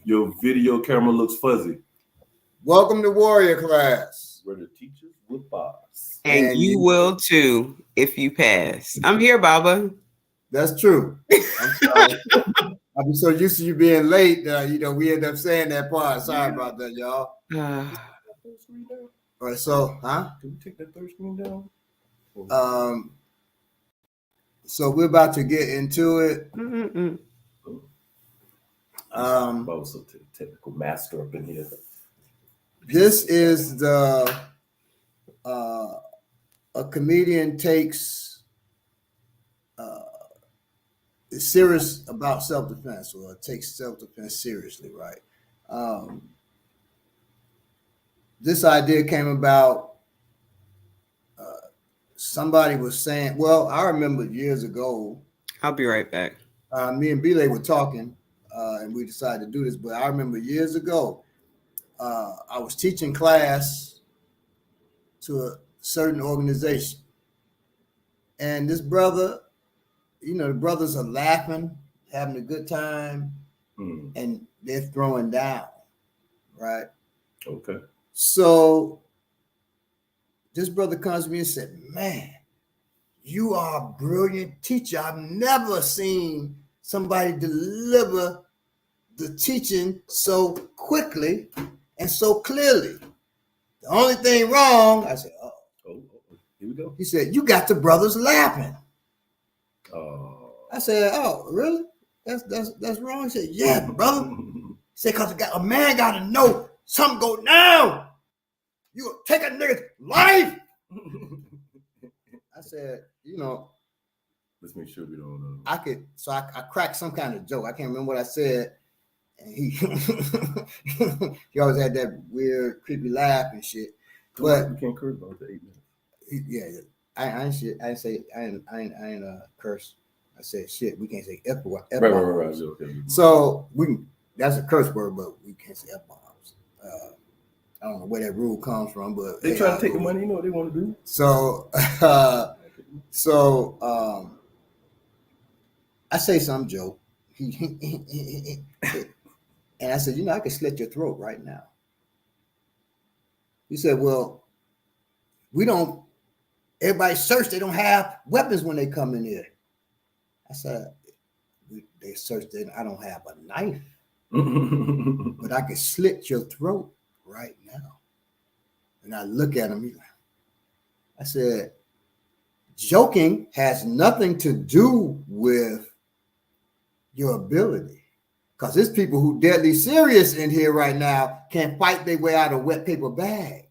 Your video camera looks fuzzy. Welcome to Warrior Class, where the teachers will pass. And you will too if you pass. I'm here, Baba. That's true. I'm sorry. I'm so used to you being late. We end up saying that part. Sorry about that, y'all. All right, so, Can we take that third screen down? So we're about to get into it. Bo's so technical master up in here. This is a comedian takes is serious about self-defense, or takes self-defense seriously, right? This idea came about. Somebody was saying, well, I remember years ago. I'll be right back. Me and Belay were talking, and we decided to do this. But I remember years ago, I was teaching class to a certain organization. And this brother, the brothers are laughing, having a good time, and they're throwing down, right? Okay. So this brother comes to me and said, man, you are a brilliant teacher. I've never seen somebody deliver the teaching so quickly and so clearly. The only thing wrong, I said, oh, here we go. He said, you got the brothers laughing. Oh. I said, oh, really? That's wrong? He said, yeah, brother. He said, because a man got to know something go down. You take a nigga's life. I said, let's make sure we don't. I cracked some kind of joke. I can't remember what I said. And he always had that weird, creepy laugh and shit. But we can't curse about the 8 minutes. Yeah. I ain't shit. I ain't curse. I said shit. We can't say F word. Right. Okay. So that's a curse word, but we can't say F bombs. I don't know where that rule comes from, but they try to take the money. You know what they want to do. So, I say some joke, and I said, I can slit your throat right now. He said, well, everybody search. They don't have weapons when they come in here. I said, they searched. I don't have a knife, but I can slit your throat right now. And I look at him. I said, joking has nothing to do with your ability, because there's people who deadly serious in here right now can't fight their way out of a wet paper bag.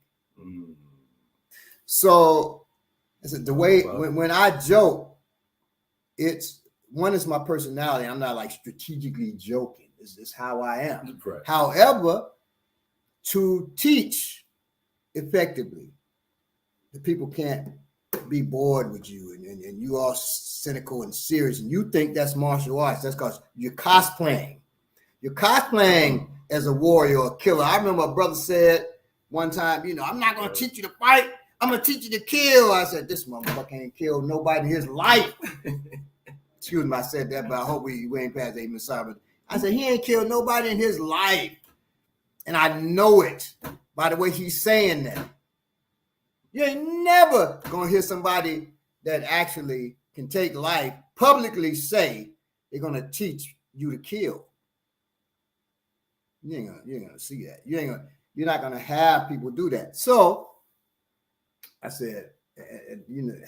So I said, the way when I joke, it's my personality. I'm not like strategically joking. It's how I am. Right. However, to teach effectively, the people can't be bored with you, and you are cynical and serious, and you think that's martial arts. That's because you're cosplaying. You're cosplaying as a warrior or a killer. I remember a brother said one time, I'm not going to teach you to fight. I'm going to teach you to kill. I said, this motherfucker ain't killed nobody in his life. Excuse me, I said that, but I hope we ain't past 8 minutes. Sorry, but I said, he ain't killed nobody in his life. And I know it by the way he's saying that. You ain't never going to hear somebody that actually can take life publicly say they're going to teach you to kill. You ain't gonna see that. You're not gonna have people do that. So I said,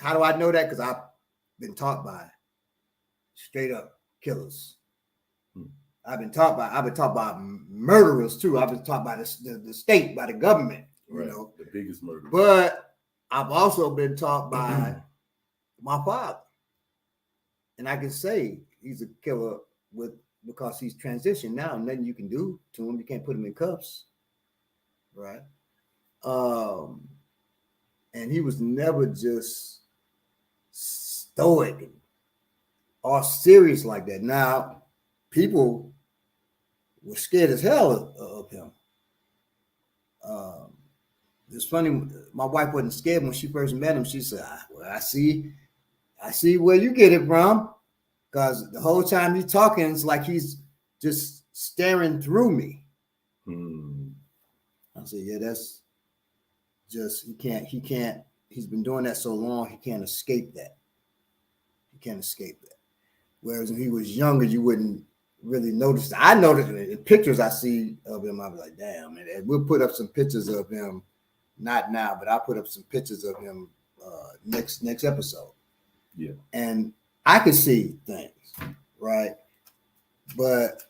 how do I know that? Because I've been taught by straight up killers. I've been taught by murderers too. I've been taught by the state, by the government. Right. The biggest murder. But I've also been taught by my father, and I can say he's a killer because he's transitioned now. Nothing you can do to him. You can't put him in cuffs, right? And he was never just stoic or serious like that. Now, people were scared as hell of him. It's funny. My wife wasn't scared when she first met him. She said, "Well, I see where you get it from." Because the whole time he's talking, it's like he's just staring through me. Hmm. I said, yeah, that's just, he can't, he's been doing that so long, he can't escape that. He can't escape that. Whereas when he was younger, you wouldn't really notice that. I noticed it in pictures I see of him. I was like, damn, man. And we'll put up some pictures of him, not now, but I'll put up some pictures of him next episode. Yeah. And I could see things, right? But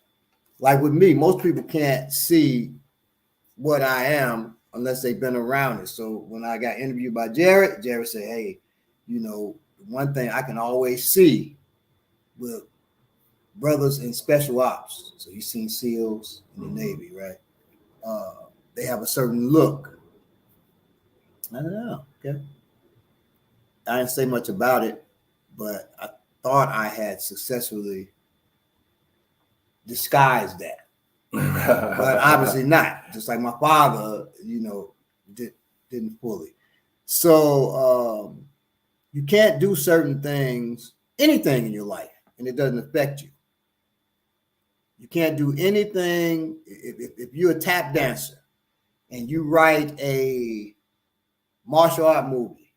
like with me, most people can't see what I am unless they've been around it. So when I got interviewed by Jared said, hey, you know, one thing I can always see with brothers in special ops. So you've seen SEALs in the Navy, right? They have a certain look. I don't know. Okay. I didn't say much about it, but I thought I had successfully disguised that. But obviously not. Just like my father, you know, didn't fully. So you can't do certain things, anything in your life, and it doesn't affect you. You can't do anything if you're a tap dancer and you write a martial art movie.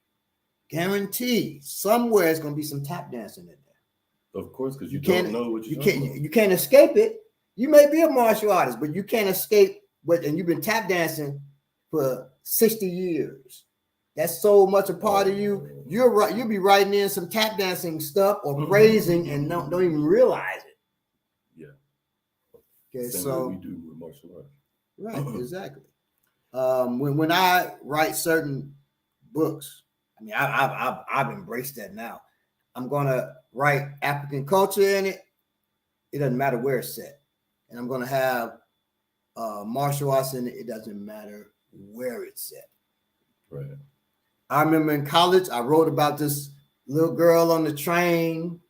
Guaranteed, somewhere it's going to be some tap dancing in there. Of course, because you don't know what you're talking about. You can't escape it. You may be a martial artist, but you can't escape what. And you've been tap dancing for 60 years. That's so much a part of you. You're right. You'll be writing in some tap dancing stuff or phrasing and don't even realize it. Yeah. Okay, Same so way we do with martial arts. Right, exactly. When I write certain books, I mean, I've embraced that now. I'm gonna write African culture in it. It doesn't matter where it's set, and I'm gonna have martial arts in it. It doesn't matter where it's set. Right. I remember in college, I wrote about this little girl on the train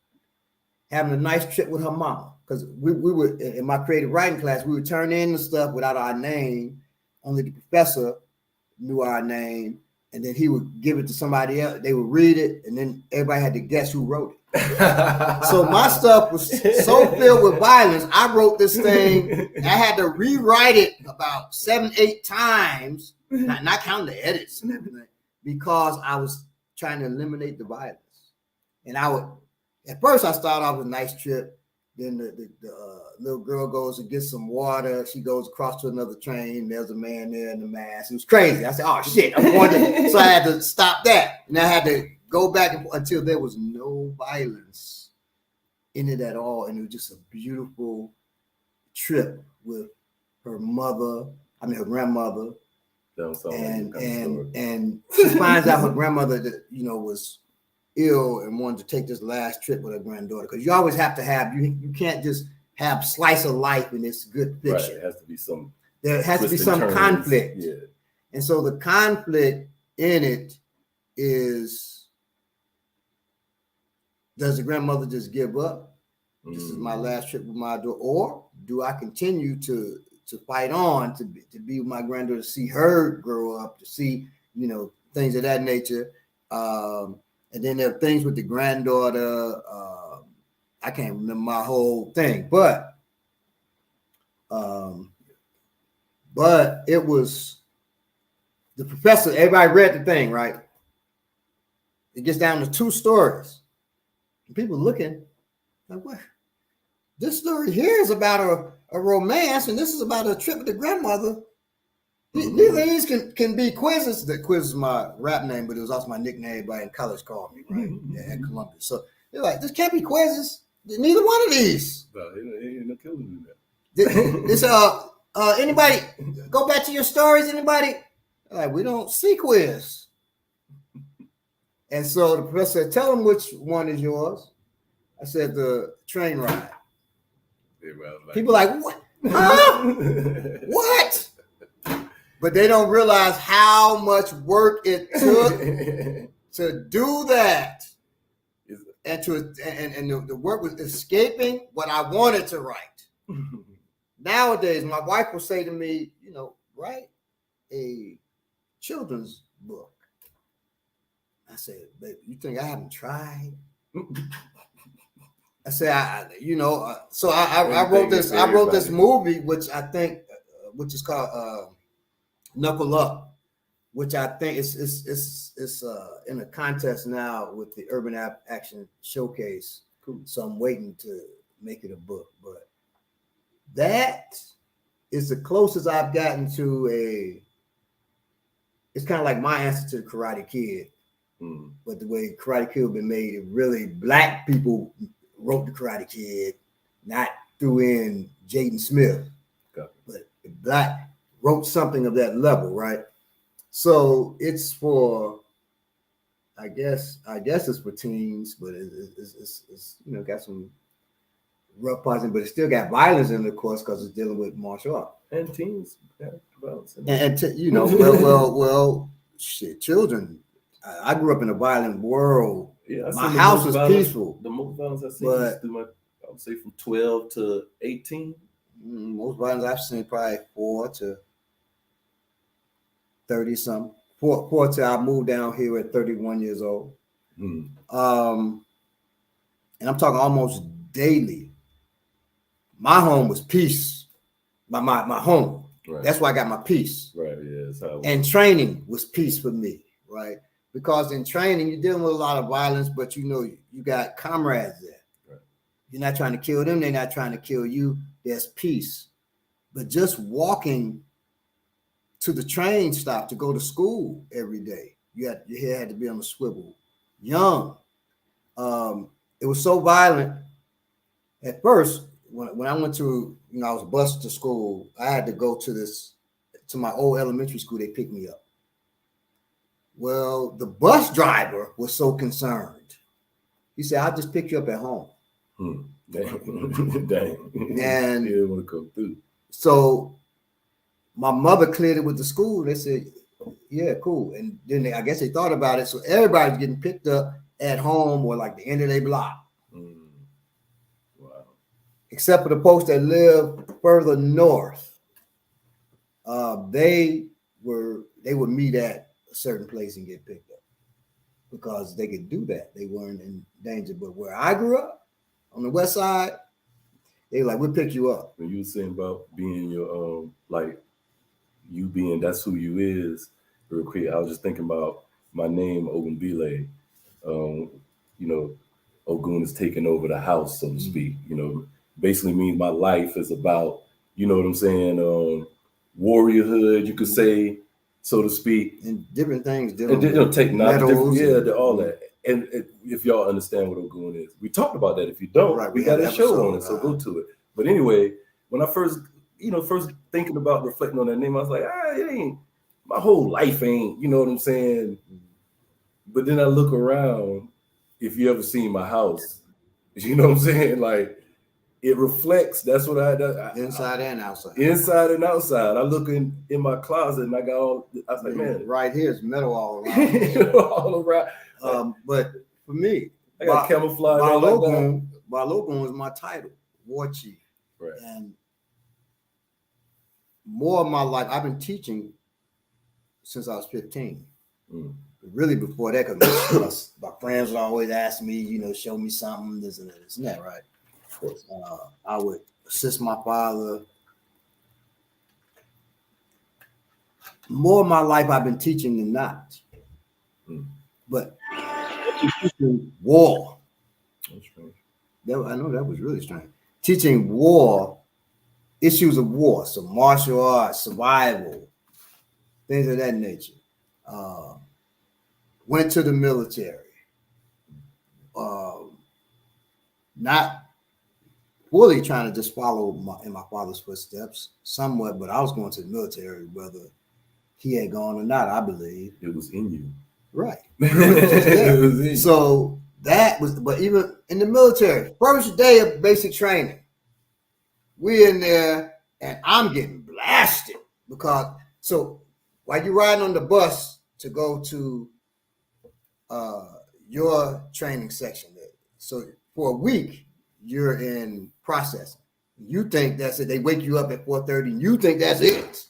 having a nice trip with her mama. Because we were in my creative writing class, we would turn in the stuff without our name. Only the professor knew our name, and then he would give it to somebody else. They would read it, and then everybody had to guess who wrote it. So my stuff was so filled with violence. I wrote this thing. I had to rewrite it about 7-8 times, not counting the edits and everything, because I was trying to eliminate the violence. And I would, at first, I started off with a nice trip. Then the little girl goes and gets some water. She goes across to another train. There's a man there in the mask. It was crazy. I said, oh, shit. I'm going to. So I had to stop that. And I had to go back until there was no violence in it at all. And it was just a beautiful trip with her grandmother. And she finds out her grandmother that, you know, was ill and wanted to take this last trip with her granddaughter, because you always have to have you can't just have slice of life in this good fiction. Right. It has to be some. There has to be some conflict. Yeah. And so the conflict in it is, does the grandmother just give up? This is my last trip with my daughter, or do I continue to fight on to be with my granddaughter, to see her grow up, to see, you know, things of that nature. And then there are things with the granddaughter. I can't remember my whole thing, but it was the professor. Everybody read the thing, right? It gets down to 2 stories. And people looking like, what? This story here is about a romance, and this is about a trip with the grandmother. These things can be quizzes. The quiz is my rap name, but it was also my nickname. Everybody in college called me, right? At Columbia. So they're like, this can't be quizzes. Neither one of these. No, ain't no killing that. This anybody go back to your stories? Anybody? They're like, we don't see quiz. And so the professor said, tell them which one is yours. I said, the train ride. People like, what? Huh? What? But they don't realize how much work it took to do that. And the work was escaping what I wanted to write. Nowadays, my wife will say to me, you know, write a children's book. I said, baby, you think I haven't tried? I say, so I wrote Everything is this. for I wrote this everybody. movie, which I think, which is called Knuckle Up, which I think is in a contest now with the Urban Action Showcase. Cool. So I'm waiting to make it a book, but that is the closest I've gotten to a. It's kind of like my answer to the Karate Kid, but the way Karate Kid been made, it really black people wrote the Karate Kid, not threw in Jaden Smith, but black wrote something of that level, right? So it's for, I guess it's for teens, but it's got some rough parts, but it still got violence in it, of course, because it's dealing with martial art and teens. Violence well, shit, children. I grew up in a violent world. Yeah, my house was peaceful. The most violence I've seen is through I would say from 12 to 18. Most violence I've seen probably 4 to 30 something. 4 till I moved down here at 31 years old. And I'm talking almost daily. My home was peace. My home. Right. That's why I got my peace. Right. Yeah. And training was peace for me. Right. Because in training, you're dealing with a lot of violence, but you got comrades there. Right. You're not trying to kill them. They're not trying to kill you. There's peace. But just walking to the train stop to go to school every day, your head had to be on a swivel. Young. It was so violent. At first, when I went to, I was bused to school, I had to go to my old elementary school. They picked me up. Well, the bus driver was so concerned. He said, "I'll just pick you up at home." Dang. And he didn't want to come through. So my mother cleared it with the school. They said, "Yeah, cool." And then I guess they thought about it. So everybody's getting picked up at home or like the end of their block. Wow. Except for the folks that live further north. They would meet at a certain place and get picked up because they could do that. They weren't in danger. But where I grew up on the west side, they were like, "We'll pick you up." When you were saying about being your you being that's who you is, real quick, I was just thinking about my name, Ogunbile. Ogun is taking over the house, so to speak. Basically means my life is about, you know what I'm saying, warriorhood, you could say, so to speak. And different things. And technology, all that. And if y'all understand what Ogun is, we talked about that. If you don't, right, we got a show on it, so go to it. But anyway, when I first thinking about reflecting on that name, I was like, it ain't, my whole life ain't, you know what I'm saying? But then I look around, if you ever seen my house, you know what I'm saying? Like, it reflects, that's what inside and outside. Inside and outside. I look in my closet and I was like, man. Right here is metal all around. All around. But for me, I got camouflage. My logo is my title, War Chief. Right. And more of my life, I've been teaching since I was 15. Really before that, because my friends would always ask me, show me something, this and that, right? Of course. I would assist my father. More of my life, I've been teaching than not. But teaching war. That's strange. I know that was really strange. Teaching war, issues of war, so martial arts, survival, things of that nature. Went to the military. Not fully trying to just follow in my father's footsteps, somewhat, but I was going to the military, whether he had gone or not, I believe. It was in you. Right. It was in you. So that was, but even in the military, first day of basic training, we're in there and I'm getting blasted because, so while you're riding on the bus to go to your training section, so for a week, you're in processing. You think that's it. They wake you up at 4:30 and you think that's it.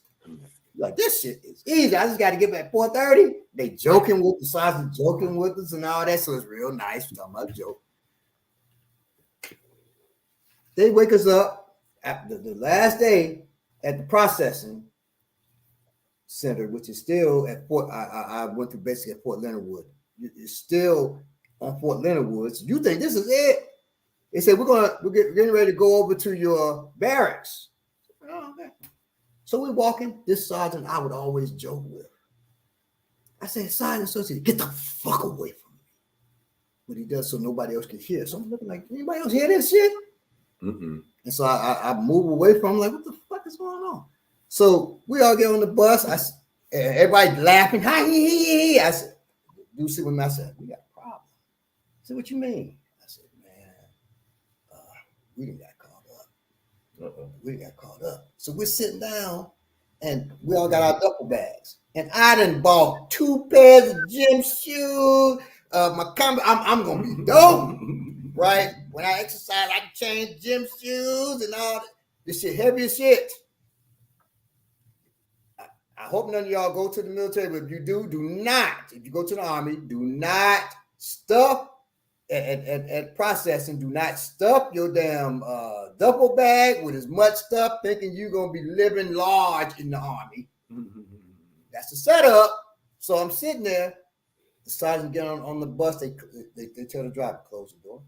Like, this shit is easy. I just got to get back at 4:30. They joking with the size of joking with us and all that. So it's real nice. We're talking about joke. they wake us up after the last day at the processing center, which is still at Fort. I went through basically at Fort Leonard Wood. It's still on Fort Leonard Wood. So you think this is it? They said we're getting ready to go over to your barracks. Oh, okay. So we're walking. This sergeant I would always joke with. I said, Sergeant Associate, get the fuck away from me. But he does so nobody else can hear. So I'm looking like, anybody else hear this shit? Mm-mm. And so I move away from him, like, what the fuck is going on? So we all get on the bus. Everybody laughing. Hi, he. I said, do see what I said, we got a problem. I said, what you mean? I said, man, we didn't got caught up. We got caught up. So we're sitting down and we all got our duffel bags. And I done bought 2 pairs of gym shoes. I'm gonna be dope, right? When I exercise, I can change gym shoes and all that. This shit heavy as shit. I hope none of y'all go to the military, but if you do not. If you go to the Army, do not stuff at processing. Do not stuff your damn duffel bag with as much stuff, thinking you're gonna be living large in the Army. That's the setup. So I'm sitting there. The sergeant get on the bus. They tell the driver, close the door.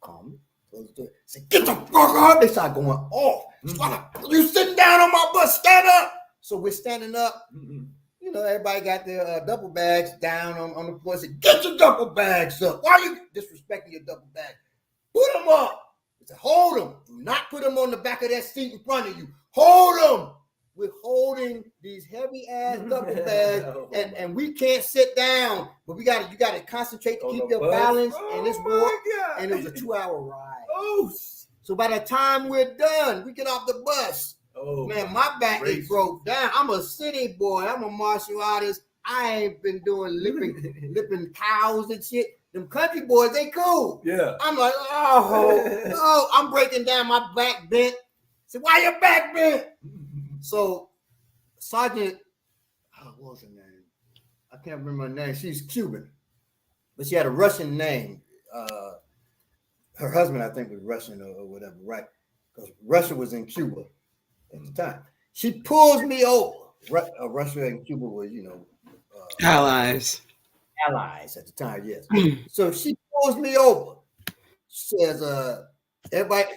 Calm. Close the door. Say, get the fuck up. They start going off. You sitting down on my bus. Stand up. So we're standing up. You know, everybody got their duffel bags down on the floor. Say, get your duffel bags up. Why are you disrespecting your duffel bag? Put them up. I said, hold them. Do not put them on the back of that seat in front of you. Hold them. We're holding these heavy ass duffel bags, and we can't sit down. But you got to concentrate to keep your balance. And this war, and it was a 2-hour ride. Oh, so by the time we're done, we get off the bus. Oh man, my back is broke down. I'm a city boy. I'm a martial artist. I ain't been doing lipping cows and shit. Them country boys, they cool. Yeah. I'm like, oh, I'm breaking down. My back bent. I said, why your back bent? So, Sergeant, what was her name? I can't remember her name. She's Cuban, but she had a Russian name. Her husband, I think, was Russian or whatever, right? Because Russia was in Cuba at the time. She pulls me over. Russia and Cuba were, allies. Allies at the time, yes. So she pulls me over. She says, everybody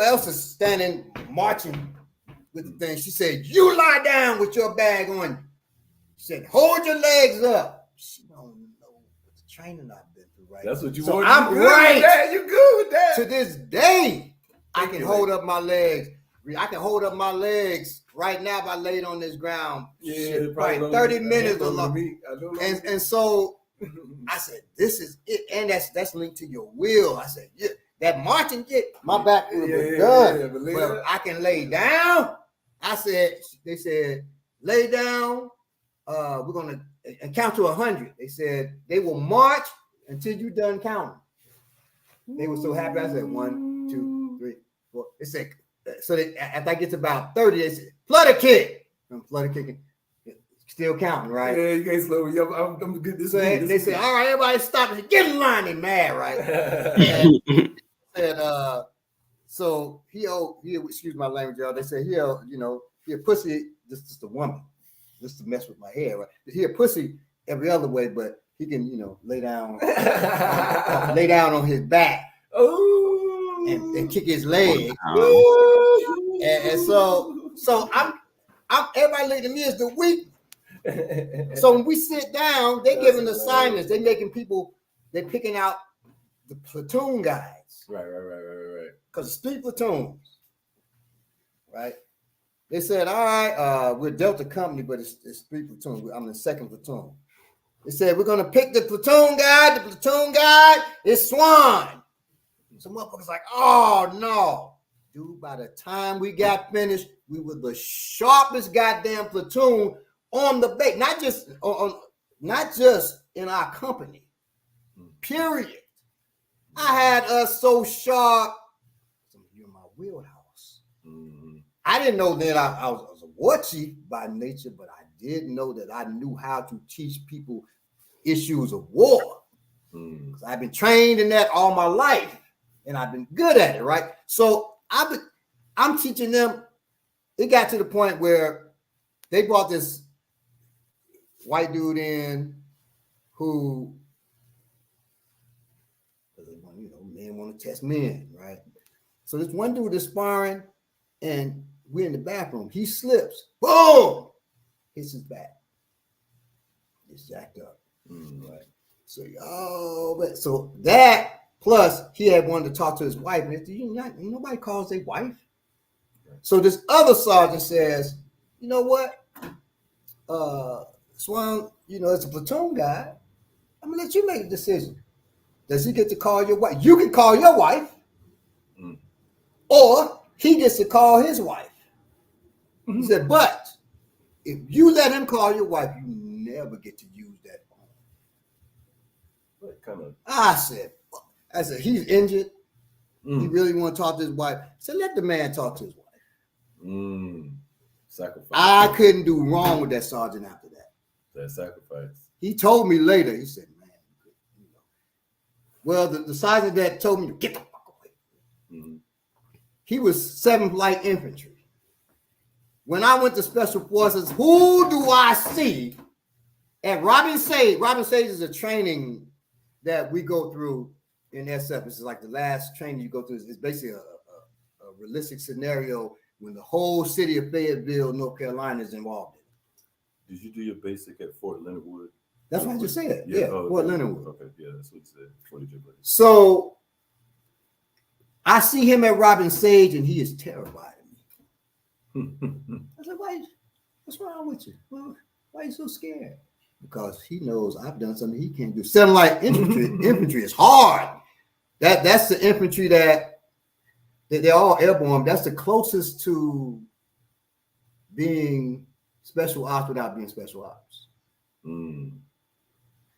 else is standing, marching with the thing. She said, you lie down with your bag on. She said, hold your legs up. She don't know what the training I've been through, right? That's what you so want. I'm right. You good with that? To this day, I can hold up my legs. I can hold up my legs right now if I laid on this ground. Yeah, shit, probably 30 minutes or longer. And so I said, this is it. And that's linked to your will. I said, yeah, that marching shit, my back would have been done. But I can lay down. They said, lay down. We're going to count to 100. They said they will march until you done counting. They were so happy. I said 1, 2, 3, 4. They said, so after I get to about 30, they said, flutter kick. I'm flutter kicking. Still counting, right? Yeah, you can't slow me up. I'm good. They said, all right, everybody stop and get in line. They mad, right? And so he'll excuse my language, y'all. They say he a pussy. This is the woman, just to mess with my hair, right? He a pussy every other way, but he can, lay down on his back. And kick his leg. And so I'm everybody looking at me as the weak. So when we sit down, they giving assignments. They making people. They picking out the platoon guys. Right. Because it's 3 platoons. Right. They said, all right, we're Delta Company, but it's 3 platoons. I'm in the 2nd platoon. They said we're gonna pick the platoon guy. The platoon guy is Swan. Some motherfuckers like, oh no. Dude, by the time we got finished, we were the sharpest goddamn platoon on the base. Not just in our company. Period. I had us so sharp. You're in my wheelhouse. Mm-hmm. I didn't know that I was a war chief by nature, but I did know that I knew how to teach people issues of war. Because I've been trained in that all my life. And I've been good at it, right? So I'm teaching them. It got to the point where they brought this white dude in who, men want to test men, right? So this one dude is sparring, and we're in the bathroom. He slips, boom, hits his back. It's jacked up, right? So so that plus he had wanted to talk to his wife, and nobody calls their wife. So this other sergeant says, you know what, Swan, it's a platoon guy. I'm gonna let you make a decision. Does he get to call your wife? You can call your wife, or he gets to call his wife. He said, but if you let him call your wife, you never get to use that phone. I said, he's injured. He really want to talk to his wife. So let the man talk to his wife. Sacrifice. I couldn't do wrong with that sergeant after that. That sacrifice. He told me later, he said, man, well, the sergeant that told me to get the fuck away. He was 7th Light Infantry. When I went to Special Forces, who do I see at Robin Sage? Robin Sage is a training that we go through in SF. This is like the last training you go through. It's basically a realistic scenario when the whole city of Fayetteville, North Carolina is involved in it. Did you do your basic at Fort Leonard Wood? That's what I just said. Yeah, Fort Leonard Wood. Okay, yeah, that's what you said. What did you do? So I see him at Robin Sage, and he is terrified of me. I said, what's wrong with you? Well, why are you so scared? Because he knows I've done something he can't do. 7th Light infantry is hard. That's the infantry that they're all airborne. That's the closest to being special ops without being special ops.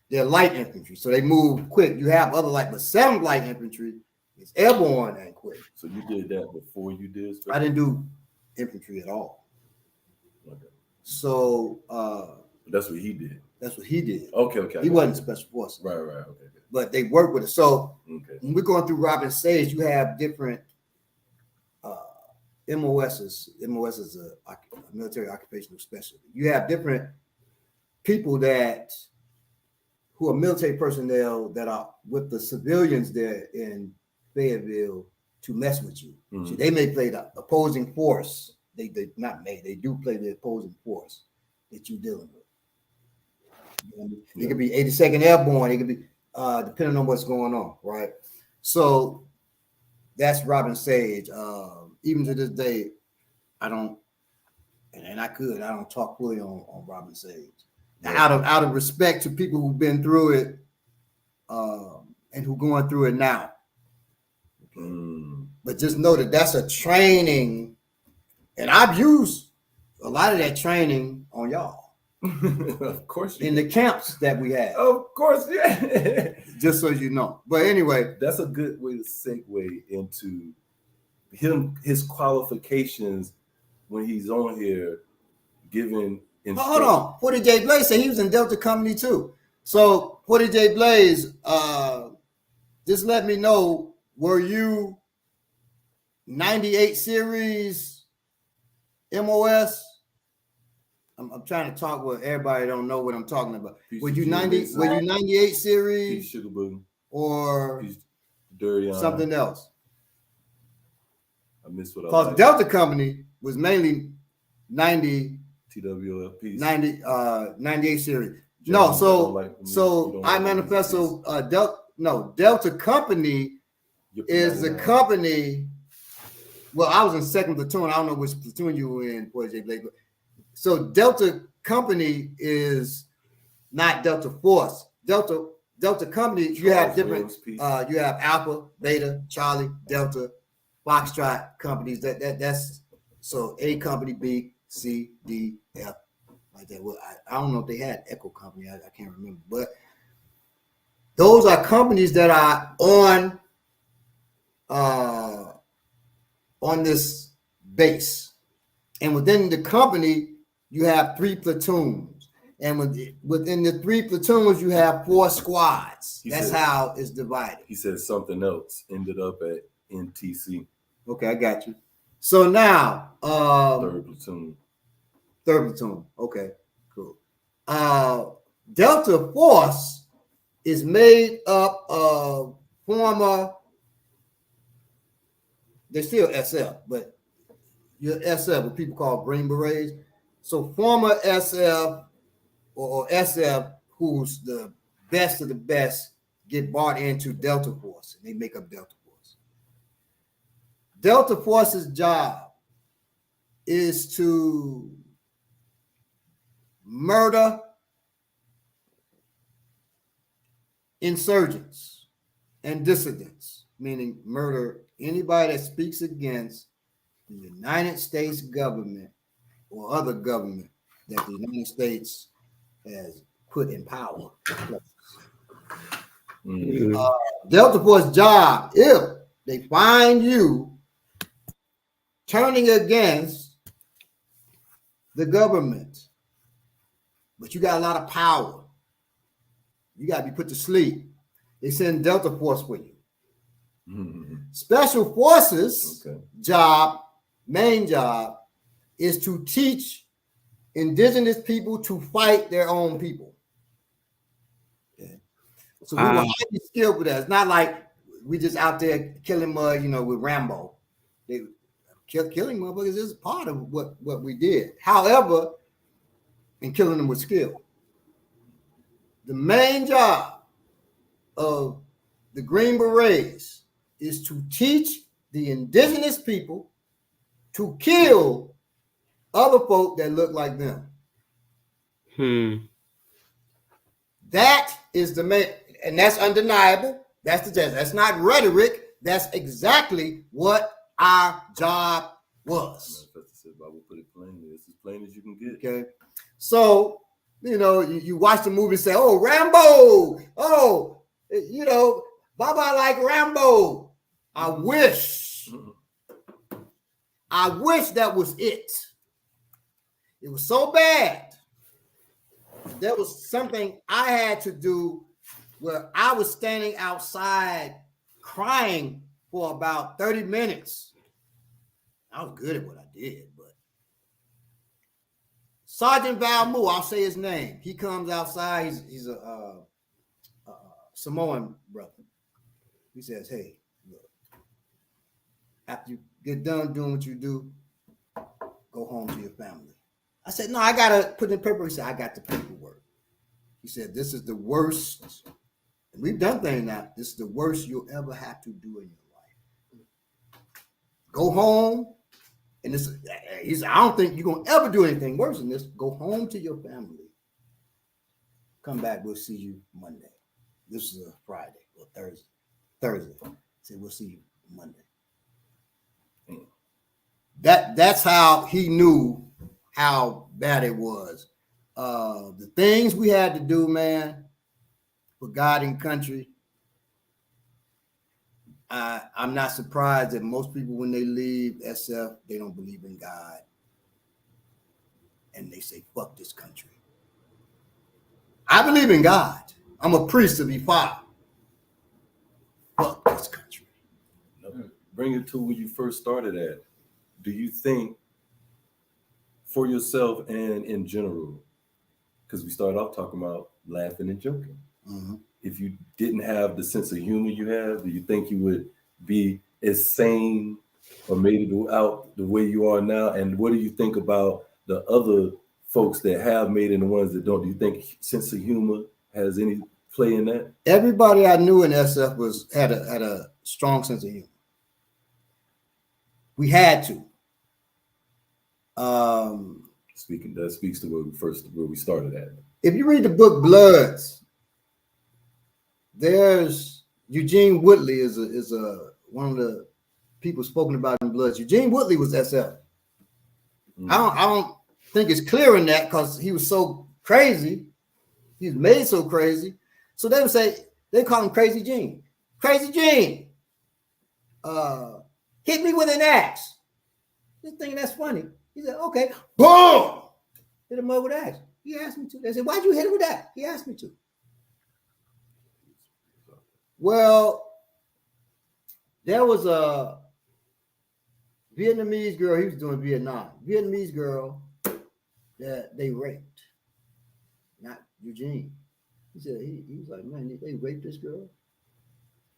They're light infantry, so they move quick. You have other light, but 7th Light Infantry is airborne and quick. So you did that before you did special? I didn't do infantry at all. Okay. So that's what he did. That's what he did. Okay. He wasn't special forces. Right. Okay. But they work with it. So when we're going through Robin Sage, you have different MOSs. MOS is a military occupational specialty. You have different people who are military personnel that are with the civilians there in Fayetteville to mess with you. So they may play the opposing force. They do play the opposing force that you're dealing with. It could be 82nd Airborne. It could be depending on what's going on, right? So that's Robin Sage. Even to this day, I don't talk fully on Robin Sage. Now, out of respect to people who've been through it and who going through it now. But just know that that's a training, and I've used a lot of that training on y'all. Of course, in the camps that we had. Of course, yeah. Just so you know. But anyway, that's a good way to segue into his qualifications when he's on here giving. Hold on, 40 J Blaze said he was in Delta Company too. So 40 J Blaze, just let me know, were you 98 series MOS? I'm trying to talk with everybody. Don't know what I'm talking about. Were you 90? Were you 98 series? Sugar Boo. Or Dirty something else? I missed what I was. Because Delta Company was mainly 90. TWLP. 98 series. No, so I manifesto Delta Company is the company. Well, I was in 2nd platoon. I don't know which platoon you were in, Boy J Blake. So Delta Company is not Delta Force. Delta Company, you have different. You have Alpha, Beta, Charlie, Delta, Foxtrot companies. That's so A company, B, C, D, F, like that. Well, I don't know if they had Echo Company. I can't remember, but those are companies that are on this base, and within the company you have 3 platoons, and within the 3 platoons you have 4 squads. That's how it's divided. He said something else ended up at NTC. Okay, I got you. So now, Third platoon. Okay, cool. Delta Force is made up of former. They're still SF, but you're SF, what people call Green Berets. So former SF or SF, who's the best of the best, get bought into Delta Force, and they make up Delta Force. Delta Force's job is to murder insurgents and dissidents, meaning murder anybody that speaks against the United States government or other government that the United States has put in power. Delta Force job, if they find you turning against the government, but you got a lot of power, you got to be put to sleep. They send Delta Force for you. Special Forces job, main job, is to teach indigenous people to fight their own people. Okay. So we were highly skilled with that. It's not like we just out there killing mud, with Rambo. They killing motherfuckers is part of what we did. However, in killing them with skill. The main job of the Green Berets is to teach the indigenous people to kill other folk that look like them. That is the main, and that's undeniable. That's not rhetoric. That's exactly what our job was. We'll put it plainly. It's as plain as you can get. Okay. So, you watch the movie and say, oh, Rambo. Oh, Baba like Rambo. I wish that was it. It was so bad. There was something I had to do where I was standing outside crying for about 30 minutes. I was good at what I did, but Sergeant Valmu, I'll say his name. He comes outside. He's a Samoan brother. He says, hey, look, after you get done doing what you do, go home to your family. I said, no, I got to put in paper. He said, I got the paperwork. He said, this is the worst. And we've done things now. This is the worst you'll ever have to do in your life. Go home. And he said, I don't think you're going to ever do anything worse than this. Go home to your family. Come back. We'll see you Monday. This is a Friday or Thursday. He said, we'll see you Monday. That's how he knew how bad it was. The things we had to do, man, for God and country. I'm not surprised that most people, when they leave SF, they don't believe in God. And they say, fuck this country. I believe in God. I'm a priest of Ifa. Fuck this country. Bring it to where you first started at. Do you think, for yourself and in general, because we started off talking about laughing and joking. If you didn't have the sense of humor you have, do you think you would be as sane or made it out the way you are now? And what do you think about the other folks that have made it and the ones that don't? Do you think sense of humor has any play in that? Everybody I knew in SF had a strong sense of humor. We had to. That speaks to where we started at. If you read the book Bloods, there's Eugene Woodley is one of the people spoken about in Bloods. Eugene Woodley was SF. I don't think it's clear in that because he was so crazy. He was made so crazy. So they would say, they call him Crazy Gene. Crazy Gene. Hit me with an axe. Just thinking that's funny. He said, okay. Boom! Hit him up with an axe. He asked me to. They said, why'd you hit him with that? He asked me to. Well, there was a Vietnamese girl, he was doing Vietnam. Vietnamese girl that they raped, not Eugene. He said he was like, man, they raped this girl.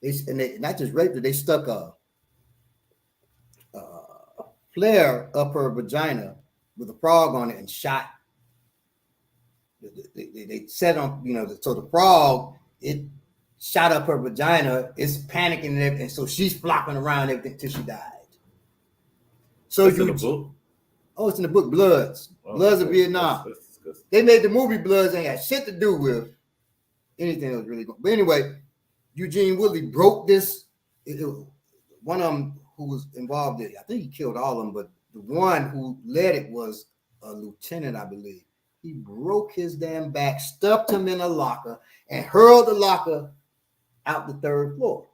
They not just raped her, they stuck a flare up her vagina with a frog on it and shot. They set on, so the frog, it shot up her vagina. It's panicking and everything, so she's flopping around and everything till she died. So in the book? Oh, it's in the book, Bloods. Bloods of Vietnam. That's they made the movie Bloods, ain't got shit to do with anything that was really going. But anyway, Eugene Woodley broke this. One of them who was involved in it, I think he killed all of them, but the one who led it was a lieutenant, I believe. He broke his damn back, stuffed him in a locker, and hurled the locker out the 3rd floor.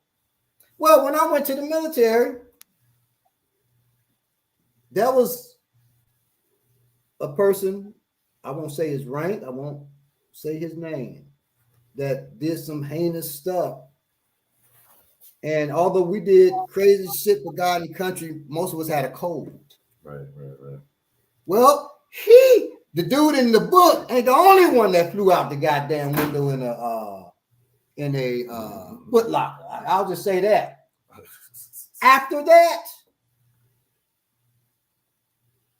Well, when I went to the military, there was a person, I won't say his rank, I won't say his name, that did some heinous stuff. And although we did crazy shit for God and country, most of us had a cold. Right. Well, the dude in the book ain't the only one that flew out the goddamn window in a foot locker. I'll just say that. After that,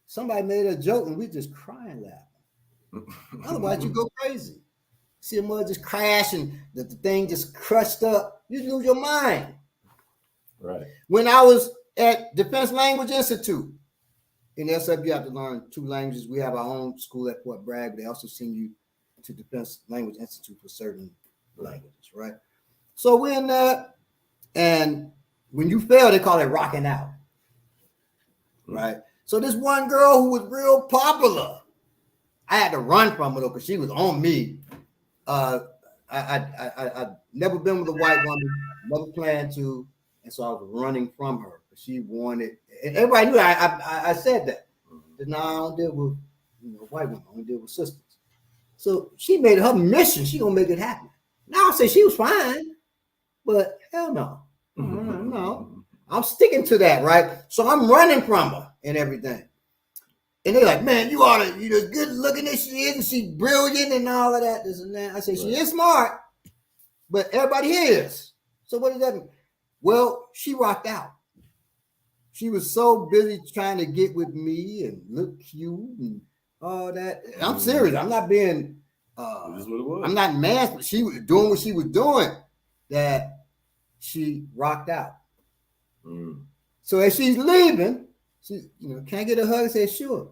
somebody made a joke and we just crying laughing. Otherwise, you go crazy. See a mother just crash and the thing just crushed up. You lose your mind. Right. When I was at Defense Language Institute, in SF, you have to learn 2 languages. We have our own school at Fort Bragg, but they also send you to Defense Language Institute for certain languages, right? So we're in that, and when you fail, they call it rocking out, right? So this one girl who was real popular, I had to run from her though because she was on me. I never been with a white woman, never planned to, and so I was running from her. She wanted, and everybody knew I said that. No, I don't deal with white women, I don't deal with sisters. So she made it her mission. She gonna make it happen. Now I say she was fine, but hell no. No. I'm sticking to that, right? So I'm running from her and everything. And they're like, man, you ought to, good looking as she is, and she's brilliant and all of that, this and that. I say, she is smart, but everybody here is. So what does that mean? Well, she rocked out. She was so busy trying to get with me and look cute and all that. I'm serious. I'm not being, I'm not mad, but she was doing what she was doing that she rocked out. So as she's leaving, she, can I get a hug? I said, sure.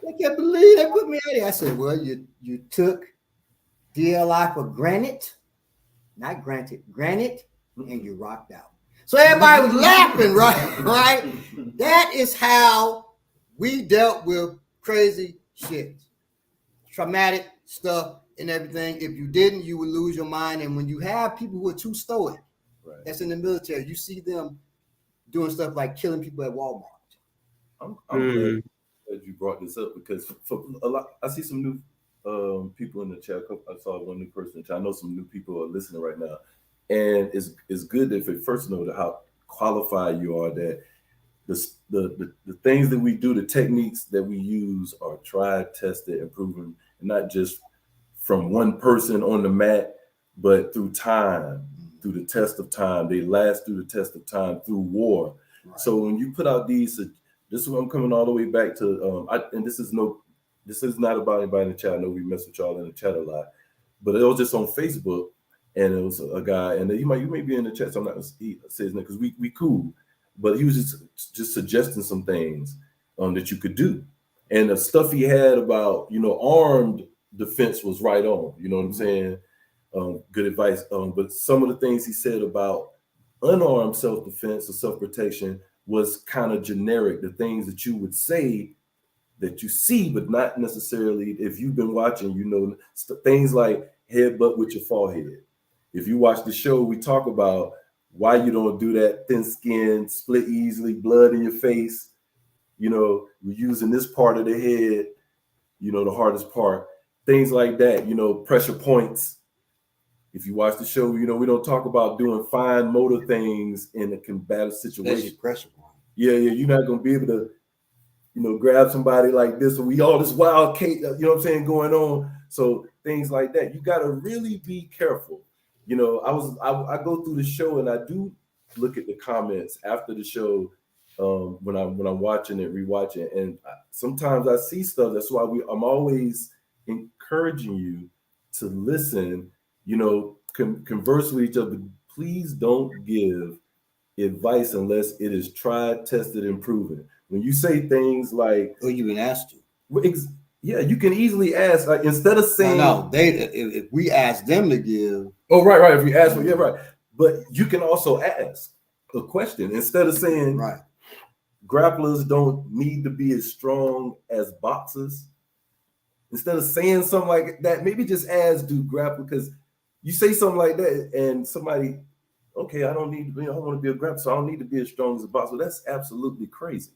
I can't believe they put me out here. I said, well, you took DLI for granted, not granted, granted, and you rocked out. So everybody was laughing, right? That is how we dealt with crazy shit, traumatic stuff and everything. If you didn't, you would lose your mind. And when you have people who are too stoic, that's in the military, you see them doing stuff like killing people at Walmart. I'm glad that you brought this up because for a lot, I see some new people in the chat. I saw one new person in the chat. I know some new people are listening right now. And it's good if it first know how qualified you are, that the things that we do, the techniques that we use are tried, tested, and proven, and not just from one person on the mat, but through time, through the test of time. They last through the test of time, through war. Right. So when you put out these, this is what I'm coming all the way back to, and this is not about anybody in the chat. I know we mess with y'all in the chat a lot, but it was just on Facebook. And it was a guy, and you may be in the chat, so I'm not gonna say his name because we cool, but he was just suggesting some things that you could do, and the stuff he had about armed defense was right on. You know what I'm saying? Good advice. But some of the things he said about unarmed self-defense or self-protection was kind of generic. The things that you would say that you see, but not necessarily. If you've been watching, things like headbutt with your forehead. If you watch the show, we talk about why you don't do that. Thin skin, split easily, blood in your face. We're using this part of the head, the hardest part. Things like that, pressure points. If you watch the show, we don't talk about doing fine motor things in a combative situation. Pressure point. You're not gonna be able to, grab somebody like this, and we all this wild cake, you know what I'm saying, going on. So things like that, you gotta really be careful. I go through the show and I do look at the comments after the show when I'm watching it, rewatching, and sometimes I see stuff. That's why I'm always encouraging you to listen. Converse with each other. Please don't give advice unless it is tried, tested, and proven. When you say things like, or you've been asked to. Yeah, you can easily ask, like, instead of saying, no, if we ask them to give. Oh, right. If you ask for, yeah, right. But you can also ask a question instead of saying, right, grapplers don't need to be as strong as boxers. Instead of saying something like that, maybe just ask, do grapple, because you say something like that and somebody, okay, I don't want to be a grappler, so I don't need to be as strong as a boxer. That's absolutely crazy.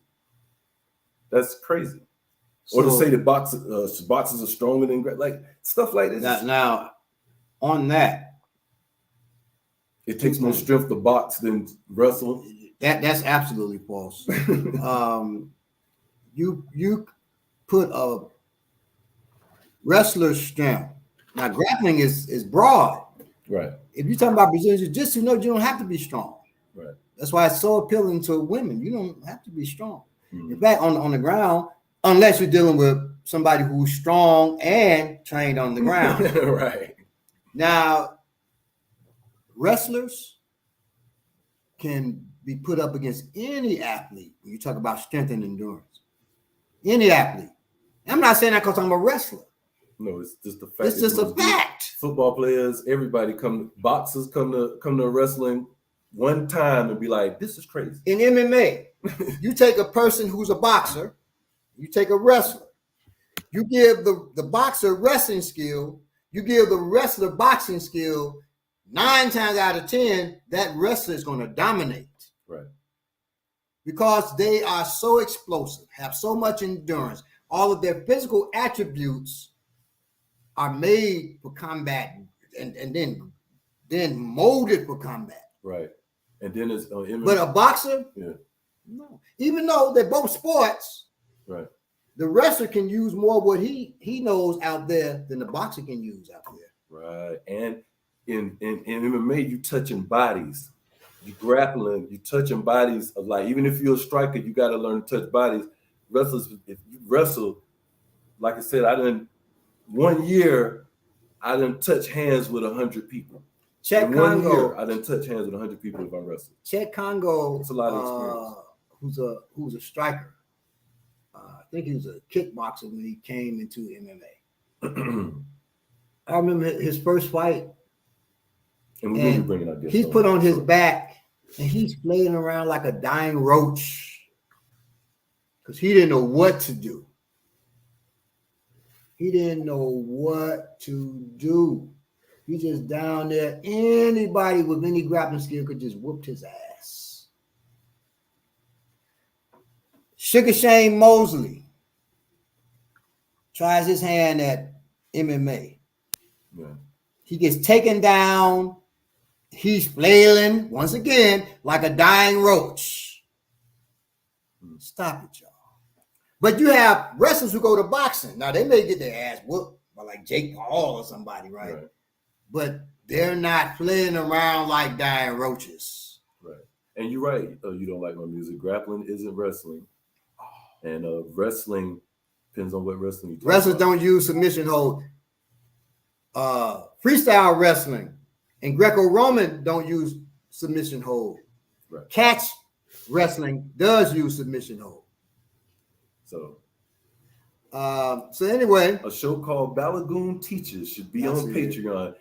That's crazy. Or to say that boxers are stronger than like stuff like this. Now, on that, it takes more strength to box than wrestle. That's absolutely false. You put a wrestler's strength. Now, grappling is broad. Right. If you're talking about Brazilian Jiu-Jitsu, no, you don't have to be strong. Right. That's why it's so appealing to women. You don't have to be strong. Mm-hmm. In fact, on the ground, unless you're dealing with somebody who's strong and trained on the ground. Right. Now, wrestlers can be put up against any athlete when you talk about strength and endurance. Any athlete. I'm not saying that because I'm a wrestler. No, it's just a fact. It's just a fact. Football players, everybody boxers come to wrestling one time and be like, this is crazy. In MMA, you take a person who's a boxer, you take a wrestler, you give the boxer wrestling skill, you give the wrestler boxing skill, 9 times out of 10, that wrestler is going to dominate. Right. Because they are so explosive, have so much endurance. All of their physical attributes are made for combat and then molded for combat. Right. And then it's but a boxer, yeah. No. Even though they're both sports, right. The wrestler can use more what he knows out there than the boxer can use out there. Right. And in MMA, you touching bodies. You grappling, you touching bodies of, like, even if you're a striker, you got to learn to touch bodies. Wrestlers, if you wrestle, like I said, 1 year, I didn't touch hands with 100 people. Chet Congo. 1 year, I didn't touch hands with 100 people if I wrestled. Chet Congo, it's a lot of experience. Who's a striker. I think he was a kickboxer when he came into MMA. I remember his first fight. And we're going to be bringing out this. He's put on his back and he's flailing around like a dying roach because he didn't know what to do. He didn't know what to do. He just down there. Anybody with any grappling skill could just whoop his ass. Sugar Shane Mosley tries his hand at MMA. Yeah. He gets taken down. He's flailing once again like a dying roach. Stop it, y'all. But you have wrestlers who go to boxing. Now, they may get their ass whooped by like Jake Paul or somebody, right? But they're not flailing around like dying roaches. Right. And you're right. You don't like my music. Grappling isn't wrestling. And wrestling depends on what wrestling you do. Wrestlers don't use submission hold. Freestyle wrestling and Greco-Roman don't use submission hold. Right. Catch wrestling does use submission hold. So anyway, a show called Balagoon Teaches should be on Patreon.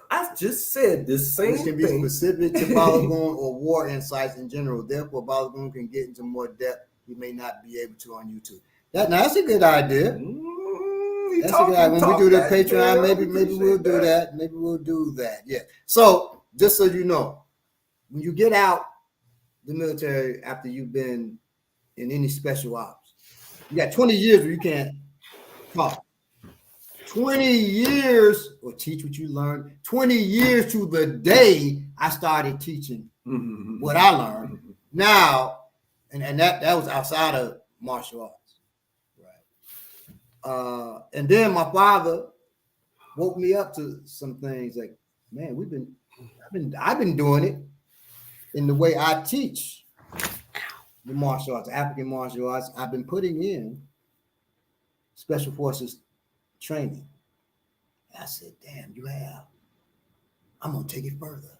I just said this same thing. This can be specific to Balagoon or war insights in general. Therefore, Balagoon can get into more depth he may not be able to on YouTube. That's a good idea. That's a good idea. When we do the Patreon, maybe we'll do that. Maybe we'll do that. Yeah. So just so you know, when you get out the military after you've been in any special ops, you got 20 years where you can't talk. 20 years or teach what you learned. 20 years to the day I started teaching what I learned. Now, And that was outside of martial arts, right? And then my father woke me up to some things like, man, I've been doing it in the way I teach the martial arts, African martial arts. I've been putting in special forces training. And I said, damn, you have. I'm gonna take it further.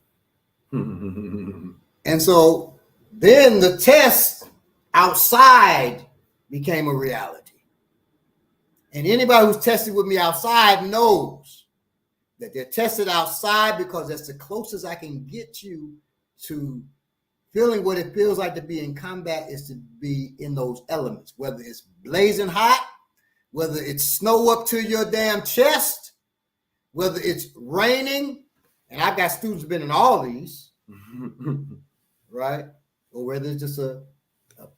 And so then the test outside became a reality. And anybody who's tested with me outside knows that they're tested outside because that's the closest I can get you to feeling what it feels like to be in combat, is to be in those elements, whether it's blazing hot, whether it's snow up to your damn chest, whether it's raining, and I've got students been in all these, right? Or whether it's just a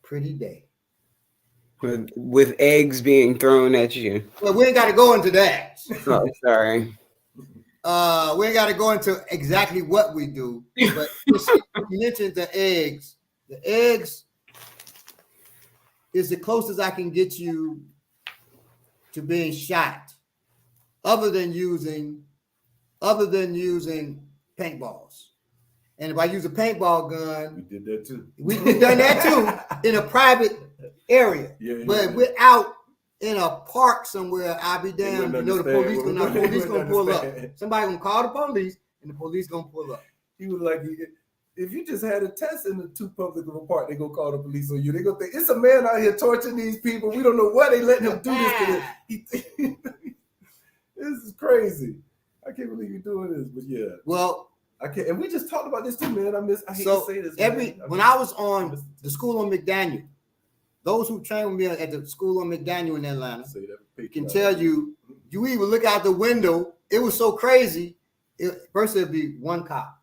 pretty day. With eggs being thrown at you. Well, we ain't got to go into that. Oh, sorry. We ain't got to go into exactly what we do, but you mentioned the eggs. The eggs is the closest I can get you to being shot, other than using paintballs. And if I use a paintball gun, we did that too. We've done that too in a private area. But if we're out in a park somewhere, I'll be damned. You know, the police gonna pull up. Somebody gonna call the police, and the police gonna pull up. He was like, if you just had a test in the two public of a park, they gonna call the police on you. They gonna think it's a man out here torturing these people. We don't know why they letting him do this to them. This is crazy. I can't believe you're doing this, but yeah. Well, I can't. And we just talked about this too, man. I hate to say this. When I was on the school on McDaniel, those who trained with me at the school on McDaniel in Atlanta can tell you, you even look out the window. It was so crazy. First, there'd be one cop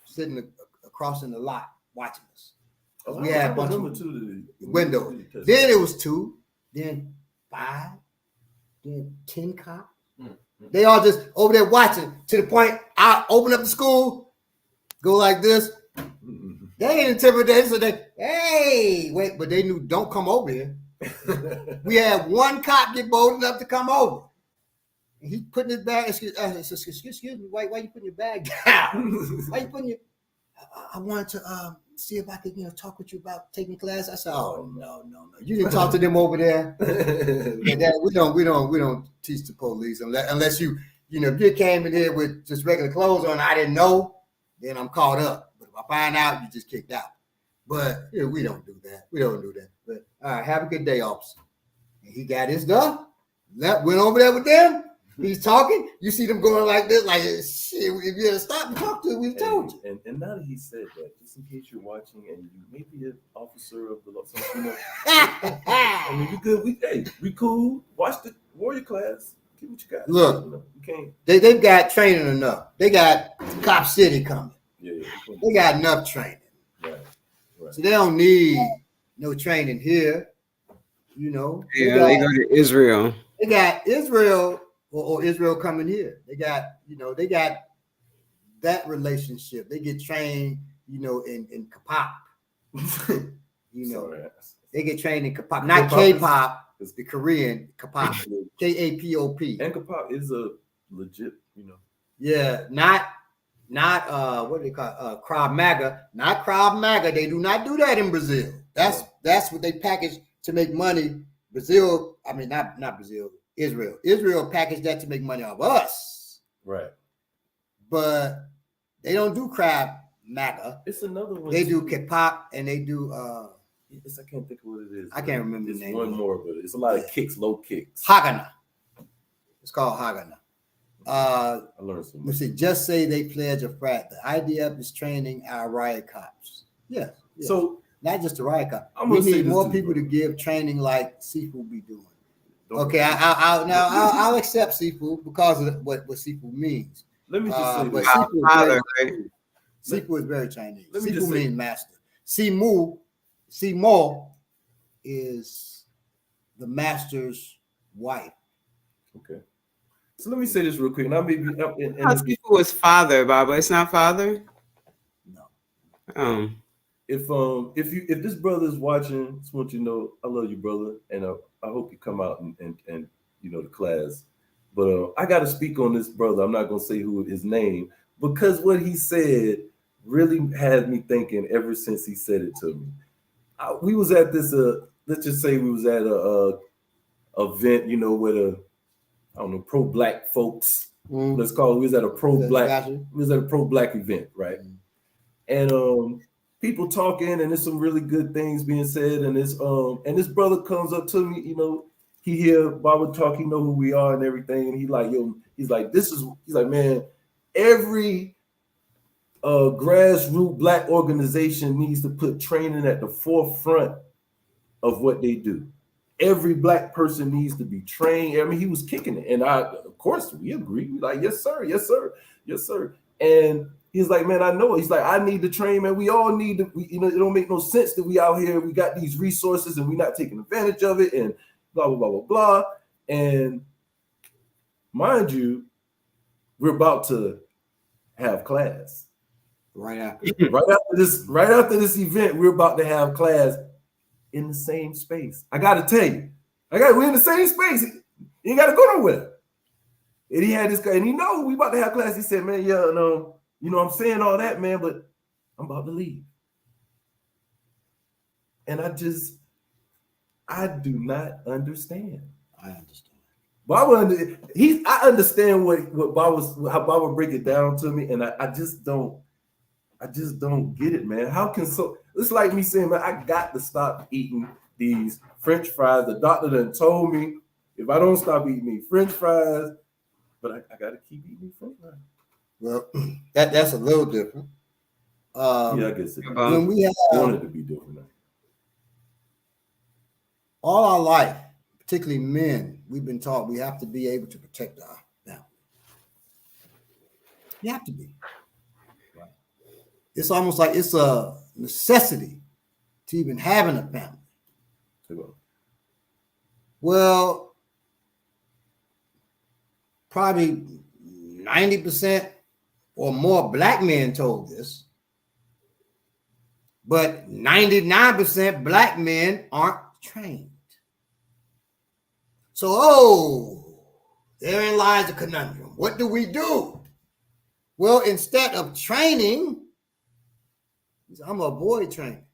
sitting across in the lot watching us. We had a bunch of windows. Then it was 2, then 5, then 10 cops. They all just over there watching, to the point I open up the school, go like this. They ain't intimidated, so they, hey, wait, but they knew, don't come over here. We had one cop get bold enough to come over. And he putting his bag, excuse me, why you putting your bag down? Why you putting your, I wanted to see if I could, talk with you about taking class. I said, oh, no. You didn't talk to them over there. We don't teach the police unless you if you came in here with just regular clothes on, I didn't know, then I'm caught up. But if I find out, you just kicked out. But we don't do that. We don't do that. But all right, have a good day, officer. And he got his stuff. Went over there with them. He's talking. You see them going like this, like shit. If you had to stop and talk to him, we told you. And now that he said that, just in case you're watching and you may be an officer of the law, I mean, you good. We cool. Watch the warrior class. Get what you got. Look, you can't. They've got training enough. They got Cop City coming. Yeah. They got enough training. Right. So they don't need no training here. They go to Israel. They got Israel. Or Israel coming here. They got that relationship. They get trained, in K-pop. They get trained in K-pop, not K-pop. It's the Korean K-pop, K-A-P-O-P. And K-pop is a legit, Yeah, not what do they call it? Krav Maga, not Krav Maga. They do not do that in Brazil. That's what they package to make money. Brazil, I mean not Brazil. Israel packaged that to make money off us. Right. But they don't do Krav Maga. It's another one. They do K-pop and they do I can't think of what it is. I can't remember the name. One more, but it's a lot of kicks, low kicks. Hagana. It's called Hagana. I learned some. Let's see, just say they pledge a frat. The IDF is training our riot cops. Yes. So not just the riot cops. We need more people to give training like Sifu be doing. Okay, I'll accept Sifu because of what Sifu means. Let me just say but Sifu is very Chinese. Sifu means master. Simu is the master's wife. Okay. So let me say this real quick. And I may be up Sifu is father, Baba. It's not father? No. if this brother is watching, just want you to know I love you, brother, and I hope you come out and the class. But I got to speak on this brother. I'm not gonna say his name because what he said really had me thinking ever since he said it to me. We was at this let's just say we was at a event, with I don't know, pro-black folks. Let's call it. We was at a pro-black event, right? And people talking, and there's some really good things being said, and this brother comes up to me, he hear Baba talk, he know who we are and everything, and he's like, man, every grassroots black organization needs to put training at the forefront of what they do. Every black person needs to be trained. I mean, he was kicking it. And of course, we agree. We're like, yes, sir, yes, sir, yes, sir. And he's like, man, I know. He's like, I need to train, man. We all need to, it don't make no sense that we out here, we got these resources and we're not taking advantage of it and blah, blah, blah, blah, blah. And mind you, we're about to have class. Right after this event, we're about to have class in the same space. I gotta tell you, we're in the same space. You ain't gotta go nowhere. And he had this guy, and we about to have class. He said, man, yeah, no, I'm saying all that, man, but I'm about to leave. And I do not understand. I understand. I understand how Baba break it down to me, and I just don't get it, man. How can it's like me saying, man, I got to stop eating these French fries. The doctor done told me if I don't stop eating these French fries, but I got to keep eating these French fries. Well, that's a little different. I guess when we wanted to be different. All our life, particularly men, we've been taught we have to be able to protect our family. You have to be. It's almost like it's a necessity to even having a family. Well, probably 90% or more black men told this, but 99% black men aren't trained. So, therein lies the conundrum. What do we do? Well, instead of training, I'm a boy trainer.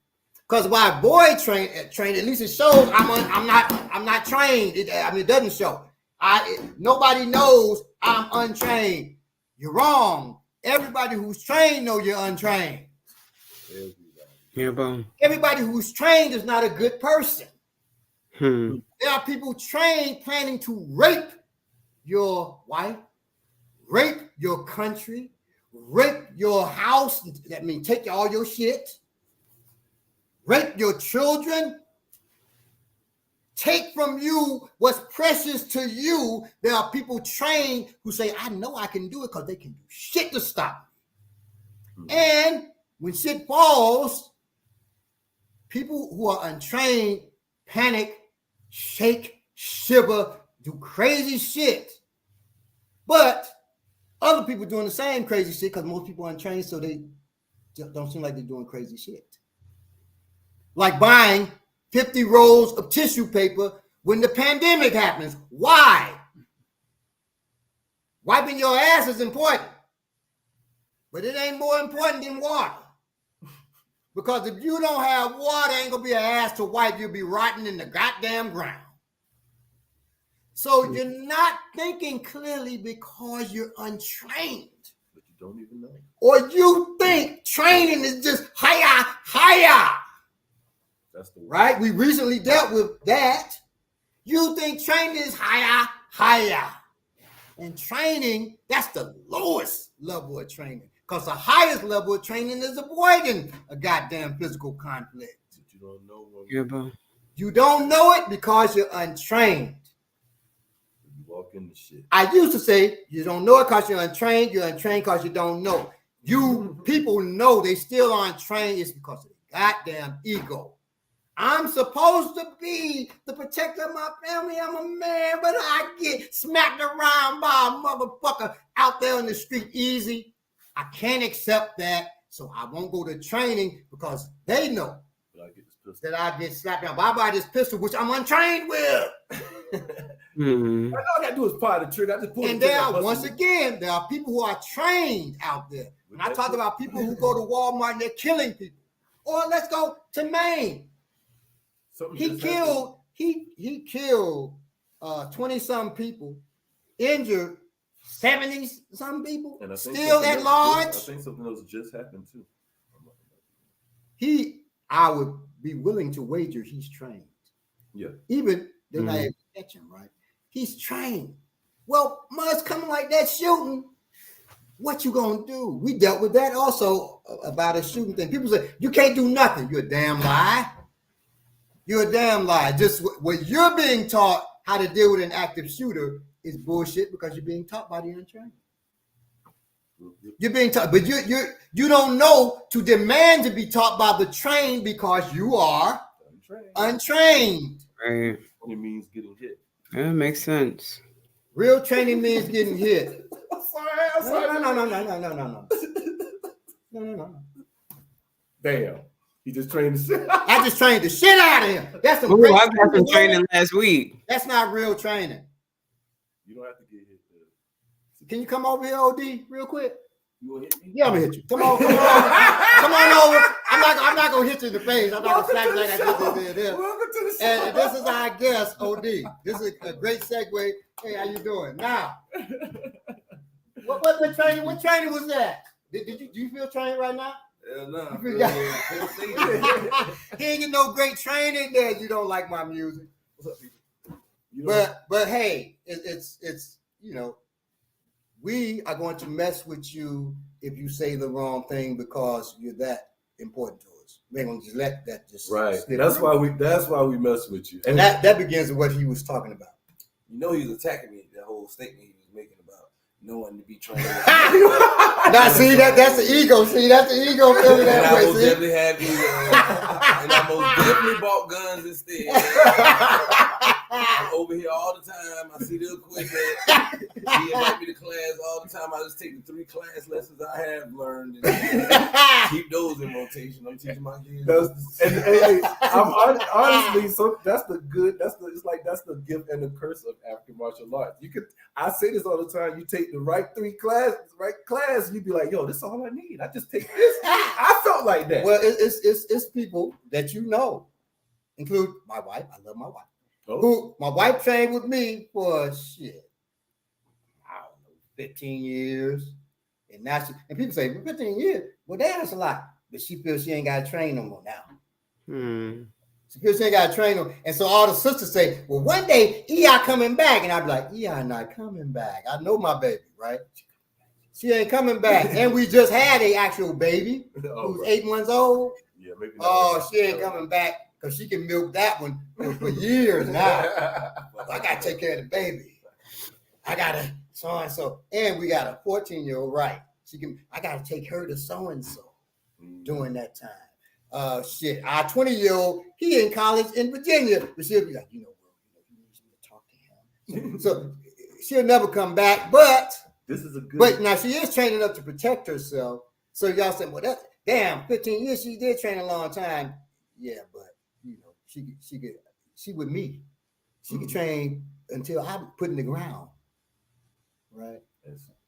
Because by boy train, at least it shows I'm not trained. It doesn't show. Nobody knows I'm untrained. You're wrong. Everybody who's trained know you're untrained. Everybody who's trained is not a good person. There are people trained planning to rape your wife, rape your country, rape your house. That means take all your shit. Rape your children. Take from you what's precious to you. There are people trained who say, I know I can do it because they can do shit to stop me. And when shit falls, people who are untrained panic, shake, shiver, do crazy shit. But other people doing the same crazy shit because most people are untrained, so they don't seem like they're doing crazy shit. Like buying 50 rolls of tissue paper when the pandemic happens. Why? Wiping your ass is important, but it ain't more important than water. Because if you don't have water, ain't gonna be an ass to wipe. You'll be rotting in the goddamn ground. So you're not thinking clearly because you're untrained. But you don't even know. Or you think training is just higher. That's the word. Right? We recently dealt with that. You think training is higher. And training, that's the lowest level of training. Because the highest level of training is avoiding a goddamn physical conflict. But you don't know You don't know it because you're untrained. You walk in the shit. I used to say you don't know it because you're untrained because you don't know. You people know they still aren't trained. It's because of the goddamn ego. I'm supposed to be the protector of my family. I'm a man, but I get smacked around by a motherfucker out there on the street easy. I can't accept that. So I won't go to training because they know But I get this pistol. that I get slapped down. But I buy this pistol, which I'm untrained with. Mm. All I gotta do is fire the trigger. I just pull And the there trigger. are, once again, there are people who are trained out there. When I talk about people who go to Walmart and they're killing people. Or let's go to Maine. He killed 20-some people, injured 70-some people, And I think still at large. I think something else just happened too. I would be willing to wager he's trained. Yeah. Even they're not able to catch him, right? He's trained. Well, Mud's coming like that shooting. What you gonna do? We dealt with that also about a shooting thing. People say, you can't do nothing. You're a damn lie. You're a damn lie. Just what you're being taught how to deal with an active shooter is bullshit because you're being taught by the untrained. You're being taught, but you don't know to demand to be taught by the trained because you are untrained. Right. It means getting hit. That makes sense. Real training means getting hit. I'm sorry. No. Damn. He just trained the shit. I just trained the shit out of him. That's some Ooh, great I got some training. training last week. That's not real training. You don't have to get hit. Can you come over here, OD, real quick? You want to hit me? Yeah, I'm gonna hit you. Come on over. Come on over. I'm not gonna hit you in the face. I'm not gonna slap you like I did there. Welcome to the show. And this is our guest, OD. This is a great segue. Hey, how you doing? Now, what training? What training was that? Do you feel trained right now? Hell no. He ain't get no great training there. You don't like my music. What's up, people? But hey, it's you know, we are going to mess with you if you say the wrong thing because you're that important to us. We're going to just let that just Right. slip That's through. why we mess with you. And that begins with what he was talking about. You know he was attacking me, that whole statement he was making about no one to be trained. Now, see, that's the ego. See, that's the ego feeling And that I way. most See? definitely have these, and I most definitely bought guns instead. I'm over here all the time. I see the equipment. He invite me to class all the time. I just take the 3 class lessons I have learned and keep those in rotation. I'm teaching my kids. Honestly, so that's the gift and the curse of African martial arts. I say this all the time. You take the right class, and you be like, yo, this is all I need. I just take this. I felt like that. Well, it's people that you know, include my wife. I love my wife. Who my wife trained with me for shit, I don't know, 15 years. And now and people say, 15 years? Well, that's a lot. But she feels she ain't got to train no more now. She feels she ain't got to train no more. And so all the sisters say, well, one day EI coming back. And I'd be like, EI not coming back. I know my baby, right? She ain't coming back. And we just had an actual baby who's 8 months old. Yeah, maybe not. Oh, she ain't coming back. Because she can milk that one for years now. I got to take care of the baby. I got to so-and-so. And we got a 14-year-old, right? I got to take her to so-and-so during that time. Shit, our 20-year-old, he in college in Virginia. But she'll be like, you need to talk to him. So she'll never come back. But this is a good. But now she is training up to protect herself. So y'all say, well, that's damn, 15 years, she did train a long time. Yeah, but she with me. She could train until I'm put in the ground, right?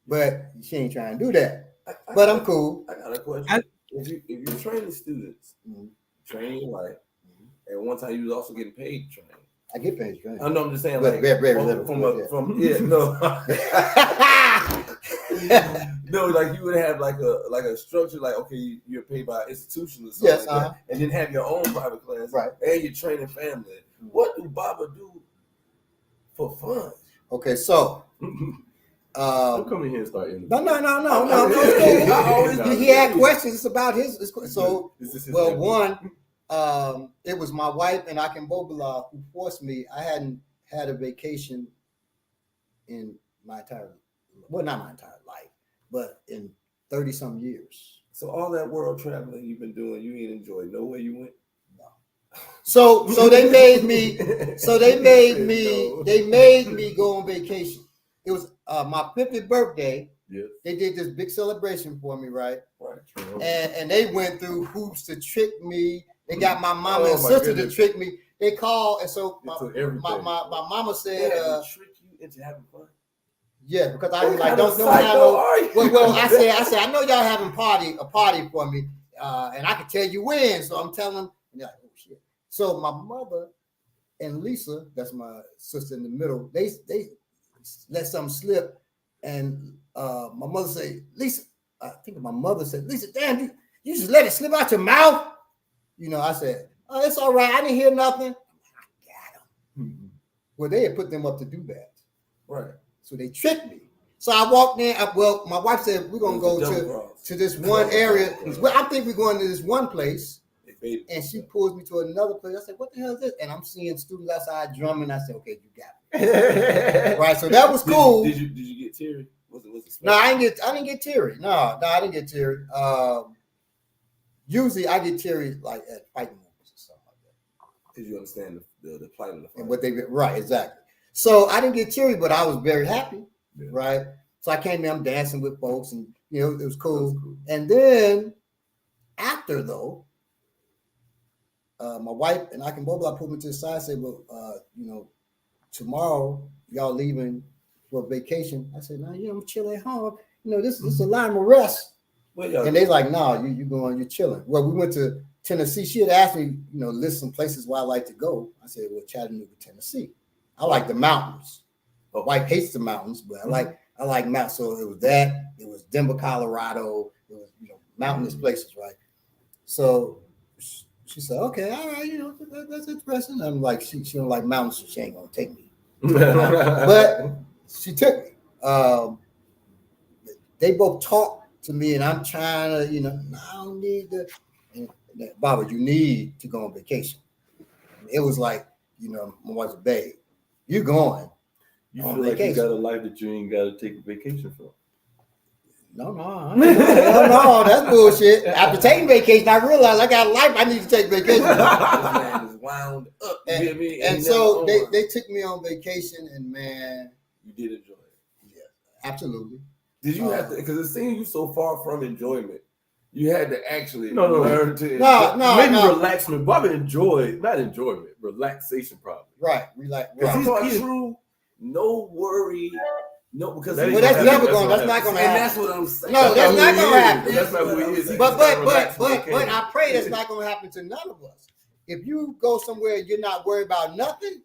But she ain't trying to do that. But I'm cool. I got a question. If you're training students, training your life, at one time you was also getting paid to train. I get paid to train. I know. I'm just saying, But like very little. No, like you would have like a structure, like okay, you're paid by institution or something, Yes, like that, and then have your own private class, right? And you're training family. What do Baba do for fun? Okay, so don't come in here and start. No. He had questions about his. So, well, one, it was my wife and Akin Bobala who forced me. I hadn't had a vacation in my entire, well, not my entire life, but in 30-some years. So all that world traveling you've been doing, you ain't enjoyed nowhere you went? No. So they made me. So they made me go on vacation. it was my 50th birthday. Yes. They did this big celebration for me, right? Right. And they went through hoops to trick me. They got my mama and my sister goodness. to trick me. They called, and so my mama said, trick you into having fun. yeah, because I was What like, kind of don't have no. psycho are you? Well, I said, I know y'all having a party for me, and I can tell you when. So I'm telling them, and they're like, oh shit. So my mother and Lisa, that's my sister in the middle, they let something slip, and my mother said, Lisa, I think my mother said, Lisa, damn, you just let it slip out your mouth. You know, I said, oh, it's all right. I didn't hear nothing. I got them. Well, they had put them up to do that. Right. So they tricked me. So I walked in. Well, my wife said, we're going to go to this one area. Well, I think we're going to this one place. And she pulls me to another place. I said, what the hell is this? And I'm seeing students outside drumming. I said, okay, you got it. Right. So that was cool. Did you get teary? Was it no, I didn't get teary. No, I didn't get teary. Usually I get teary like at fighting movies or something like that. Did you understand the plight of the fight? And what they right, exactly. So I didn't get teary, but I was very happy. Yeah. Right. So I came in, I'm dancing with folks, and it was cool. And then after though, my wife and I pulled me to the side and said, well, tomorrow y'all leaving for vacation. I said, no, I'm chilling at home. This is a line of rest. Well, and they like, no, you going, you're chilling. Well, we went to Tennessee. She had asked me, list some places where I like to go. I said, well, Chattanooga, Tennessee. I like the mountains. My wife hates the mountains, but I like mountains. So it was that. It was Denver, Colorado. It was mountainous places, right? So she said, okay, all right, that's interesting. I'm like, she don't like mountains, so she ain't gonna take me. But she took me. They both talked to me, and I'm trying to, I don't need to. Baba, you need to go on vacation. It was like, my wife's a babe. You going? You feel like you got a life that you ain't got to take a vacation from. No, that's bullshit. After taking vacation, I realized I got a life. I need to take vacation. This man is wound up. And so they took me on vacation, and man, you did enjoy it. Yeah, absolutely. Did you have to? Because it seems you so far from enjoyment. You had to actually learn to relaxation. Bobby not enjoyment, relaxation probably. Right, Because he's true, no worry. No, because that's never going. That's not going to happen. And that's what I'm saying. No, that's not going to happen. That's not who he is. But I pray that's not going to happen to none of us. If you go somewhere and you're not worried about nothing,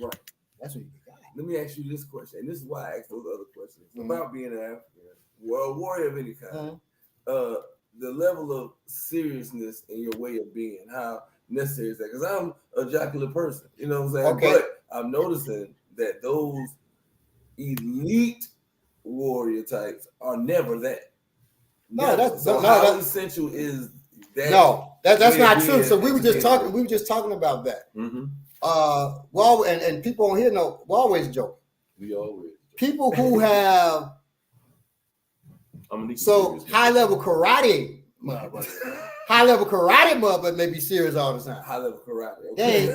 right? That's what you got. Let me ask you this question, and this is why I asked those other questions about being an African, a warrior of any kind. The level of seriousness in your way of being, how necessary is that? Because I'm a jocular person, you know what I'm saying? Okay. But I'm noticing that those elite warrior types are never that. No, that's how essential is that? No, that's not true. So we were just talking about that. Mm-hmm. Well, and people on here know we're always joking. We always people who have high level karate mother may be serious all the time. High level karate. Okay.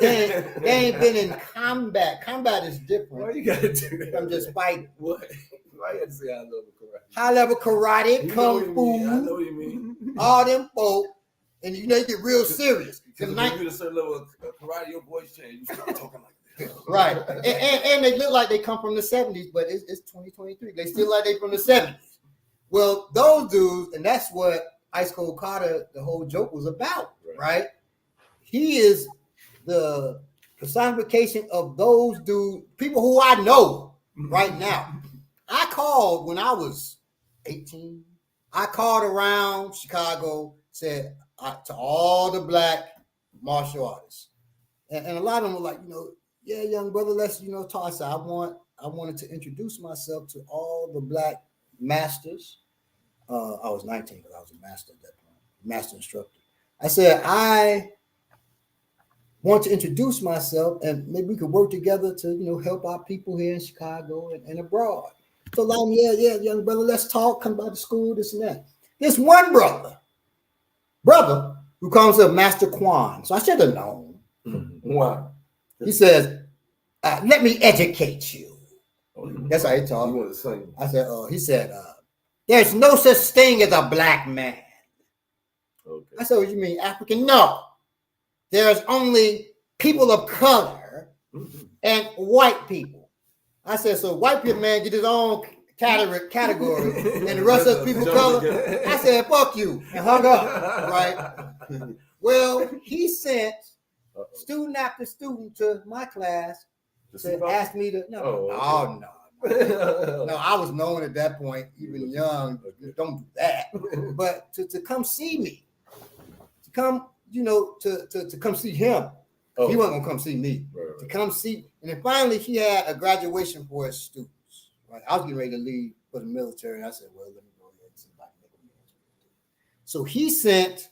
They ain't been in combat. Combat is different. Why you gotta do that? I'm just fighting. What? Why you have to say high level karate? High level karate, kung fu. I know what you mean. All them folk, and you get real serious. Because when you get a certain level of karate, your voice change. You start talking like this. Right. and they look like they come from the 70s, but it's 2023. They still like they from the 70s. Well, those dudes, and that's what Ice Cold Carter, the whole joke was about, right? He is the personification of those dudes, people who I know right now. I called when I was 18. I called around Chicago, said to all the black martial artists. And a lot of them were like, yeah, young brother, let's, talk. I said, I wanted to introduce myself to all the black masters. I was 19 because I was a master at that point, master instructor. I said, I want to introduce myself and maybe we could work together to, help our people here in Chicago and abroad. So like, yeah, young brother, let's talk, come by the school, this and that. This one brother who calls himself Master Quan. So I should have known. Why? He says, let me educate you. That's how he talked. You want to sing? I said, he said, there's no such thing as a black man. Okay. I said, what you mean, African? No. There's only people of color and white people. I said, so white people, man, get his own category and the rest of the people of color. I said, fuck you, and hung up, right? Well, he sent student after student to my class to ask me to, no, I was known at that point, even young, don't do that, but to come see me, to come, to come see him. He wasn't gonna come see me. Right. To come see, and then finally he had a graduation for his students. Right, I was getting ready to leave for the military. I said, "Well, let me go ahead and see if I can make a man." So he sent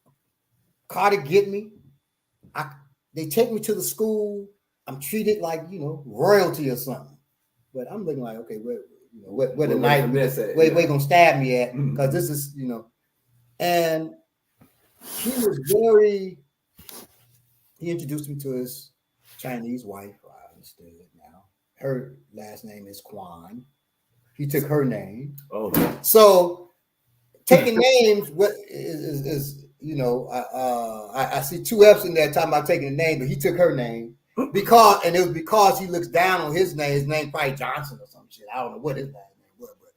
a car to get me. They take me to the school. I'm treated like royalty or something. But I'm looking like, okay, where the knife? Where gonna stab me at? Because this is and he was very. He introduced me to his Chinese wife. I understood it now. Her last name is Kwan. He took her name. Oh, no. So taking names, what is I see two F's in there talking about taking a name, but he took her name because it was because he looks down on his name. His name probably Johnson or some shit. I don't know what his last name was, but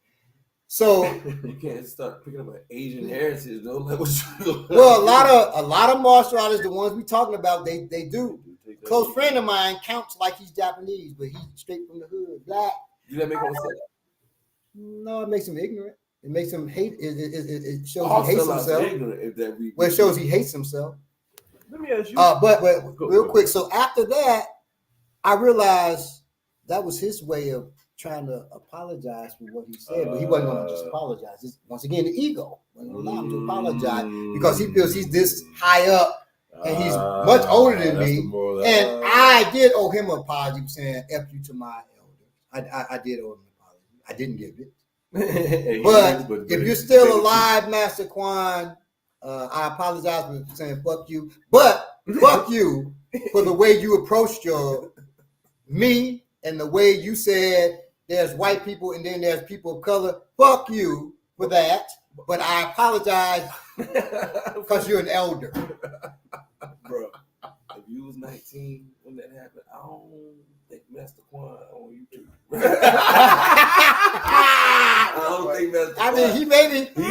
so you can't start picking up an Asian heritage though. Well, a lot of martial artists, the ones we talking about, they do. A close friend of mine counts like he's Japanese, but he's straight from the hood, black. Do that make him say? No, it makes him ignorant. It makes him hate. It shows he hates himself. Well, it shows he hates himself. Let me ask you. But real quick. So after that, I realized that was his way of trying to apologize for what he said, but he wasn't going to just apologize. It's, once again, the ego wasn't going to allow him to apologize because he feels he's this high up and he's much older than me. And I did owe him an apology for saying "F you" to my elder. I did owe him an apology. I didn't give it. But if you're still alive, Master Quan, I apologize for saying "fuck you," but fuck you for the way you approached me and the way you said there's white people and then there's people of color. Fuck you for that. But I apologize because you're an elder. Bro, if you was 19 when that happened, I don't think Master Quan on YouTube. I don't think Master Quan. I mean, he maybe. He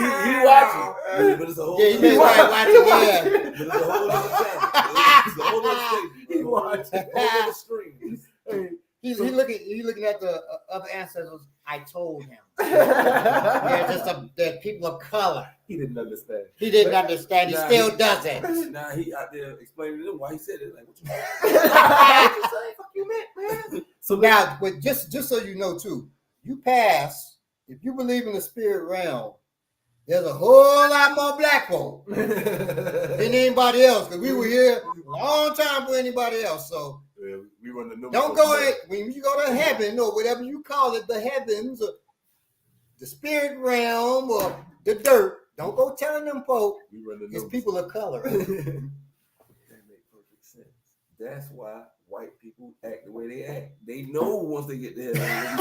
watching. But it's a whole he may watching, yeah. But it's a whole other channel. It's a whole other station. He watching. A whole other stream. He's looking at the other ancestors. I told him. They're people of color. He didn't understand. He still doesn't. Now he out there explaining to them why he said it. Like, what you mean? Fuck you, man. So now, but just so you know too, you pass. If you believe in the spirit realm, there's a whole lot more black folk than anybody else. Because we were here a long time before anybody else. So. We were in the don't go ahead when you go to heaven or whatever you call it, the heavens, or the spirit realm, or the dirt. Don't go telling them folk it's people of color. That makes perfect sense. That's why white people act the way they act. They know once they get there, there ain't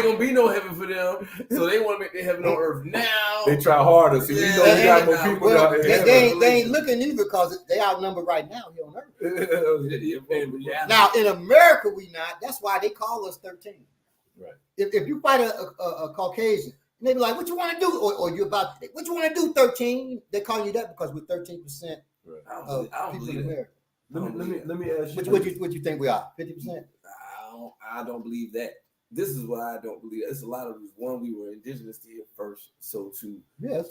gonna be no heaven for them. So they want to make their heaven on earth now. They try harder. So we know we got more people out there. They ain't looking either because they outnumbered right now here on earth. Now in America we not. That's why they call us 13. Right. If you fight a Caucasian, and they be like, "What you want to do?" Or you about what you want to do? 13. They call you that because we're 13% of people in America. Let me ask you. What you think we are? 50%? I don't believe that. This is why I don't believe it. It's a lot of reasons. One, we were indigenous to here first, so to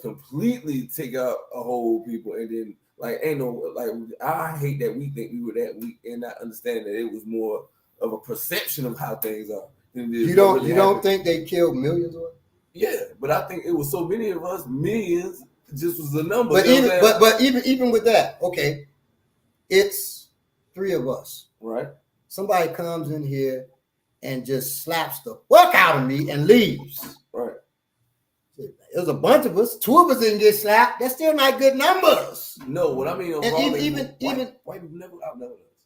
completely take out a whole people and then I hate that we think we were that weak and not understand that it was more of a perception of how things are. You don't think they killed millions of us? Yeah, but I think it was so many of us, millions just was the number. But even with that, okay. It's 3 of us. Right. Somebody comes in here and just slaps the fuck out of me and leaves. Right. There's a bunch of us. 2 of us didn't get slapped. That's still not good numbers. No, what I mean, and even white people never outnumbered us.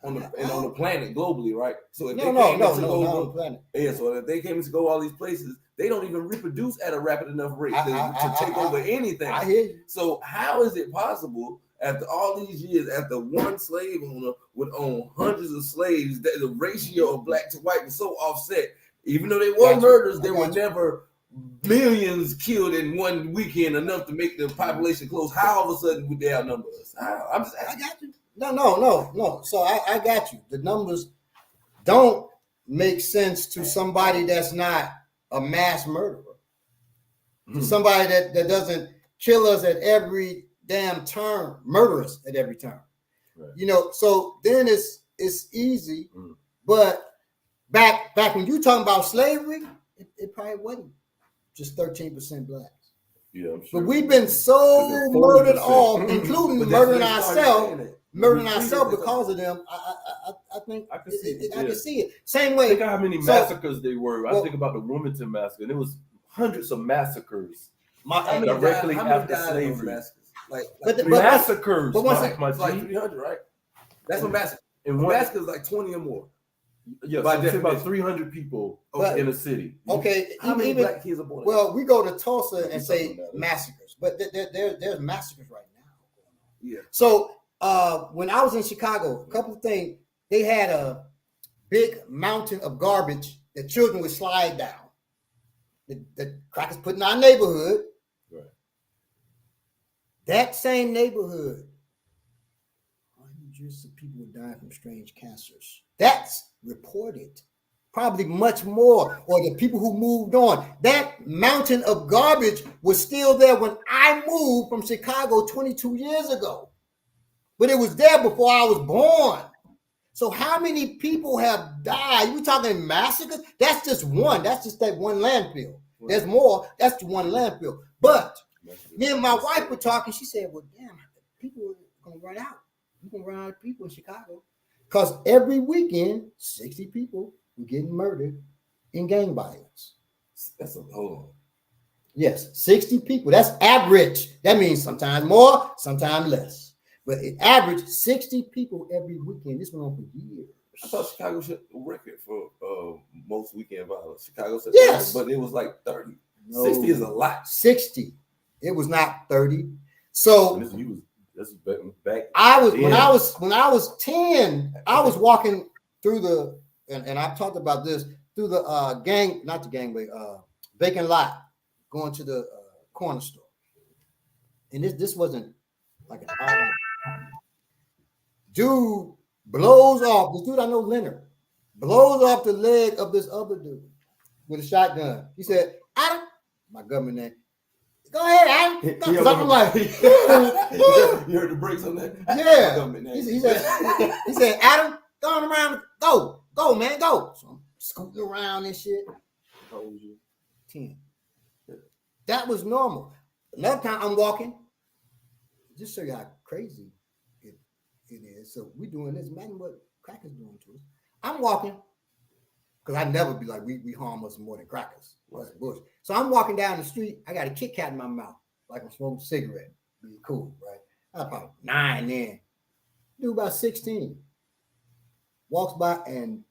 on the planet globally, right? So if no, the planet. Yeah, so if they came to go all these places, they don't even reproduce at a rapid enough rate to take over anything. I hear you. So how is it possible after all these years, after one slave owner would own hundreds of slaves, that the ratio of black to white was so offset? Even though they were murders, there were never millions killed in one weekend enough to make the population close. How all of a sudden would they outnumber us? I'm just asking. I got you. No. So I got you. The numbers don't make sense to somebody that's not a mass murderer. To somebody that doesn't kill us at every damn turn, murder us at every turn. Right. You know, so then it's easy. But back when you talking about slavery, it probably wasn't just 13% blacks. Yeah, I'm sure. But we've been so murdered off, including murdering ourselves because of them. I think I can see it. Same way. Think of how many massacres they were. I think about the Wilmington massacre, and it was hundreds of massacres directly after slavery. Massacres. But once it's like 300, right? That's a massacre. And massacre is like 20 or more. Yeah, so it's about 300 people in a city. Okay, how many black kids are born? Well, we go to Tulsa and say massacres, but there's massacres right now. Yeah. So when I was in Chicago, a couple of things. They had a big mountain of garbage that children would slide down. The crackers put in our neighborhood. Right. That same neighborhood, hundreds of people were dying from strange cancers. That's reported. Probably much more, or the people who moved on. That mountain of garbage was still there when I moved from Chicago 22 years ago. But it was there before I was born. So how many people have died? You talking massacres? That's just one. That's just that one landfill. Right. There's more. That's the one landfill. But me and my wife were talking. She said, well, damn, people are going to run out. You're going to run out of people in Chicago. Because every weekend, 60 people were getting murdered in gang violence. That's a whole. Yes, 60 people. That's average. That means sometimes more, sometimes less. But it averaged 60 people every weekend. This went on for years. I thought Chicago set a record for most weekend violence. Chicago set yes, but it was like 30. No, 60 is a lot. 60. It was not 30. So this was back. When I was 10. I was walking through the and I've talked about this through the not the gangway, vacant lot, going to the corner store, and this wasn't like an dude blows off, this dude I know, Leonard, blows off the leg of this other dude with a shotgun. He said, Adam, my government name, go ahead, Adam. Because I'm like, you heard the brakes on that? Yeah. He said, Adam, going around, go, man, go. So I'm scooting around and shit. How old was you? 10. That was normal. Another time I'm walking, just show you how crazy it is. So we're doing this. Imagine what crackers doing to us. I'm walking, because I'd never be like, we harm us more than crackers. That's bullshit. So I'm walking down the street. I got a Kit Kat in my mouth, like I'm smoking a cigarette. Be cool, right? I was probably 9 then. Dude about 16 walks by and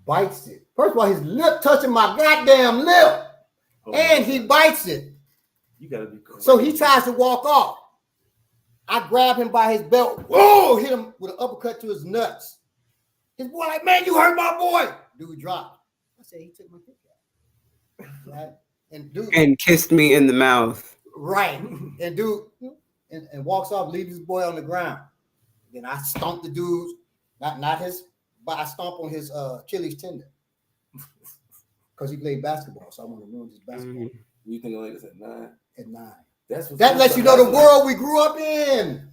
bites it. First of all, his lip touching my goddamn lip, and he bites it. You gotta be cool. So he tries to walk off. I grab him by his belt. Whoa! Hit him with an uppercut to his nuts. His boy like, man, you hurt my boy. Dude dropped. I said, he took my Kit Kat. Right? And kissed me in the mouth. Right. And dude and walks off, leaves his boy on the ground. Then I stomped the dude, not his, but I stomped on his Achilles tendon. Because he played basketball, so I want to ruin his basketball. You think like this at 9? At 9. That lets you know the world we grew up in.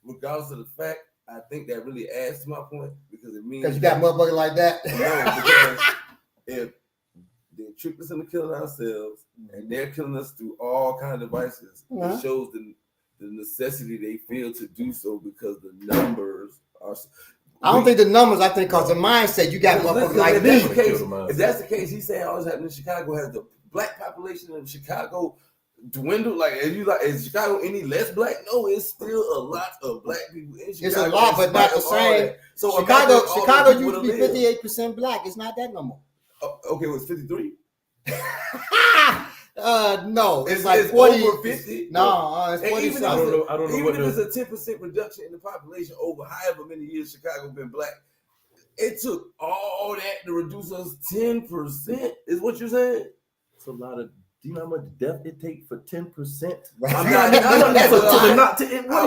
Regardless of the fact, I think that really adds to my point, because it means because you got motherfuckers like that. No, because if they tricked us into killing ourselves and they're killing us through all kinds of devices, it shows the necessity they feel to do so, because the numbers are. I don't think the numbers. I think because the mindset you got motherfuckers like this. If that's the case, he's saying all this happening in Chicago has the black population in Chicago dwindled? Like, is Chicago any less black? No, it's still a lot of black people in Chicago. It's a lot, but not the same. So Chicago used to be 58% black. It's not that no more. Okay, it was 53. No, it's like 40 over 50. No, it's 40 I don't know. Even if it's a 10% reduction in the population over however many years Chicago been black, it took all that to reduce us 10%. Is what you're saying? It's a lot of. Do you know how much death it takes for 10%?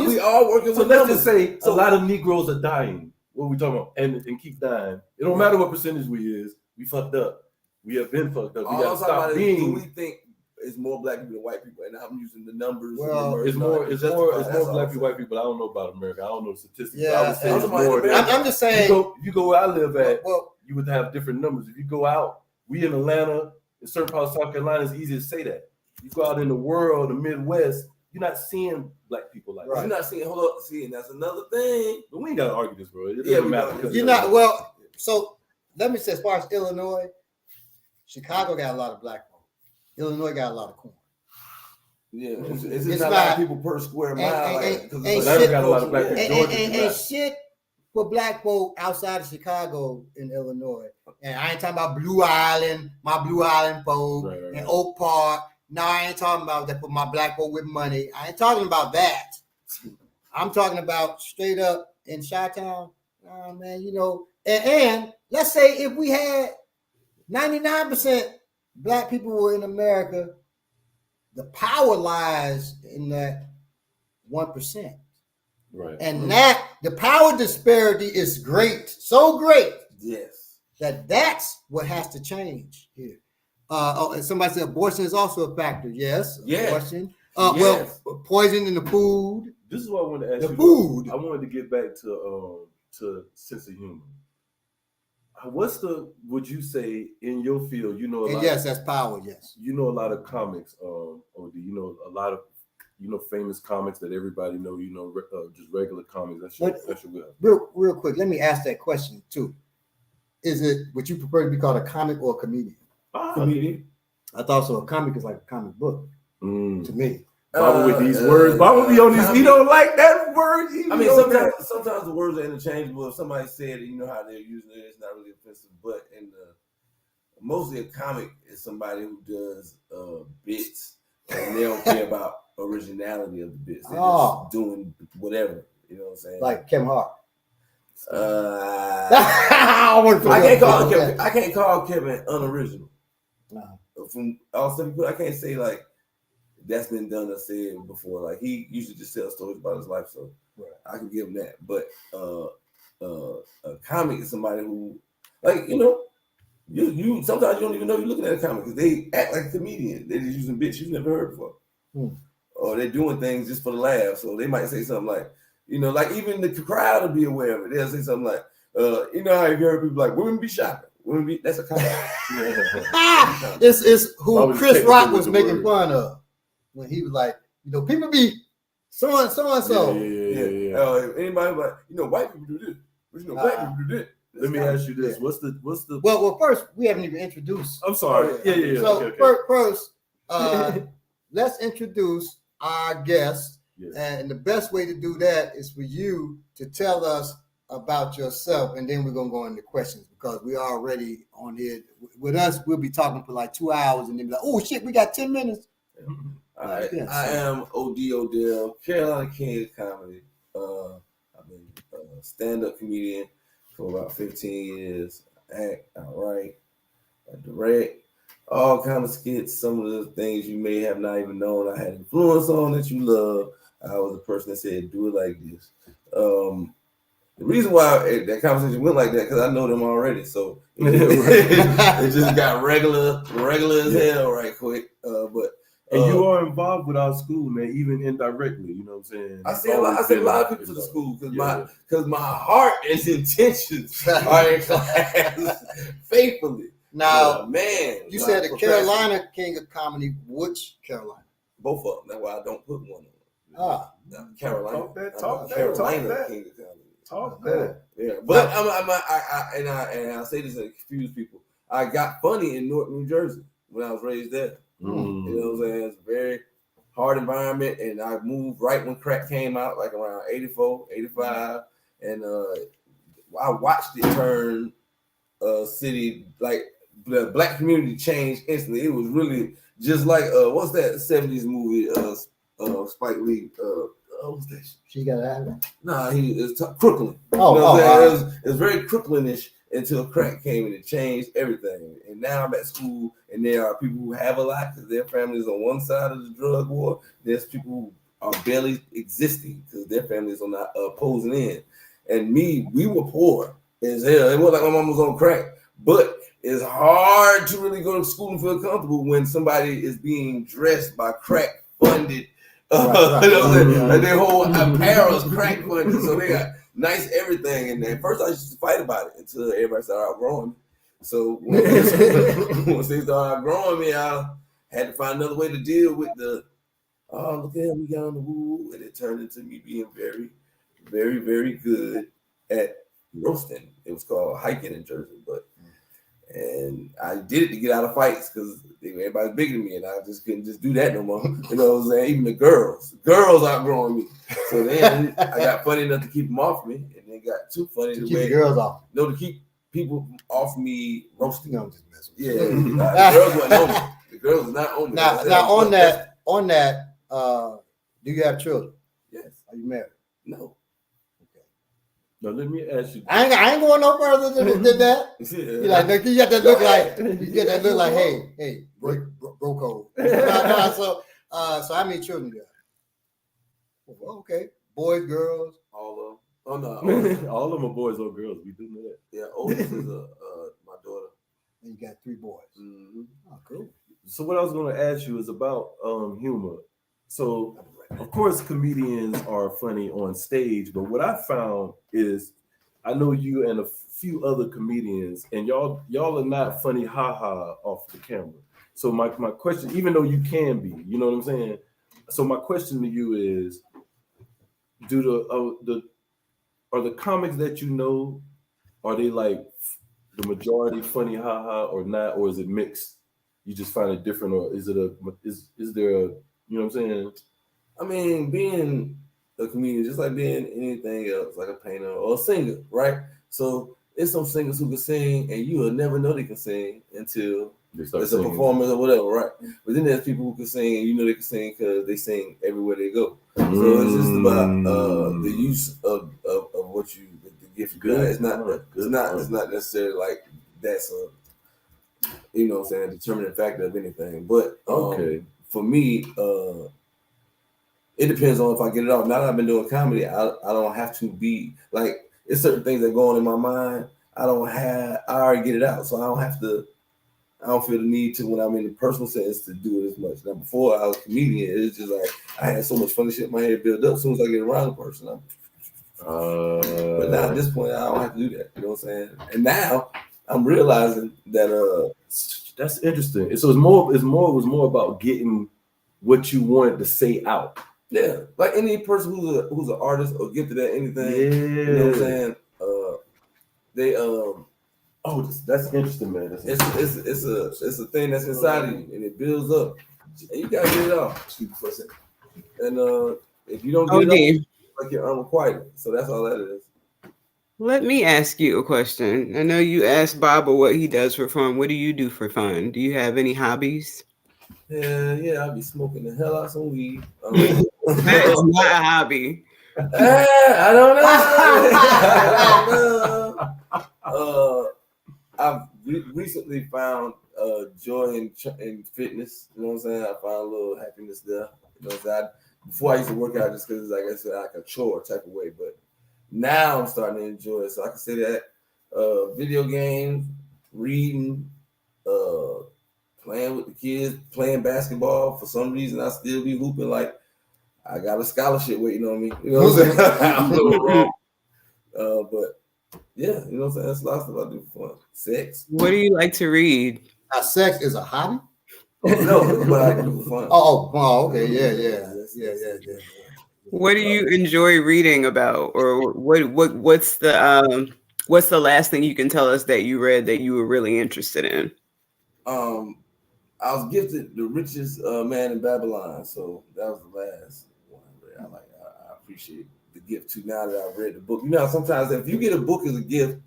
We all working So with let's numbers. just say a lot of Negroes are dying. What we talking about? And keep dying. It don't matter what percentage we is. We fucked up. We have been fucked up. We got to stop being. Do we think it's more black people than white people? And I'm using the numbers. Well, It's more black people, white people. I don't know about America. I don't know statistics. Yeah, I would say it's more. I'm just saying. You go where I live at. Well, you would have different numbers. If you go out, we in Atlanta, in certain parts of South Carolina, it's easy to say that. You go out in the world, the Midwest, you're not seeing black people like that. You're not seeing. Hold up, see, and that's another thing. But we ain't got to argue this, bro. It doesn't matter. You're not well. So let me say, as far as Illinois, Chicago got a lot of black folk. Illinois got a lot of corn. Yeah, it's not a lot of people per square mile. Ain't got a lot of black people. And shit for black folk outside of Chicago in Illinois. And I ain't talking about Blue Island, my Blue Island folk, and Oak Park. No, I ain't talking about that for my black folk with money. I ain't talking about that. I'm talking about straight up in Chi-Town. Oh, man, you know, and let's say if we had 99% black people were in America, the power lies in that 1%. Right. And that the power disparity is great, so great. Yes. That's what has to change here. And somebody said abortion is also a factor. Yes. Abortion. Well, poison in the food. This is what I wanted to ask you. The food. I wanted to get back to sense of humor. Would you say in your field, you know a lot that's power, yes. You know a lot of comics, or do you know a lot of famous comics that everybody know, just regular comics. That's your real quick, let me ask that question too. Is it would you prefer to be called a comic or a comedian? Comedian. I thought so. A comic is like a comic book to me. Baba with these words. Baba be on these. He don't like that word. I mean, sometimes the words are interchangeable. If somebody said it, you know how they're using it. It's not really offensive. But mostly a comic is somebody who does bits and they don't care about originality of the bits. They're just doing whatever. You know what I'm saying? Like Kevin Hart. I can't call Kevin unoriginal. No. From all stuff he put, I can't say like that's been done or said before. Like he usually just tells stories about his life, so I can give him that. But a comic is somebody who, like, you sometimes you don't even know you're looking at a comic because they act like a comedian. They're just using bits you've never heard before, or they're doing things just for the laugh. So they might say something like, like even the crowd will be aware of it. They'll say something like, how you heard people like women be shopping. That's a comic. It's who Chris Rock was making fun of when he was like, people be so and so. Yeah. Anybody like, white people do this, but black people do this. Let me ask you this: What's the? Well, first we haven't even introduced. I'm sorry. Yeah. So first, let's introduce our guest, and the best way to do that is for you to tell us about yourself, and then we're gonna go into questions because we are already on here. With us, we'll be talking for like 2 hours, and then be like, "Oh shit, we got 10 minutes." All right. I am Odell, Carolina King of Comedy. I've been a stand-up comedian for about 15 years. I write, I direct, all kind of skits. Some of the things you may have not even known I had influence on that you love. I was the person that said, "Do it like this." The reason why that conversation went like that because I know them already, so it just got regular as hell right quick. But you are involved with our school, man, even indirectly. You know what I'm saying? I send a lot of people to the school because my heart and intentions are in class faithfully. Now, man, you said the Carolina King of Comedy. Which Carolina? Both of them. That's why I don't put one on. Carolina. Talk Carolina that. King of Comedy. Talk that. Yeah, but I say this to confuse people. I got funny in Newark, New Jersey when I was raised there. You know what I'm saying? It's very hard environment, and I moved right when crack came out, like around 84, 85, and I watched it turn city, like the black community changed instantly. It was really just like what's that 70s movie? Spike Lee. What's that? She got it. Nah, he is Crooklyn. It was very Crooklyn-ish until crack came and it changed everything. And now I'm at school, and there are people who have a lot because their families on one side of the drug war. There's people who are barely existing because their families are not opposing in. And me, we were poor as hell. It wasn't like my mom was on crack, but it's hard to really go to school and feel comfortable when somebody is being dressed by crack funded. Like their whole apparel is crack funded, so they got nice everything. And at first I used to fight about it until everybody started outgrowing me. So once they started outgrowing me, I had to find another way to deal with the look at him, we got on the woo, and it turned into me being very, very, very good at roasting. It was called hiking in Jersey, and I did it to get out of fights because everybody's bigger than me, and I just couldn't just do that no more. You know what I'm saying? Even the girls outgrowing me. So then I got funny enough to keep them off me, and then got too funny to keep the girls off. No, to keep people off me roasting. No, I'm just messing with you. Yeah, the girls wasn't on me. The girls was not on me. Now on that, do you have children? Yes. Are you married? No. Now let me ask you. I ain't going no further than that. You like you got that look like hey, bro code. So how many children you got? Well, okay, boys, girls, all of them. Oh no, all of them are boys or girls. We do know that. Yeah, oldest is my daughter. And you got 3 boys. Mm-hmm. Oh, cool. So what I was going to ask you is about humor. So of course comedians are funny on stage, but what I found is I know you and a few other comedians, and y'all are not funny haha off the camera. So my question, even though you can be, you know what I'm saying? So my question to you is, are the comics that you know, are they like the majority funny haha or not, or is it mixed? You just find it different, or is there a, you know what I'm saying? I mean, being a comedian, just like being anything else, like a painter or a singer, right? So it's some singers who can sing, and you will never know they can sing until it's a performance or whatever, right? But then there's people who can sing, and you know they can sing because they sing everywhere they go. So it's just about the use of what you, the gift you got. It's not necessarily like that's a, you know what I'm saying, determining factor of anything. But for me, it depends on if I get it off. Now that I've been doing comedy, I don't have to be like, it's certain things that go on in my mind. I already get it out. So I don't feel the need to, when I'm in the personal sense, to do it as much. Now before I was a comedian, it's just like I had so much funny shit in my head built up. As soon as I get around the person, but now at this point I don't have to do that. You know what I'm saying? And now I'm realizing that that's interesting. So it was more about getting what you wanted to say out. Yeah, like any person who's an artist or gifted at anything. Yeah. You know what I'm saying? That's interesting, man. It's a thing that's inside of you, and it builds up, and you gotta get it off. And if you don't get it off, like you're unrequited. So that's all that is. Let me ask you a question. I know you asked Baba what he does for fun. What do you do for fun? Do you have any hobbies? Yeah, I'll be smoking the hell out of some weed. That is not a hobby. I don't know. I've recently found joy in fitness. You know what I'm saying? I found a little happiness there. You know what I'm saying? Before I used to work out just because it's like a chore type of way, but now I'm starting to enjoy it. So I can say that video games, reading, playing with the kids, playing basketball. For some reason, I still be hooping like I got a scholarship waiting on me. You know what I'm saying? I'm a little wrong. But yeah, you know what I'm saying? That's a lot of stuff I do for fun. Sex. What do you like to read? Sex is a hobby? No, but I do for fun. Oh, okay. Yeah. What do you enjoy reading about, or what's the last thing you can tell us that you read that you were really interested in? I was gifted The Richest Man in Babylon, so that was the last one I read. I appreciate the gift too. Now that I've read the book, you know, sometimes if you get a book as a gift,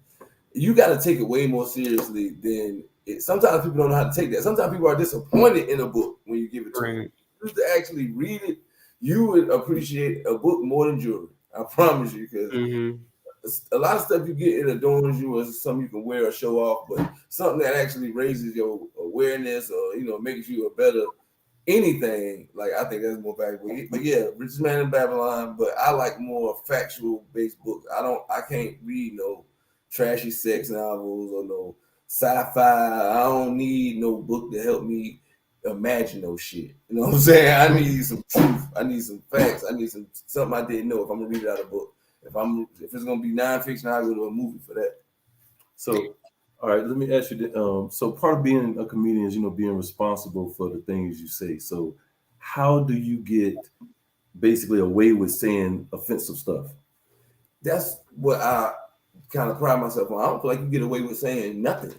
you got to take it way more seriously than it. Sometimes people don't know how to take that. Sometimes people are disappointed in a book when you give it to them. You to actually read it, you would appreciate a book more than jewelry. I promise you, because a lot of stuff you get, it adorns you, or something you can wear or show off, but something that actually raises your awareness, or makes you a better anything, like, I think that's more valuable. But yeah, Richest Man in Babylon, but I like more factual based books. I can't read no trashy sex novels or no sci-fi. I don't need no book to help me imagine no shit. You know what I'm saying? I need some truth. I need some facts. I need something I didn't know if I'm gonna read it out of a book. If it's gonna be nonfiction, I'll go to a movie for that. So, all right, let me ask you. So part of being a comedian is, being responsible for the things you say. So how do you get basically away with saying offensive stuff? That's what I kind of pride myself on. I don't feel like you get away with saying nothing.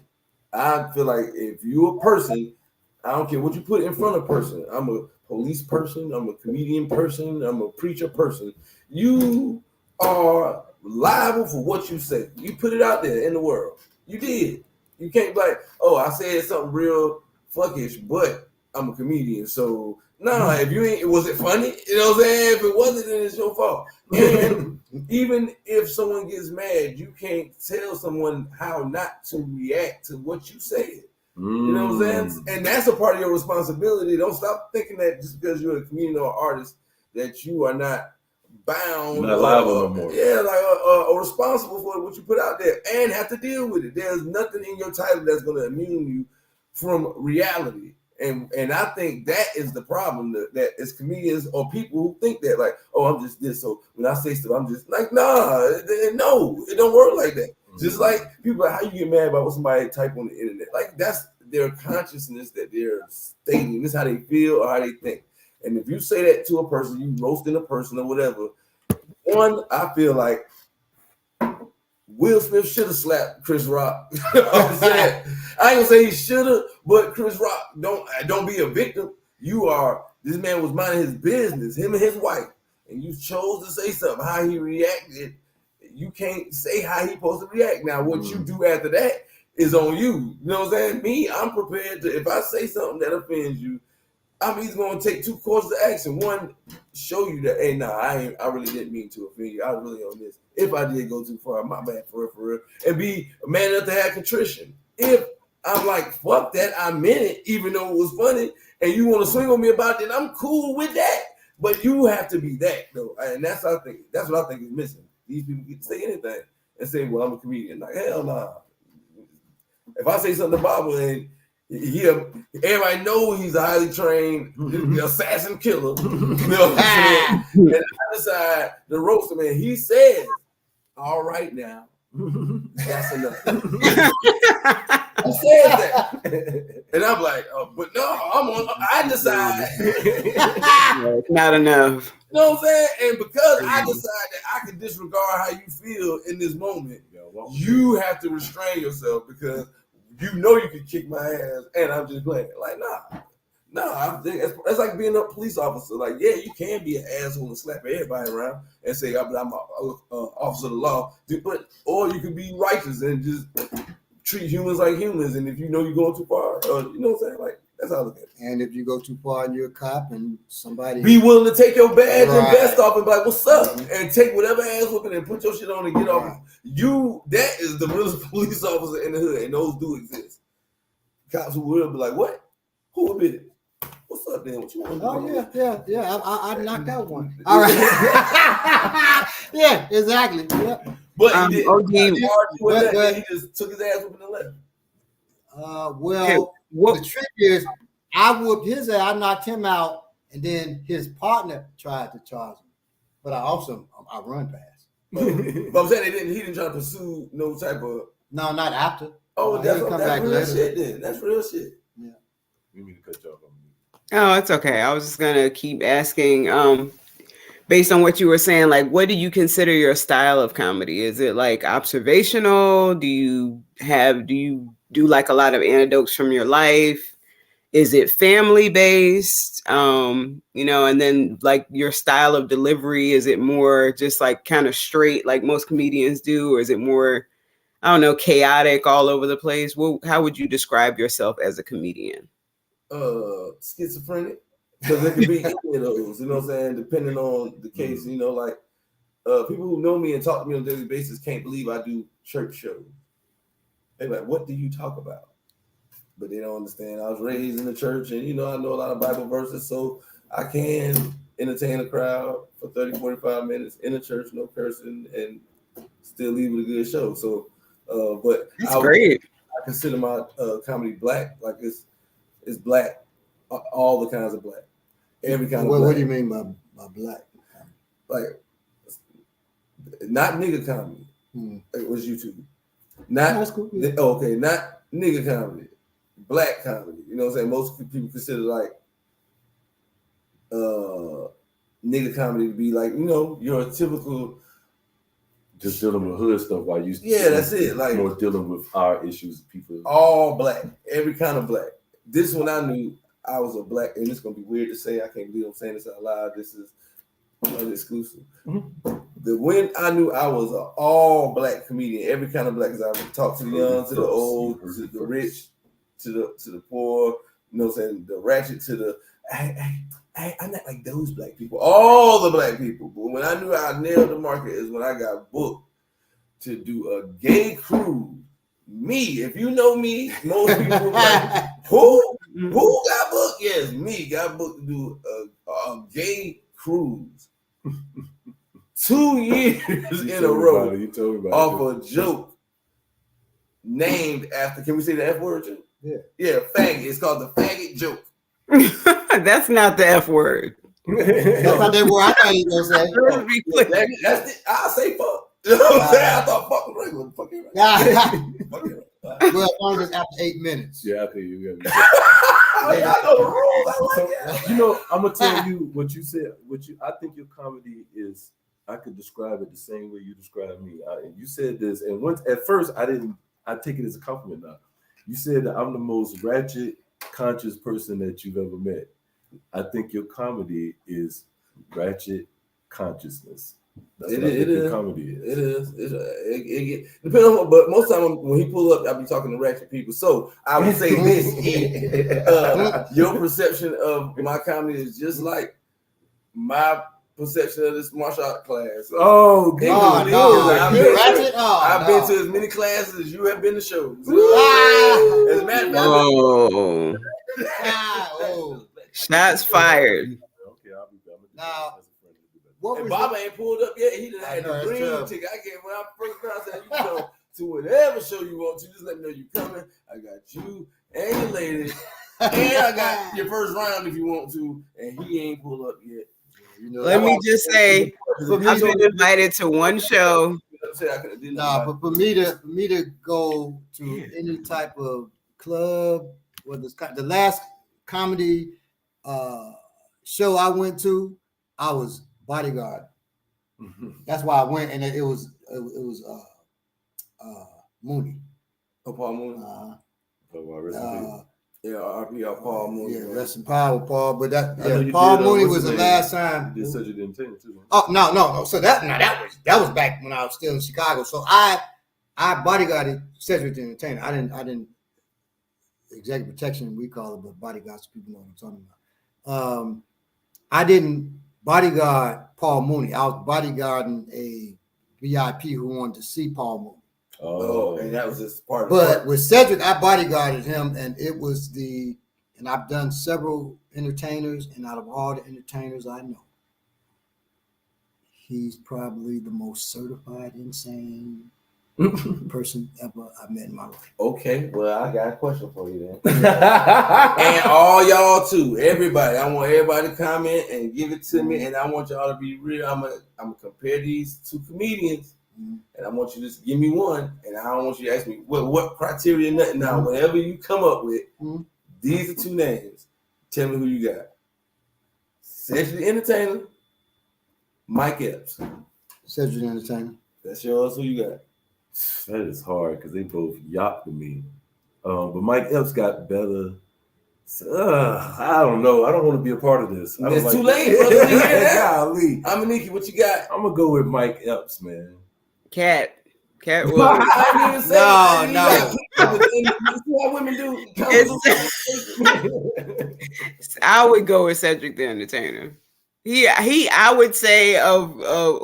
I feel like if you're a person, I don't care what you put in front of a person. I'm a police person, I'm a comedian person, I'm a preacher person. You are liable for what you say. You put it out there in the world. You did. You can't be like, oh, I said something real fuckish, but I'm a comedian. So no, if you ain't, was it funny? You know what I'm saying? If it wasn't, then it's your fault. And even if someone gets mad, you can't tell someone how not to react to what you said. You know what I'm saying? And that's a part of your responsibility. Don't stop thinking that just because you're a comedian or artist that you are not bound, not liable no more. Yeah, like or responsible for what you put out there and have to deal with it. There's nothing in your title that's going to immune you from reality. And I think that is the problem, that as comedians or people who think that, like, oh, I'm just this, so when I say stuff, I'm just like, no, it don't work like that. Just like people, how you get mad about what somebody type on the internet, like that's their consciousness that they're stating. This is how they feel or how they think. And if you say that to a person, you roasting a person or whatever. One, I feel like Will Smith should have slapped Chris Rock. You know what I'm saying? I ain't gonna say he should have, but Chris Rock, don't be a victim. This man was minding his business, him and his wife, and you chose to say something. How he reacted, you can't say how he supposed to react. Now, what you do after that is on you. You know what I'm saying? Me, I'm prepared to, if I say something that offends you, I'm either going to take two courses of action. One, show you that, hey, I really didn't mean to offend you. I was really on this. If I did go too far, my bad, for real. And be a man enough to have contrition. If I'm like, fuck that, I meant it, even though it was funny, and you want to swing on me about it, I'm cool with that. But you have to be that, though. And that's what I think is missing. These people get to say anything and say, well, I'm a comedian. Like, hell nah. If I say something about Bible and everybody knows he's a highly trained assassin killer. You know what I'm saying? And I decide to roast him, and he says, all right now, that's enough. He says that. And I'm like, oh, but no, I decide. It's not enough. You know what I'm saying? And because I decide that I can disregard how you feel in this moment, you have to restrain yourself, because you know you can kick my ass and I'm just playing. Like, nah, I think that's like being a police officer. Like, yeah, you can be an asshole and slap everybody around and say, I'm an officer of the law. Or you can be righteous and just treat humans like humans. And if you know you're going too far, you know what I'm saying? Like, that's how I look at it. And if you go too far and you're a cop and somebody be willing to take your badge and vest off and be like, what's up? And take whatever ass whooping and put your shit on and get off. That is the realest police officer in the hood, and those do exist. Cops who will be like, what? Who will be it? What's up, then? What you want to do? Yeah. I knocked out one. All right. Yeah, exactly. Yeah. But he didn't. He just took his ass whooping and left. The trick is, I whooped his ass, I knocked him out, and then his partner tried to charge him. But I run past. But I'm saying he didn't try to pursue no type of. No, not after. Oh, that's real shit then. That's real shit. Yeah. You mean to cut you off on me? Oh, it's okay. I was just gonna keep asking, based on what you were saying, like, what do you consider your style of comedy? Is it like observational? Do you do like a lot of anecdotes from your life? Is it family based? You know, and then like your style of delivery, is it more just like kind of straight like most comedians do, or is it more, I don't know, chaotic all over the place? Well, how would you describe yourself as a comedian? Schizophrenic, because it could be any of those, you know what I'm saying, depending on the case. You know, like people who know me and talk to me on a daily basis can't believe I do church shows. They're like, what do you talk about? But they don't understand. I was raised in the church, and you know, I know a lot of Bible verses, so I can entertain a crowd for 30, 45 minutes in a church, no cursing, and still leave with a good show. So but That's great. I consider my comedy black, like it's black, all the kinds of black, every kind of black. What do you mean by black? Like, not nigga comedy. It was YouTube. Not that's cool. Okay, not nigga comedy, black comedy. You know what I'm saying? Most people consider like nigga comedy to be like, you know, your typical just dealing with hood stuff, while you that's it. Like more dealing with our issues, people all black, every kind of black. This one I knew I was a black, and it's gonna be weird to say. I can't believe I'm saying this out loud. This is exclusive. When I knew I was an all black comedian, every kind of black, because I would talk to the young, to the old, to the rich, to the poor. You know what I'm saying? The ratchet to the I'm not like those black people. All the black people. But when I knew I nailed the market is when I got booked to do a gay cruise. Me, if you know me, most people like, who got booked? Yes, me got booked to do a gay cruise. 2 years in a row you told me about off a joke named after, can we say the F word too? Yeah, faggot. It's called the faggot joke. That's not the F word. That's not that word I thought you were going to say. That's it. I'll say fuck. You know what I'm saying? I thought fuck was regular. Fuck it. Well, as long as after 8 minutes. Yeah, I think you got I know the rules. I like it. You know, I'm gonna tell you what you said. I think your comedy is. I could describe it the same way you describe me. You said this, and once at first I didn't. I take it as a compliment now. You said that I'm the most ratchet, conscious person that you've ever met. I think your comedy is ratchet consciousness. That's what I think your comedy is. It is. It depends on, but most time when he pull up, I'll be talking to ratchet people. So I would say this: your perception of my comedy is just like my perception of this martial art class. Oh, God! I've been to as many classes as you have been to shows. As a matter of fact, shots fired. Okay, I'll be done. Now, and Baba ain't pulled up yet. He done had the green ticket. I gave when I first found out, you come to whatever show you want to. Just let me know you coming. I got you and your lady, and I got your first round if you want to. And he ain't pulled up yet. You know, let me just say, I've been invited to one show. But for me to go to any type of club, whether it's the last comedy show I went to, I was bodyguard. That's why I went, and it was Mooney. Oh, Paul Mooney. RP Paul Mooney. Yeah, rest in power, Paul. But Paul Mooney was the last time. You did such a didn't too. Oh no. So that was back when I was still in Chicago. So I bodyguarded Cedric the Entertainer. I didn't executive protection we call it, but bodyguards, so people know what I'm talking about. I didn't bodyguard Paul Mooney. I was bodyguarding a VIP who wanted to see Paul Mooney. Oh, and that was just part of But with Cedric, I bodyguarded him, and it was and I've done several entertainers, and out of all the entertainers I know, he's probably the most certified insane person ever I've met in my life. Okay, well, I got a question for you then. And all y'all too, everybody. I want everybody to comment and give it to me, and I want y'all to be real. I'm gonna compare these two comedians. And I want you to just give me one, and I don't want you to ask me what criteria, nothing. Now, whatever you come up with, these are two names. Tell me who you got. Cedric the Entertainer, Mike Epps. Cedric the Entertainer. That's yours. Who you got? That is hard because they both yapped to me. But Mike Epps got better I don't know. I don't want to be a part of this. It's too late, brother. We hear that. Golly. Amaniki, what you got? I'm gonna go with Mike Epps, man. Cat was. No. See how women do. I would go with Cedric the Entertainer. I would say of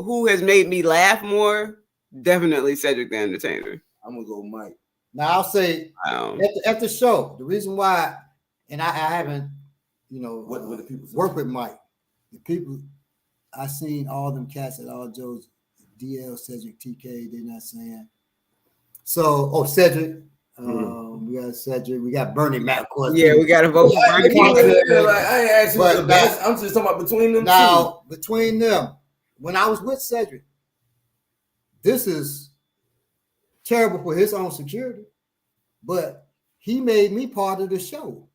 who has made me laugh more, definitely Cedric the Entertainer. I'm gonna go Mike. Now I'll say at the show, the reason why, and I haven't, what the people worked with Mike. The people I seen all them cats at all Joe's, DL, Cedric, TK, they're not saying. So, Cedric. We got Cedric. We got Bernie Mac, of course. Yeah, we got to vote for Bernie. I ain't asking you the best. I'm just talking about between them. Now, between them, when I was with Cedric, this is terrible for his own security, but he made me part of the show.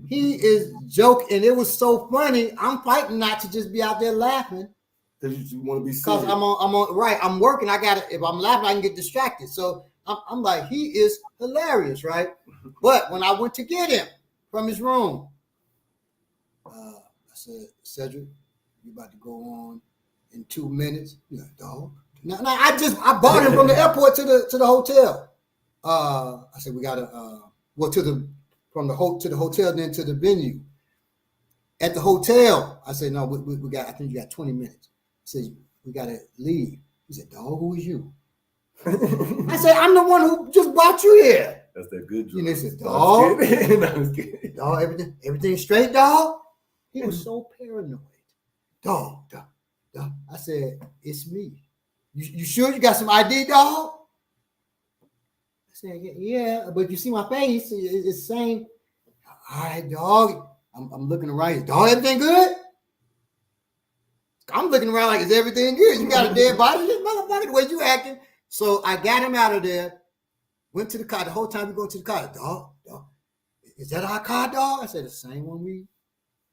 He is joking, and it was so funny. I'm fighting not to just be out there laughing. Because you want to be because I'm on right. I'm working. I got to, if I'm laughing, I can get distracted. So I'm like, he is hilarious, right? But when I went to get him from his room, I said, Cedric, you about to go on in 2 minutes? Yeah, dog. No, I bought him from the airport to the hotel. I said we gotta from the hotel, then to the venue. At the hotel, I said, no, we got, I think you got 20 minutes. I said, we gotta leave. He said, dog, who is you? I said, I'm the one who just brought you here. That's that good job. And they said, dog, dog, everything straight, dog? He was so paranoid. Dog. I said, it's me. You sure you got some ID, dog? I said, yeah, but you see my face, it's the same. All right, dog. I'm looking around. Dog, everything good? I'm looking around like, is everything good? You got a dead body? This motherfucker, the way you acting. So I got him out of there, went to the car. The whole time we going to the car, dog, is that our car, dog? I said, the same one we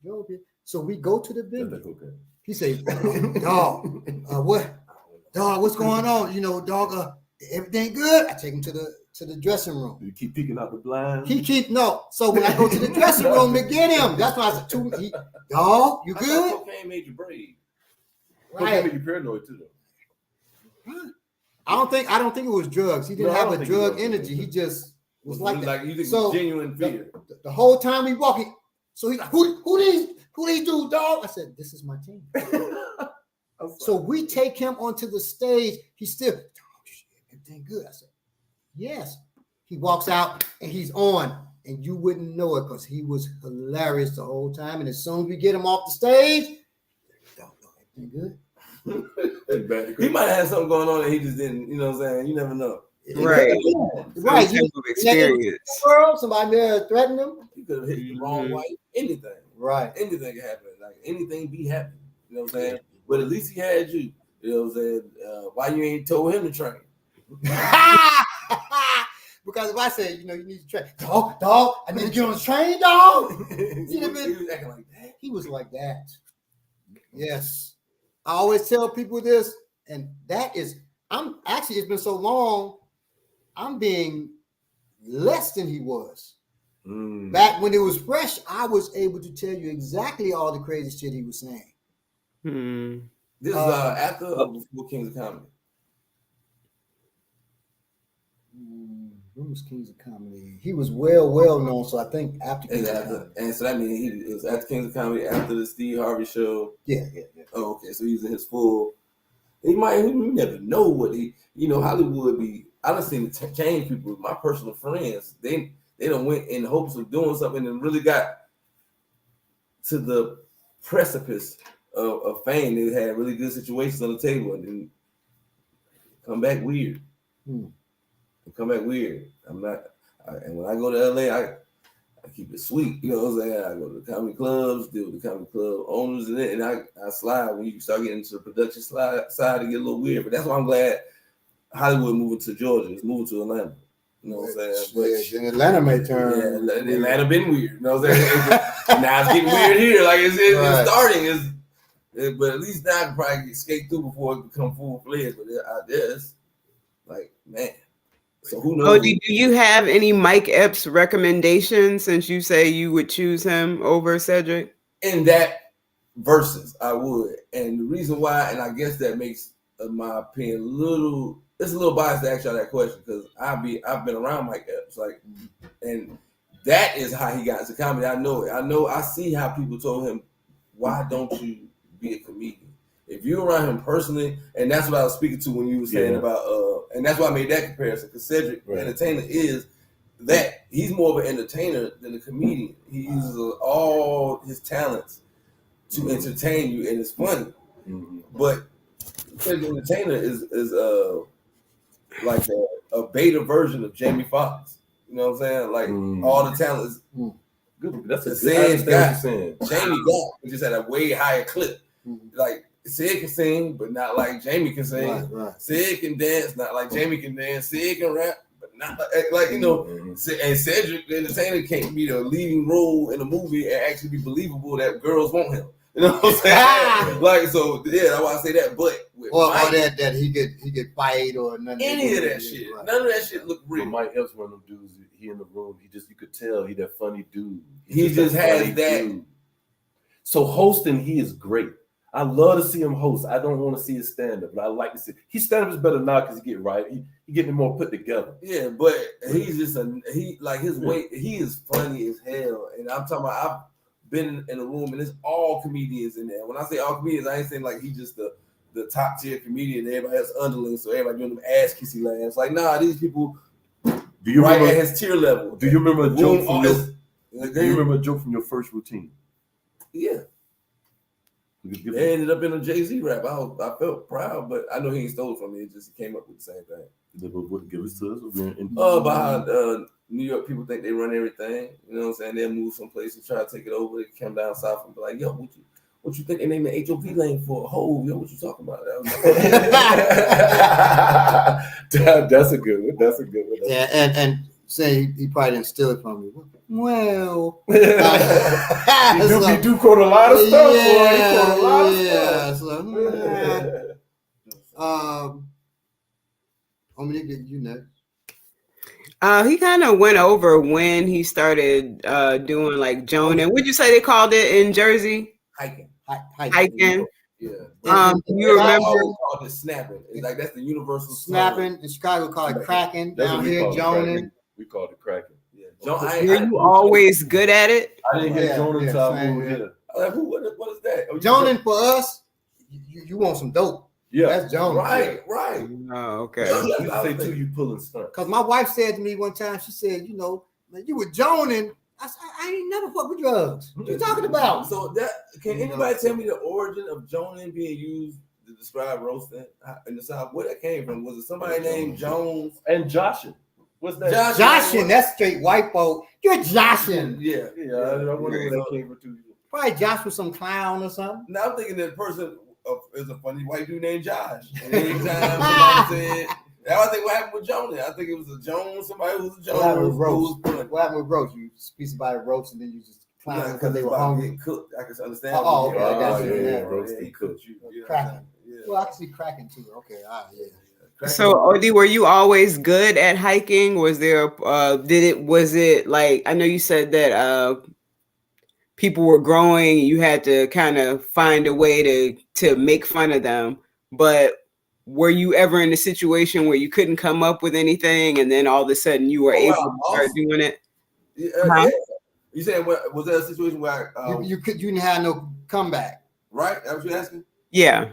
drove here. So we go to the venue. Okay. He said, dog, what's going on? Dog, everything good? I take him to the dressing room. You keep peeking out the blind? So when I go to the dressing room to get him, that's why I said, dog, you good? Cocaine made you brave. Right. Cocaine made you paranoid too, though. Huh? I don't think it was drugs. He didn't have a drug energy. He just was like that. Like you think genuine fear. The whole time we walking, so he's like, who these dudes, dog? I said, this is my team. So we take him onto the stage. He's still, everything good. I said, yes. He walks out and he's on, and you wouldn't know it because he was hilarious the whole time. And as soon as we get him off the stage, everything good. He might have had something going on and he just didn't, you know what I'm saying? You never know. Right. Right. Experience. Somebody there threatened him. He could have hit the wrong white, anything. Right. Anything could happen. Like anything be happening. You know what I'm saying? But at least he had you. You know what I'm saying? Why you ain't told him to train? Because if I said, you need to train, dog, I need to get on the train, dog. He was acting like that. He was like that. Yes. I always tell people this, and that is, it's been so long, I'm being less than he was. Back when it was fresh, I was able to tell you exactly all the crazy shit he was saying. This is after or before Kings of Comedy? When was Kings of Comedy? He was well known, so I think after Kings of Comedy. And so that means it was after Kings of Comedy, after the Steve Harvey show. Yeah. Oh, okay. So he's in his full. He never know what Hollywood be. I done seen it change people. My personal friends, they done went in hopes of doing something and really got to the precipice of fame. They had really good situations on the table and then come back weird. Come back weird. And when I go to LA, I keep it sweet. You know what I'm saying? I go to the comedy clubs, deal with the comedy club owners, and I slide. When you start getting into the production side, it get a little weird. But that's why I'm glad Hollywood moving to Georgia. It's moving to Atlanta. You know what I'm saying? But Atlanta may turn. Yeah, Atlanta been weird. You know what I'm saying? Now it's getting weird here. Like it's starting. But at least now I can probably skate through before it become full fledged. But out there, it's like, man. So who knows? Oh, do you have any Mike Epps recommendations since you say you would choose him over Cedric? In that versus, I would. And the reason why, and I guess that makes my opinion it's a little biased to ask y'all that question because I've been around Mike Epps, like, and that is how he got into comedy. I know it. I see how people told him, why don't you be a comedian? If you're around him personally, and that's what I was speaking to when you were saying about, and that's why I made that comparison, because Cedric, the entertainer, is that he's more of an entertainer than a comedian. He uses all his talents to entertain you, and it's funny. But Cedric the entertainer is like a beta version of Jamie Foxx. You know what I'm saying? Like all the talent is good. That's a good saying. Jamie got it just at a way higher clip. Like Sid can sing, but not like Jamie can sing. Right. Sid can dance, not like Jamie can dance. Sid can rap, but not like you know. And Cedric the entertainer can't be the leading role in a movie and actually be believable that girls want him. You know what I'm saying? Like so, yeah. That's why I say that. But or that he could fight or none any of that shit. Right. None of that shit look real. But Mike Epps, one of them dudes. He in the room. You could tell he that funny dude. He just has that. Dude. So hosting, he is great. I love to see him host. I don't want to see his stand-up, but I like to see his stand-up is better now because he get right. He getting more put together. Yeah, but he's just his way. He is funny as hell, and I'm talking about. I've been in a room and it's all comedians in there. When I say all comedians, I ain't saying like he's just the top tier comedian. Everybody has underlings, so everybody doing them ass kissy laughs. Like nah, these people. Do you right remember at his tier level? Do you remember a joke from your first routine? Yeah. They ended up in a Jay-Z rap. I felt proud, but I know he ain't stole from me. It just came up with the same thing. Give us to us. About how New York people think they run everything. You know what I'm saying? They'll move someplace and try to take it over. They come down south and be like, yo, what you think they named the HOP lane for? Ho, yo, what you talking about? That's a good one. That's a good one. Yeah, and say he probably didn't steal it from you. Well, he do quote a lot of stuff, boy. He quote a lot of stuff. I'm gonna get you next. He kind of went over when he started doing like Joan and what'd you say they called it in Jersey? Hiking. Yeah. You remember? Called it snapping. It's like that's the universal snapping. In Chicago, call it cracking. Down here, Joning. We called it cracking. Were you always good at it? I didn't get Jonan until I moved here. Like, what is that? Jonan for us, you want some dope. Yeah, that's Jonan. Right. Oh, okay. You say too, you pulling stuff. Because my wife said to me one time, she said, you know, man, you were Jonan. I said, I ain't never fucked with drugs. What you talking about? So can anybody tell me the origin of Jonan being used to describe roasting in the South? Where that came from? Was it somebody named Jones? And Joshin. What's that? Joshin, that's straight white folk. You're Joshin. Yeah. I wonder where that came from too. Probably Josh was some clown or something. Now I'm thinking that person is a funny white dude named Josh. And anytime somebody said, now I think what happened with Jonas. I think it was a Jones, somebody who was a Jones. What happened with roast? You speak about a roast and then you just clown because they were hungry. Cooked. I can understand. Oh, okay. I got you. Roasted cooked. Cracking. Well, I can see cracking too. Okay. Yeah. So, Odie, were you always good at hiking? Was there, was it like, I know you said that people were growing, you had to kind of find a way to make fun of them, but were you ever in a situation where you couldn't come up with anything and then all of a sudden you were able to start doing it? Yeah. You saying, was there a situation where you didn't have no comeback? Right? That's what you're asking? Yeah.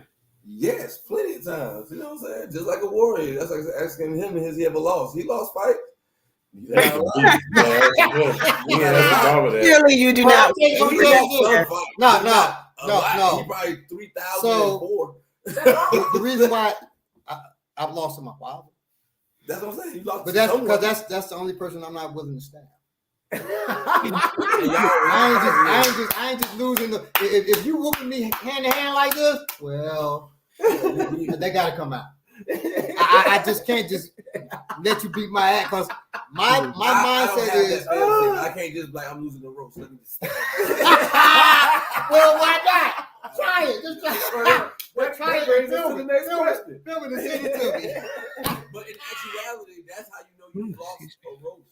Yes, plenty of times. You know what I'm saying? Just like a warrior. That's like asking him, has he ever lost? He lost fight. Clearly, you do not. No. He probably 3,004. The reason why I've lost to my father. That's what I'm saying. You lost, but that's because that's the only person I'm not willing to stab. I ain't just losing. If you whooping me hand to hand like this, well, they gotta come out. I just can't just let you beat my ass because my mindset is I can't just like I'm losing the ropes. Let me just stab. Well, why not? Try it. Just try it. Try it. Film it and send it to me. But actuality, that's how you know you lost a roast.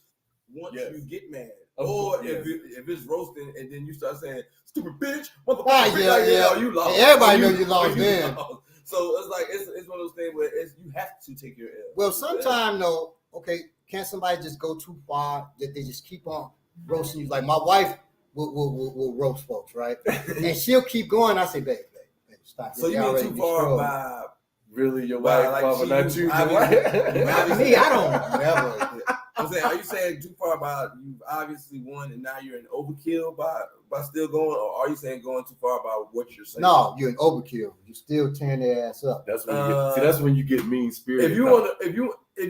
Once Yes. you get mad, Of or course, if it's roasting and then you start saying "stupid bitch," motherfucker, you lost. Hey, everybody know you lost then. So it's like it's one of those things where you have to take your L. Well, sometimes though, okay, can't somebody just go too far that they just keep on roasting you? Like my wife will roast folks, right? And she'll keep going. I say, babe, stop. So you mean too far by really your wife, like not you? Me, I don't never. I'm saying, are you saying too far about you've obviously won and now you're an overkill by still going, or are you saying going too far about what you're saying? No, you're an overkill. You still tearing their ass up. That's when you get. See, that's when you get mean spirited. If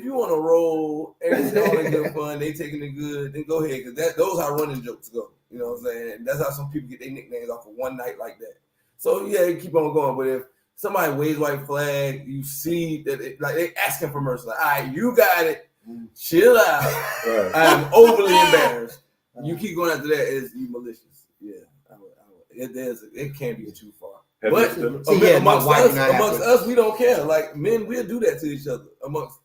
you want to roll and it's all in good fun, they taking it good, then go ahead, because those how running jokes go. You know what I'm saying? That's how some people get their nicknames off of one night like that. So yeah, keep on going. But if somebody waves white flag, you see that they asking for mercy. Like, all right, you got it. Chill out. Right. I'm overly embarrassed. You keep going after that, is you malicious. Yeah, it can't be too far. But amongst us, we don't care. Like men, we'll do that to each other amongst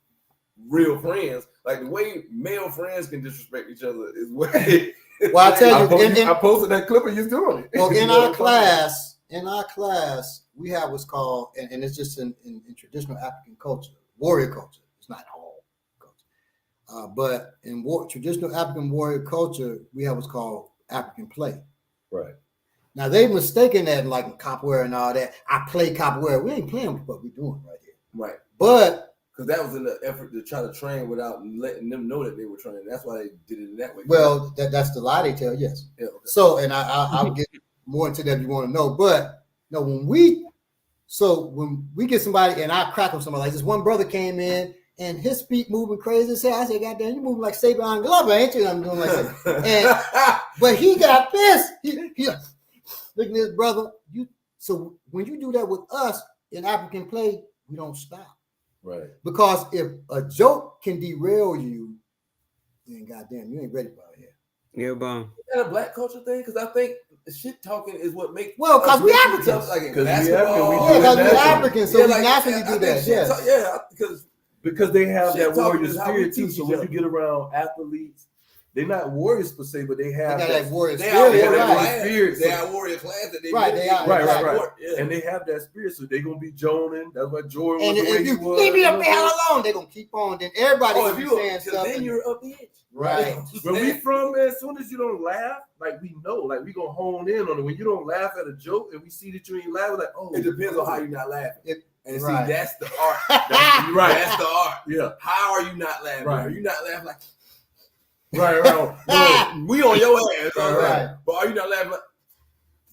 real friends. Like the way male friends can disrespect each other is way. Well, I tell you, I posted that clip of you doing it. Well, in our class, we have what's called, and it's just in traditional African culture, warrior culture. It's not all culture, but in traditional African warrior culture, we have what's called African play. Right. Now they've mistaken that like in capoeira and all that. I play capoeira. We ain't playing what we're doing right here. Right. But because that was in the effort to try to train without letting them know that they were training. That's why they did it in that way. Well, that's the lie they tell. Yes. Yeah. Okay. So, and I'll get more into that if you want to know. But no, when we get somebody and I crack on somebody like this, one brother came in and his feet moving crazy. I said, "Goddamn, you moving like Saban Glover, ain't you?" I'm doing like that. But he got pissed. He looking at his brother. So when you do that with us in African play, we don't stop. Right. Because if a joke can derail you, then goddamn, you ain't ready for it here. Yeah, bomb. Is that a black culture thing? Because I think shit talking is what makes because we Africans. Like because we Africans, so we naturally do that. Yes. Because they have that warrior spirit too. So when you get around athletes, they're not warriors per se, but they have that warrior spirit. They are warrior class that they right. Yeah. And they have that spirit, so they're gonna be joning. That's what Jordan was. And if you leave me the hell alone, they're gonna keep on. Then everybody will be saying stuff. Then you're up the edge. Right. Where we from, man, as soon as you don't laugh, like we know, like we gonna hone in on it. When you don't laugh at a joke and we see that you ain't laughing, like, oh, it depends on how you're not laughing. And right. see, that's the art. That's the art. Yeah. How are you not laughing? Right. Are you not laughing like? Right. We on your ass. Right. But are you not laughing like?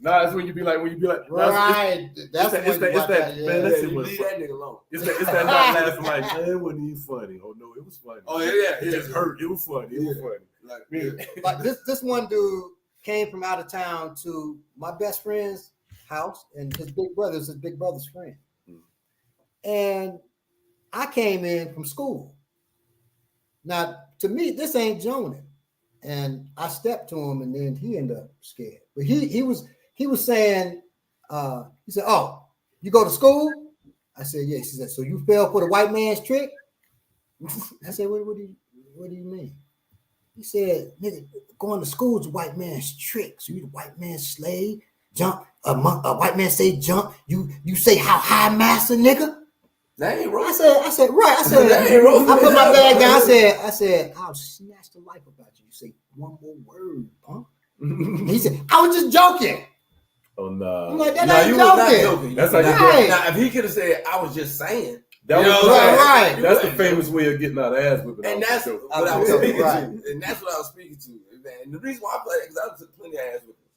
Nah, it's when you be like, right. That's that. Man, listen, you leave that nigga alone. It's that not laughing like, man, it wasn't even funny. Oh no, it was funny. Oh yeah. It just hurt. It was funny. It was funny. Like this one dude came from out of town to my best friend's house, and his big brother's friend. And I came in from school. Now, to me, this ain't joning. And I stepped to him, and then he ended up scared. But he was saying, he said, "Oh, you go to school?" I said, "Yes." He said, "So you fell for the white man's trick?" I said, what do you mean?" He said, "Nigga, going to school is a white man's trick. So you the white man's slave, jump, a white man say jump, you say how high, master, nigga?" That ain't wrong. I said, right. I said, that ain't wrong. I put my bag down. I said, "I'll snatch the life about you. You say one more word, punk." He said, "I was just joking." Oh no. I'm like, that ain't joking. That's how you right. Now, if he could have said, "I was just saying," that was right. That's the famous way of getting out of ass whipping. And that's what I was speaking to. And that's what I was speaking to. And the reason why I play that because I took plenty of ass whipping,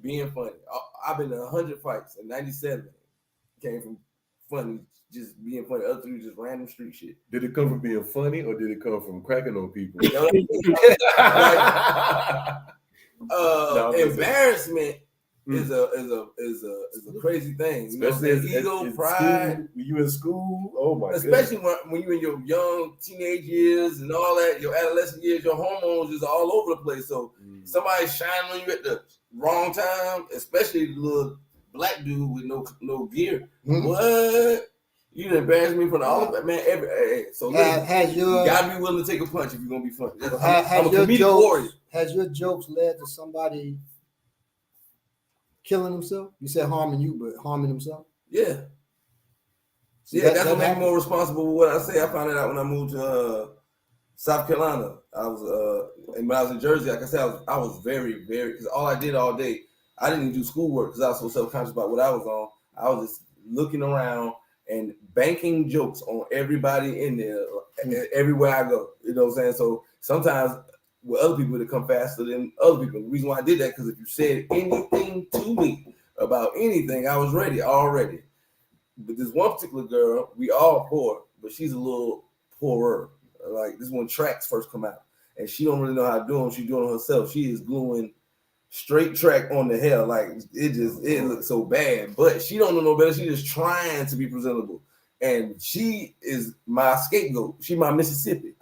being funny. I've been in 100 fights in '97. Came from funny. Just being funny, other three just random street shit. Did it come from being funny, or did it come from cracking on people? Embarrassment is a crazy thing. Especially as ego, pride. School, when you in school, oh my god. Especially when you in your young teenage years and all that, your adolescent years, your hormones is all over the place. So somebody shining on you at the wrong time, especially the little black dude with no gear. What? You done embarrassed me in front of all of that, man. So you gotta be willing to take a punch if you're gonna be funny. I'm a comedic warrior. Has your jokes led to somebody killing himself? You said harming you, but harming himself? Yeah. That's what made me more responsible for what I say. I found it out when I moved to South Carolina. I was and when I was in Jersey, like I said, I was very, very, because all I did all day, I didn't even do schoolwork because I was so self-conscious about what I was on. I was just looking around and banking jokes on everybody in there, everywhere I go. You know what I'm saying? So sometimes with other people, it come faster than other people. The reason why I did that, because if you said anything to me about anything, I was ready already. But this one particular girl, we all poor, but she's a little poorer. Like this when tracks first come out, and she don't really know how to do them. She's doing it herself. She is gluing straight track on the hair. Like it looks so bad, but she don't know no better. She just trying to be presentable, and she is my scapegoat. She my Mississippi.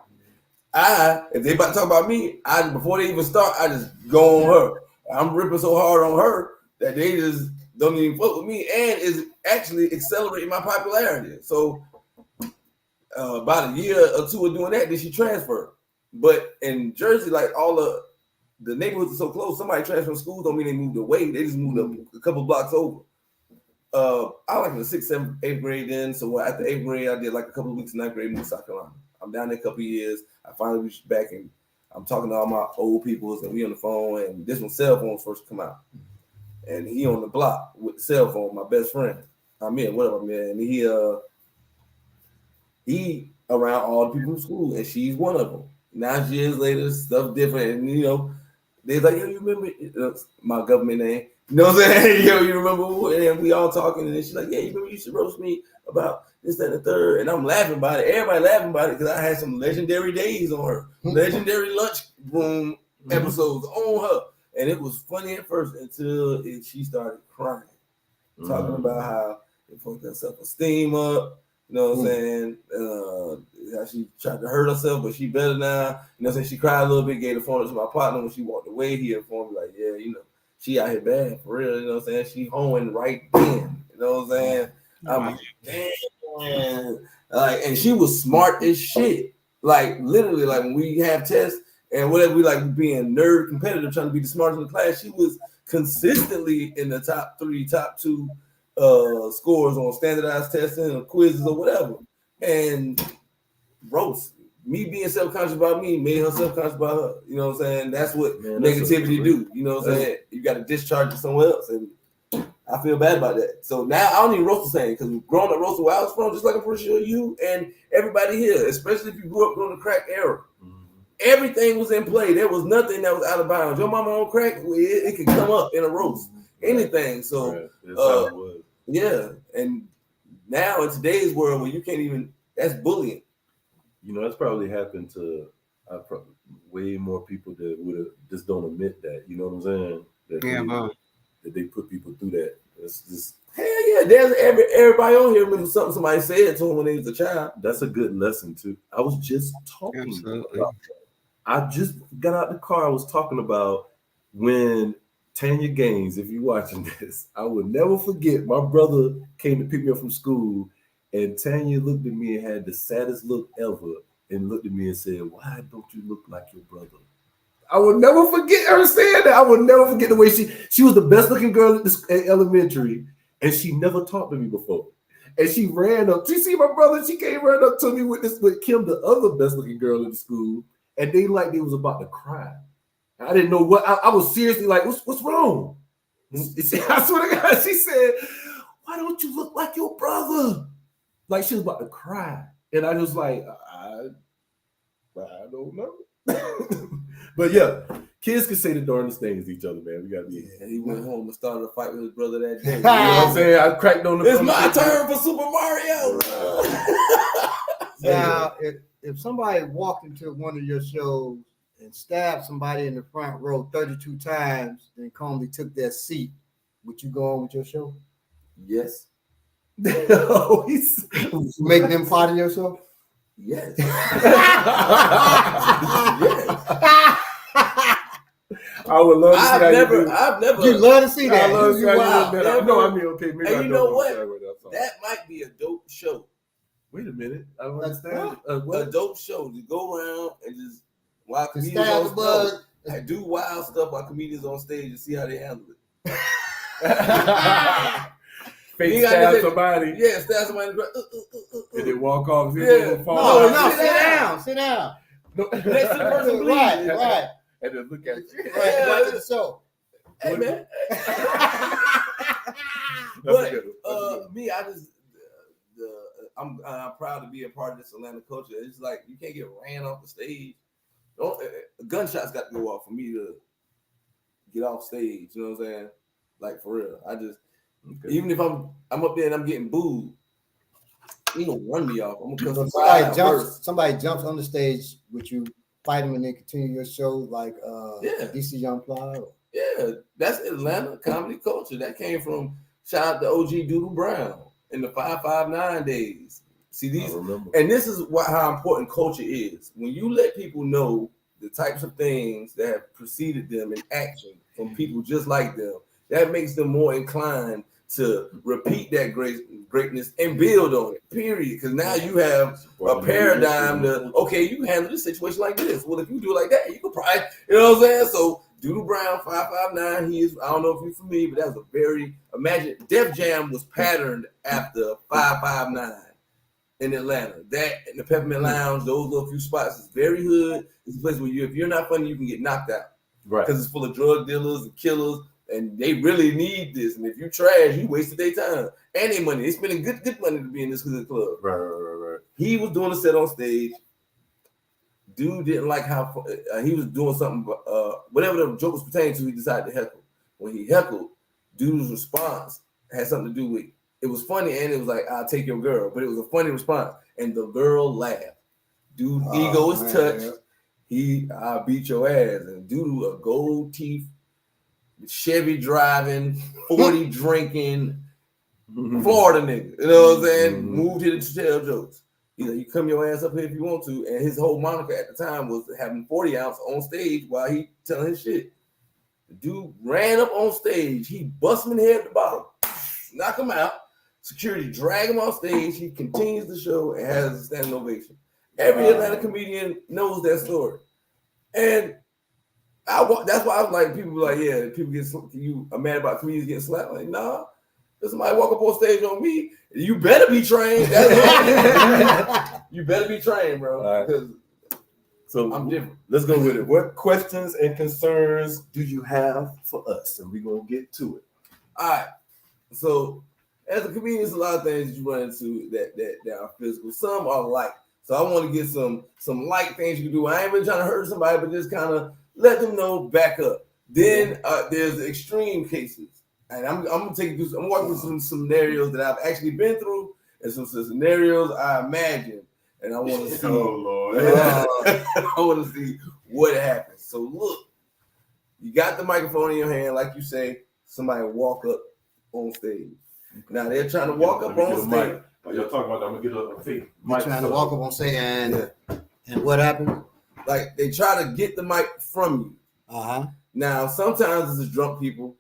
If they about to talk about me, before they even start, I just go on her. I'm ripping so hard on her that they just don't even fuck with me, and is actually accelerating my popularity. So about a year or two of doing that, then she transferred. But in Jersey, like all the neighborhoods are so close, somebody transferred from school don't mean they moved away. They just moved up a couple blocks over. I was like in the 6th, 7th, 8th grade then. So after 8th grade, I did like a couple of weeks in 9th grade, moved to South Carolina. I'm down there a couple of years. I finally reached back and I'm talking to all my old peoples and we on the phone, and this when cell phones first come out. And he on the block with the cell phone, my best friend. I'm in, whatever, man. And he around all the people in school, and she's one of them. 9 years later, stuff different, and they're like, yo, you remember my government name? You know what I'm saying? Yo, you remember? And we all talking, and then she's like, yeah, you remember you used to roast me about this, that, and the third, and I'm laughing about it. Everybody laughing about it because I had some legendary days on her, legendary lunchroom episodes on her, and it was funny at first until she started crying, talking about how it fucked her self-esteem up. You know what I'm saying? How she tried to hurt herself, but she better now. You know what I'm saying? She cried a little bit, gave the phone to my partner. When she walked away, he informed me, like, yeah, she out here bad for real. You know what I'm saying? She hoeing right then. You know what I'm saying? I'm like, damn. Like, and she was smart as shit. Like, literally, like when we have tests and whatever, we like being nerd competitive, trying to be the smartest in the class. She was consistently in the top 3, top 2 scores on standardized testing or quizzes or whatever. And roast. Me being self-conscious about me made her self-conscious about her. You know what I'm saying? That's what negativity do. You know what I'm saying? You got to discharge it somewhere else. And I feel bad about that. So now I don't even roast the same, because growing up roasting where I was from, just like I'm pretty sure you and everybody here, especially if you grew up during the crack era, everything was in play. There was nothing that was out of bounds. Your mama on crack, it could come up in a roast. Anything. So yeah. And now in today's world where you can't even, that's bullying. That's probably happened to way more people that would have just don't admit that. You know what I'm saying? That they put people through that. It's just hell yeah. There's everybody on here remember something somebody said to him when he was a child. That's a good lesson too. I was just talking about that. I just got out the car. I was talking about when Tanya Gaines, if you're watching this, I will never forget. My brother came to pick me up from school, and Tanya looked at me and had the saddest look ever, and looked at me and said, "Why don't you look like your brother?" I will never forget her saying that. I will never forget the way she was the best looking girl at elementary, and she never talked to me before. And she ran up. She see my brother. She came right up to me with Kim, the other best looking girl in the school, and they was about to cry. I didn't know what. I was seriously like, what's wrong? I swear to God, she said, "Why don't you look like your brother?" Like she was about to cry, and I was like, I don't know. But yeah, kids can say the darndest things to each other, man. We gotta be. Yeah, he went home and started a fight with his brother that day. You know what I'm saying? I cracked on the. It's my turn for Super Mario. Now, if somebody walked into one of your shows and stabbed somebody in the front row 32 times, then calmly took their seat, would you go on with your show? Yes. Make them part of your show? Yes. Yes. I would love to see I've never. You love to see that. I love to see wow. that. No, I mean, okay, maybe. And you know what? That might be a dope show. Wait a minute. I don't understand. A dope show to go around and just while To comedians stab on the bug. stage, do wild stuff while comedians on stage and see how they handle it. Fake stab somebody. Yeah, stab somebody. And then walk off. Yeah. No, sit down. No. Next to the person bleeding. Right. And then look at you. Right, watch the show. Hey, man. But me, I'm proud to be a part of this Atlanta culture. It's like you can't get ran off the stage. Gunshots got to go off for me to get off stage. You know what I'm saying? Like for real. Even if I'm up there and I'm getting booed, you don't run me off. I'm gonna come somebody jumps on the stage with you, fight them, and then continue your show like DC Young Fly. Yeah, that's Atlanta comedy culture. That came from shout out to OG Doodle Brown in the 559 days. See these, and this is how important culture is. When you let people know the types of things that have preceded them in action from people just like them, that makes them more inclined to repeat that greatness and build on it, period. Because now you have a paradigm to, okay, you can handle this situation like this. Well, if you do it like that, you could probably, you know what I'm saying? So Doodle Brown, 559, I don't know if you're familiar, but that was a very, imagine, Def Jam was patterned after 559 in Atlanta. That and the Peppermint Lounge, those little few spots is very hood. It's a place where if you're not funny, you can get knocked out. Right. Because it's full of drug dealers and killers. And they really need this. And if you trash, you wasted their time and their money. They spending good money to be in this hood club. Right. He was doing a set on stage. Dude didn't like how he was doing something. Whatever the joke was pertaining to, he decided to heckle. When he heckled, dude's response had something to do with it was funny and it was like, "I'll take your girl," but it was a funny response, and the girl laughed. Dude's ego is touched. I'll beat your ass, and dude a gold teeth. Chevy driving, 40 drinking, Florida nigga. You know what I'm saying? Moved here to tell jokes. You come your ass up here if you want to. And his whole moniker at the time was having 40 ounce on stage while he telling his shit. The dude ran up on stage. He bust him in the head at the bottom, knock him out. Security drag him off stage. He continues the show and has a standing ovation. Every Atlanta comedian knows that story. And that's why I was like, people be like, yeah, you are mad about comedians getting slapped. Like, nah, if somebody walk up on stage on me, you better be trained. You better be trained, bro. Because so I'm different. Let's go with it. What questions and concerns do you have for us? And we're gonna get to it. All right. So as a comedian, there's a lot of things that you run into that are physical. Some are light. So I want to get some light things you can do. I ain't really trying to hurt somebody, but just kind of let them know, back up. Then there's extreme cases, and I'm gonna take you through. I'm walking through some scenarios that I've actually been through, and some scenarios I imagine, and I want to see. Oh Lord! I want to see what happens. So look, you got the microphone in your hand, like you say. Somebody walk up on stage. Now they're trying to walk up on stage. Y'all talking about that? I'm gonna get a fake mic. Trying to walk up on stage, and what happened? Like they try to get the mic from you. Now sometimes it's drunk people,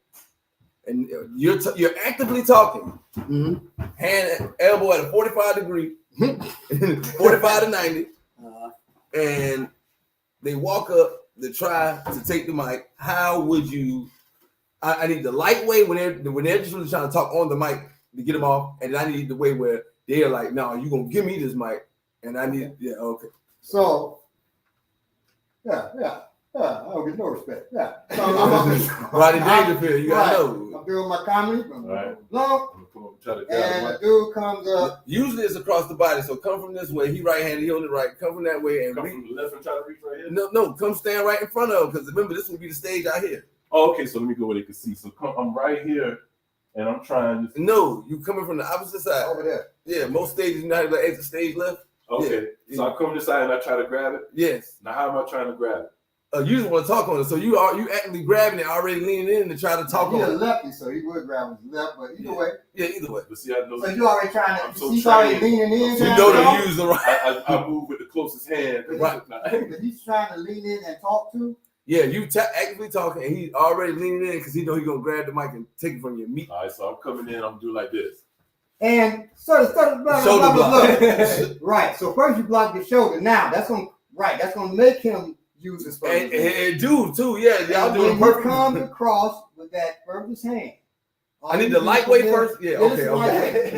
and you're actively talking, hand elbow at a 45 degree, 45 to 90, and they walk up to try to take the mic. How would you? I need the lightweight when they're just really trying to talk on the mic to get them off, and I need the way where they're like, "No, you gonna give me this mic," and I need okay. So. Yeah. I don't get no respect. Yeah. So I'm Rodney Dangerfield, you gotta know. I'm doing my comedy. Right. And the dude comes up. Usually it's across the body, so come from this way. He right-handed, he on the right. Come from that way and come from the left and try to reach right here. No, come stand right in front of him, because remember this will be the stage out here. Oh, okay. So let me go where they can see. So I'm right here, and I'm trying to. No, you coming from the opposite side over there. Yeah, most stages you know how to exit stage left. Okay, so I come this side and I try to grab it? Yes. Now, how am I trying to grab it? You just want to talk on it. So you actually grabbing it, already leaning in to try to talk on it. He's a lefty, so he would grab his left, but either way. Yeah, either way. But see, I know. So you already trying to, he's already leaning in. You know to use the right. I move with the closest hand. Right. But he's trying to lean in and talk to? Yeah, you actively talking, and he's already leaning in because he know he's going to grab the mic and take it from your meat. All right, so I'm coming in, I'm doing like this. And so Shoulder block. Right. So first you block the shoulder. Now that's gonna make him use his and dude too. Yeah, y'all doing perfect. Comes across with that furthest hand. I need the lightweight first. Yeah. Okay.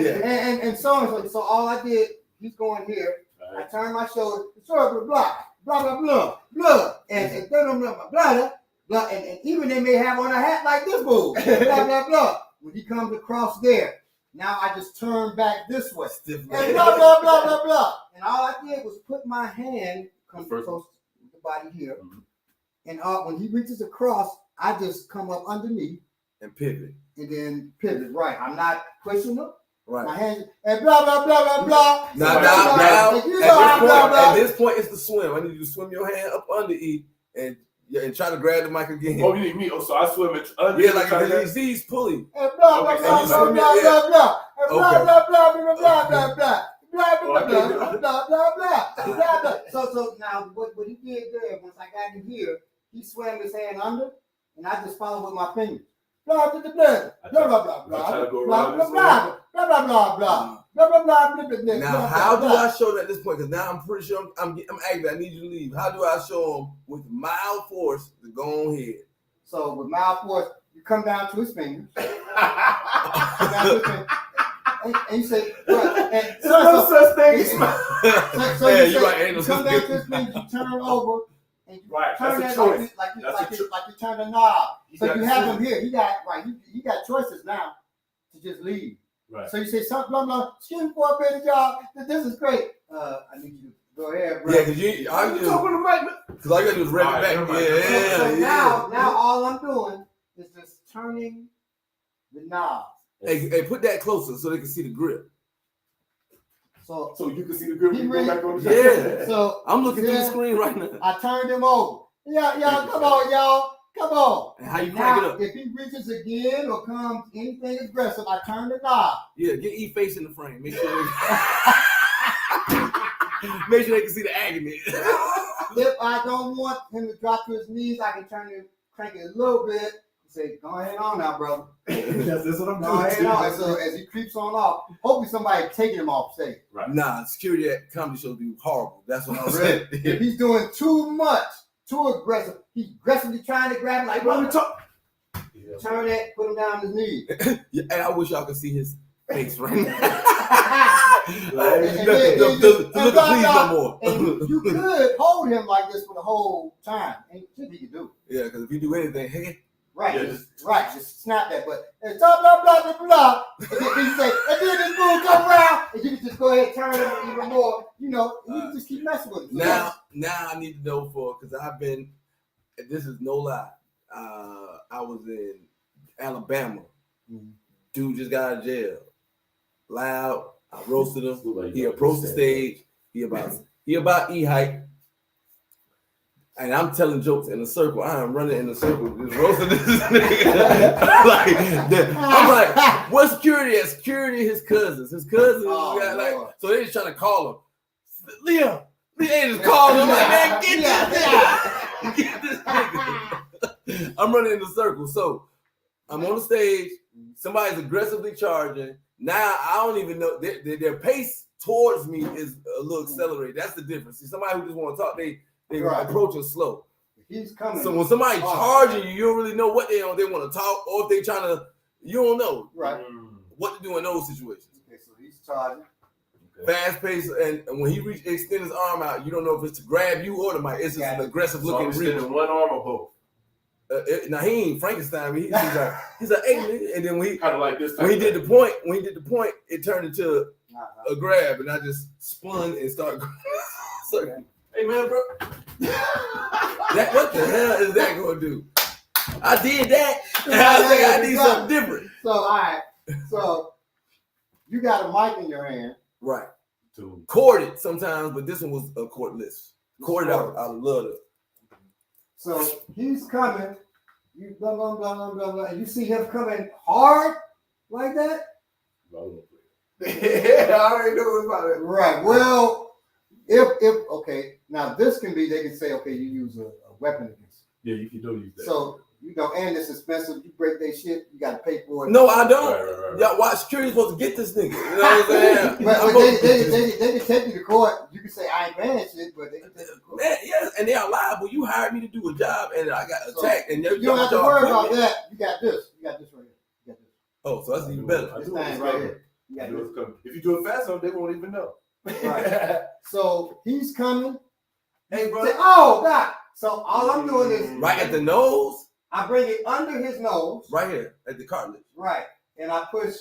Yeah. And so all I did, he's going here. Right. I turn my shoulder. Blah blah blah blah, and blah, and even they may have on a hat like this bull. Blah blah blah. When he comes across there, now I just turn back this way. And blah blah blah blah blah. And all I did was put my hand close to the body here, and when he reaches across, I just come up underneath and pivot. And then pivot. Right. I'm not pushing him. Right. My hands and blah blah blah blah blah. Now, at this point, it's the swim. I need you to swim your hand up under E and try to grab the mic again. Oh, you need me? Oh, so I swim it under. Yeah, like he's pulling. And blah blah blah blah blah blah. And blah blah blah blah blah blah blah. Blah blah blah blah blah blah. So now what he did there? Once I got him here, he swam his hand under, and I just followed with my fingers. Blah blah blah blah blah blah blah blah blah blah. Now, how do I show that at this point? Because now I'm pretty sure I'm angry. I need you to leave. How do I show him with mild force to go on here? So with mild force, you come down to his fingers. And you say, right, no such thing as so yeah, you're right. You come down to his fingers, you turn over, and you turn that like you turn the knob. So you have him here. He got choices now to just leave. Right. So you say something, blah blah. Excuse me for a better job. This is great. I need you to go ahead, bro. Yeah, because all you gotta do is rev it back. So now all I'm doing is just turning the knob. Hey, put that closer so they can see the grip. So you can see the grip. Yeah. So I'm looking through the screen right now. I turned him over. Yeah, come on, y'all. Come on. And how you crank it up? If he reaches again or comes anything aggressive, I turn the knob. Yeah, get E face in the frame. Make sure they can see the agony. If I don't want him to drop to his knees, I can crank it a little bit. Say, go ahead on now, brother. That's what I'm doing. Go ahead on. So as he creeps on off, hopefully somebody taking him off stage. Right. Nah, security at comedy shows be horrible. That's what I'm saying. If he's doing too much, too aggressive, he's aggressively trying to grab him like, let me talk. Turn it, put him down on his knees. Yeah, and I wish y'all could see his face right now. Look please no more. And you could hold him like this for the whole time. Ain't shit he can do. Yeah, because if you do anything, hey. Right, just snap that. But it's blah blah blah blah blah. And then you say, and then this fool come around, and you can just go ahead and turn him even more. You can just keep messing with him. Now I need to know because I've been. This is no lie. I was in Alabama. Mm-hmm. Dude just got out of jail. Loud. I roasted him. He approached the stage. He about E height. And I'm telling jokes in a circle. I am running in a circle, just roasting this nigga. I'm like, what security? At security, his cousins. His cousins so they just trying to call him. Liam. They just called him. I'm like, man, get this nigga. I'm running in a circle. So I'm on the stage. Somebody's aggressively charging. Now I don't even know their pace towards me is a little accelerated. That's the difference. See, somebody who just want to talk, they approaching slow. He's coming. So when somebody charging you don't really know what they want to talk, or if they trying to, you don't know what to do in those situations. Okay, so he's charging. Fast pace, and when he extend his arm out, you don't know if it's to grab you or the mic. It's just an aggressive looking reach. One arm or both. Now he ain't Frankenstein. He's like, hey, nigga. And then when he kind of like this. When he did the point, it turned into a grab, and I just spun and started. Hey man, bro. What the hell is that gonna do? I did that, and I was like, I need something different. So all right, so you got a mic in your hand, right? Corded sometimes, but this one was a cordless. Corded out of love. So he's coming. You blah blah blah blah blah blah, and you see him coming hard like that. Yeah, I already knew about it. Right. Well. If okay, now this can be, they can say, okay, you use a weapon against. Yeah, you can do use that. So you and it's expensive. You break their shit, you got to pay for it. No, I don't. Right. Y'all, why security supposed to get this nigga? You know what I'm saying? But they can take you to court. You can say I ain't paying shit, but they can take you to court. Man, yes, and they are liable. You hired me to do a job, and I got attacked, and you don't have to worry about that. You got this. You got this right here. You got this. Oh, so that's even better. This thing right here. You got this. If you do it fast enough, they won't even know. Right. So he's coming. Hey, bro. Say, oh God. So all I'm doing is Right at the nose. I bring it under his nose. Right here at the cartilage. Right. And I push.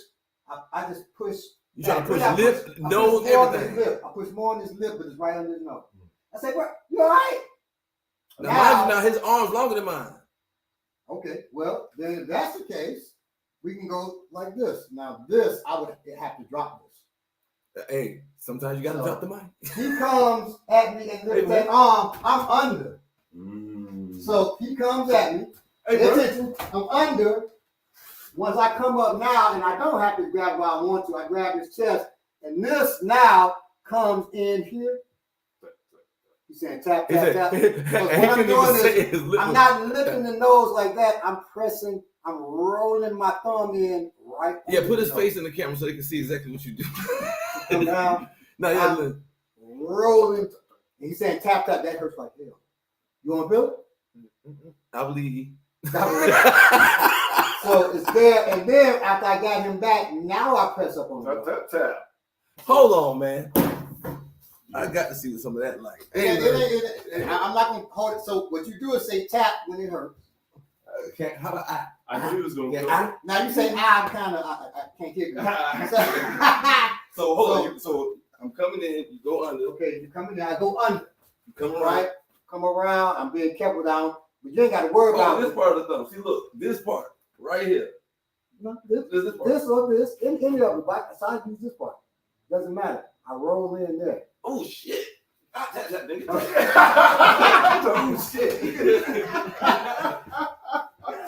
I just push. You trying to push I lip, push nose, more on everything. his lip. I push more on his lip, but it's right under his nose. I say, bro, you all right? Now, his arm's longer than mine. Okay, well, then if that's the case, we can go like this. Now, this, I would have to drop this. Hey, sometimes you got to drop the mic. He comes at me and lifts that arm. I'm under. So he comes at me. Hey, Pay bro. attention. I'm under. Once I come up now, and I don't have to grab where I want to, I grab his chest, and this now comes in here. He's saying tap, tap, tap. Because what I'm doing is, I'm not lifting the nose like that. I'm pressing, I'm rolling my thumb in right. Yeah, put his face in the camera so they can see exactly what you do. Come down. No, I'm yeah, look. rolling. And he's saying tap, tap. That hurts like hell. You want to feel it? I believe. So it's there, and then after I got him back, now I press up on him. Tap. Hold on, man. I got to see what some of that like. I'm not gonna hold it. So what you do is say tap when it hurts. How do I? I knew he was going to Yeah, go. Now you say I can't hear you. So hold on. So I'm coming in. You go under. Okay, you come in there, I go under. You come Right? right. Come around. I'm being careful down, but you ain't got to worry Oh, about this part of the thumb. See, look, this part right here. No, this This part. this or this. Any of it, but I use this part. Doesn't matter. I roll in there. Oh shit! Ah, that nigga. Oh, shit.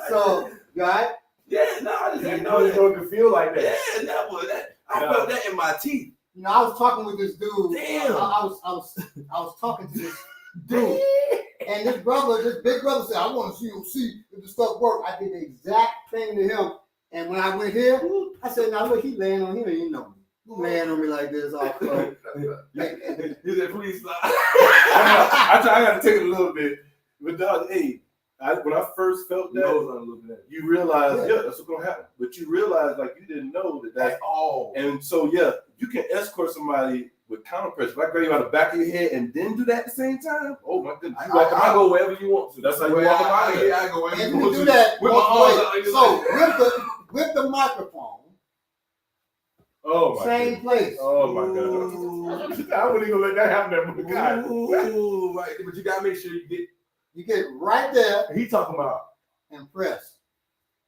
So, you all right? Yeah, no, I just You didn't know know it's that. going to feel like Yeah, that. that was that. I felt that in my teeth. You know, I was talking with this dude. Damn. I was talking to this dude, and this big brother said, "I want to see if the stuff work." I did the exact thing to him, and when I went here, I said, "Now look, he laying on here, you know, he laying on me like this all close." He said, "Please stop." I got to take it a little bit. But dog, hey, when I first felt that, Nose on a little bit. you realize, Yeah. yeah, that's what's gonna happen. But you realize, like, you didn't know that's That's all. And so, yeah, you can escort somebody with counter pressure. If I grab you out the back of your head and then do that at the same time, oh my goodness, you walk I out. go wherever you want to. That's how you walk them out of there. I go wherever And you you want do to. that With my both arms ways. out like this. So with the microphone, Oh my same goodness. place. Oh my god. I wouldn't even let that happen. God. Ooh, right. But you gotta make sure You get right there He talking about, and press.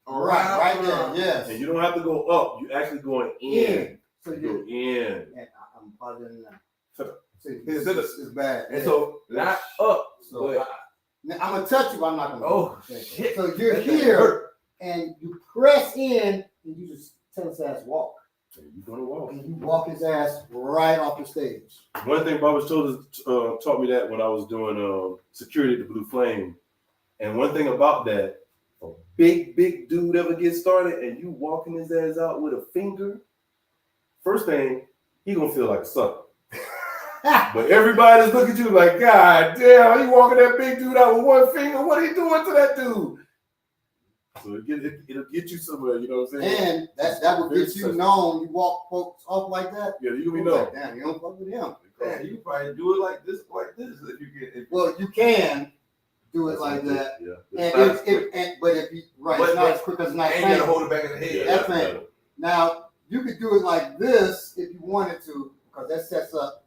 around. Right there, yes. and you don't have to go up. You actually going in. So You go you in. and I'm positive now. Shut up. See, it's bad. And so not up. So but- now, I'm gonna touch you, but I'm not gonna. Oh, Okay. shit. So you're That thing here hurt. and you press in and you just tell his ass walk. You're gonna walk. And you walk his ass right off the stage. One thing Barbara taught me that when I was doing security at the Blue Flame, and one thing about that, a big dude ever gets started and you walking his ass out with a finger, first thing, he gonna feel like a sucker. But everybody's looking at you like, God damn, he walking that big dude out with one finger. What are you doing to that dude? So it'll get you somewhere, you know what I'm saying? And that will get you known. You walk folks off like that. Yeah, you gonna be Like, known. damn, you don't fuck with him. Yeah, you probably do it like this if you get. Well, you can do it like that. Yeah. And but if you But- it's not as quick as it's not And you gotta saying. hold it back in the head. Yeah, That's that's right. Now you could do it like this if you wanted to, because that sets up.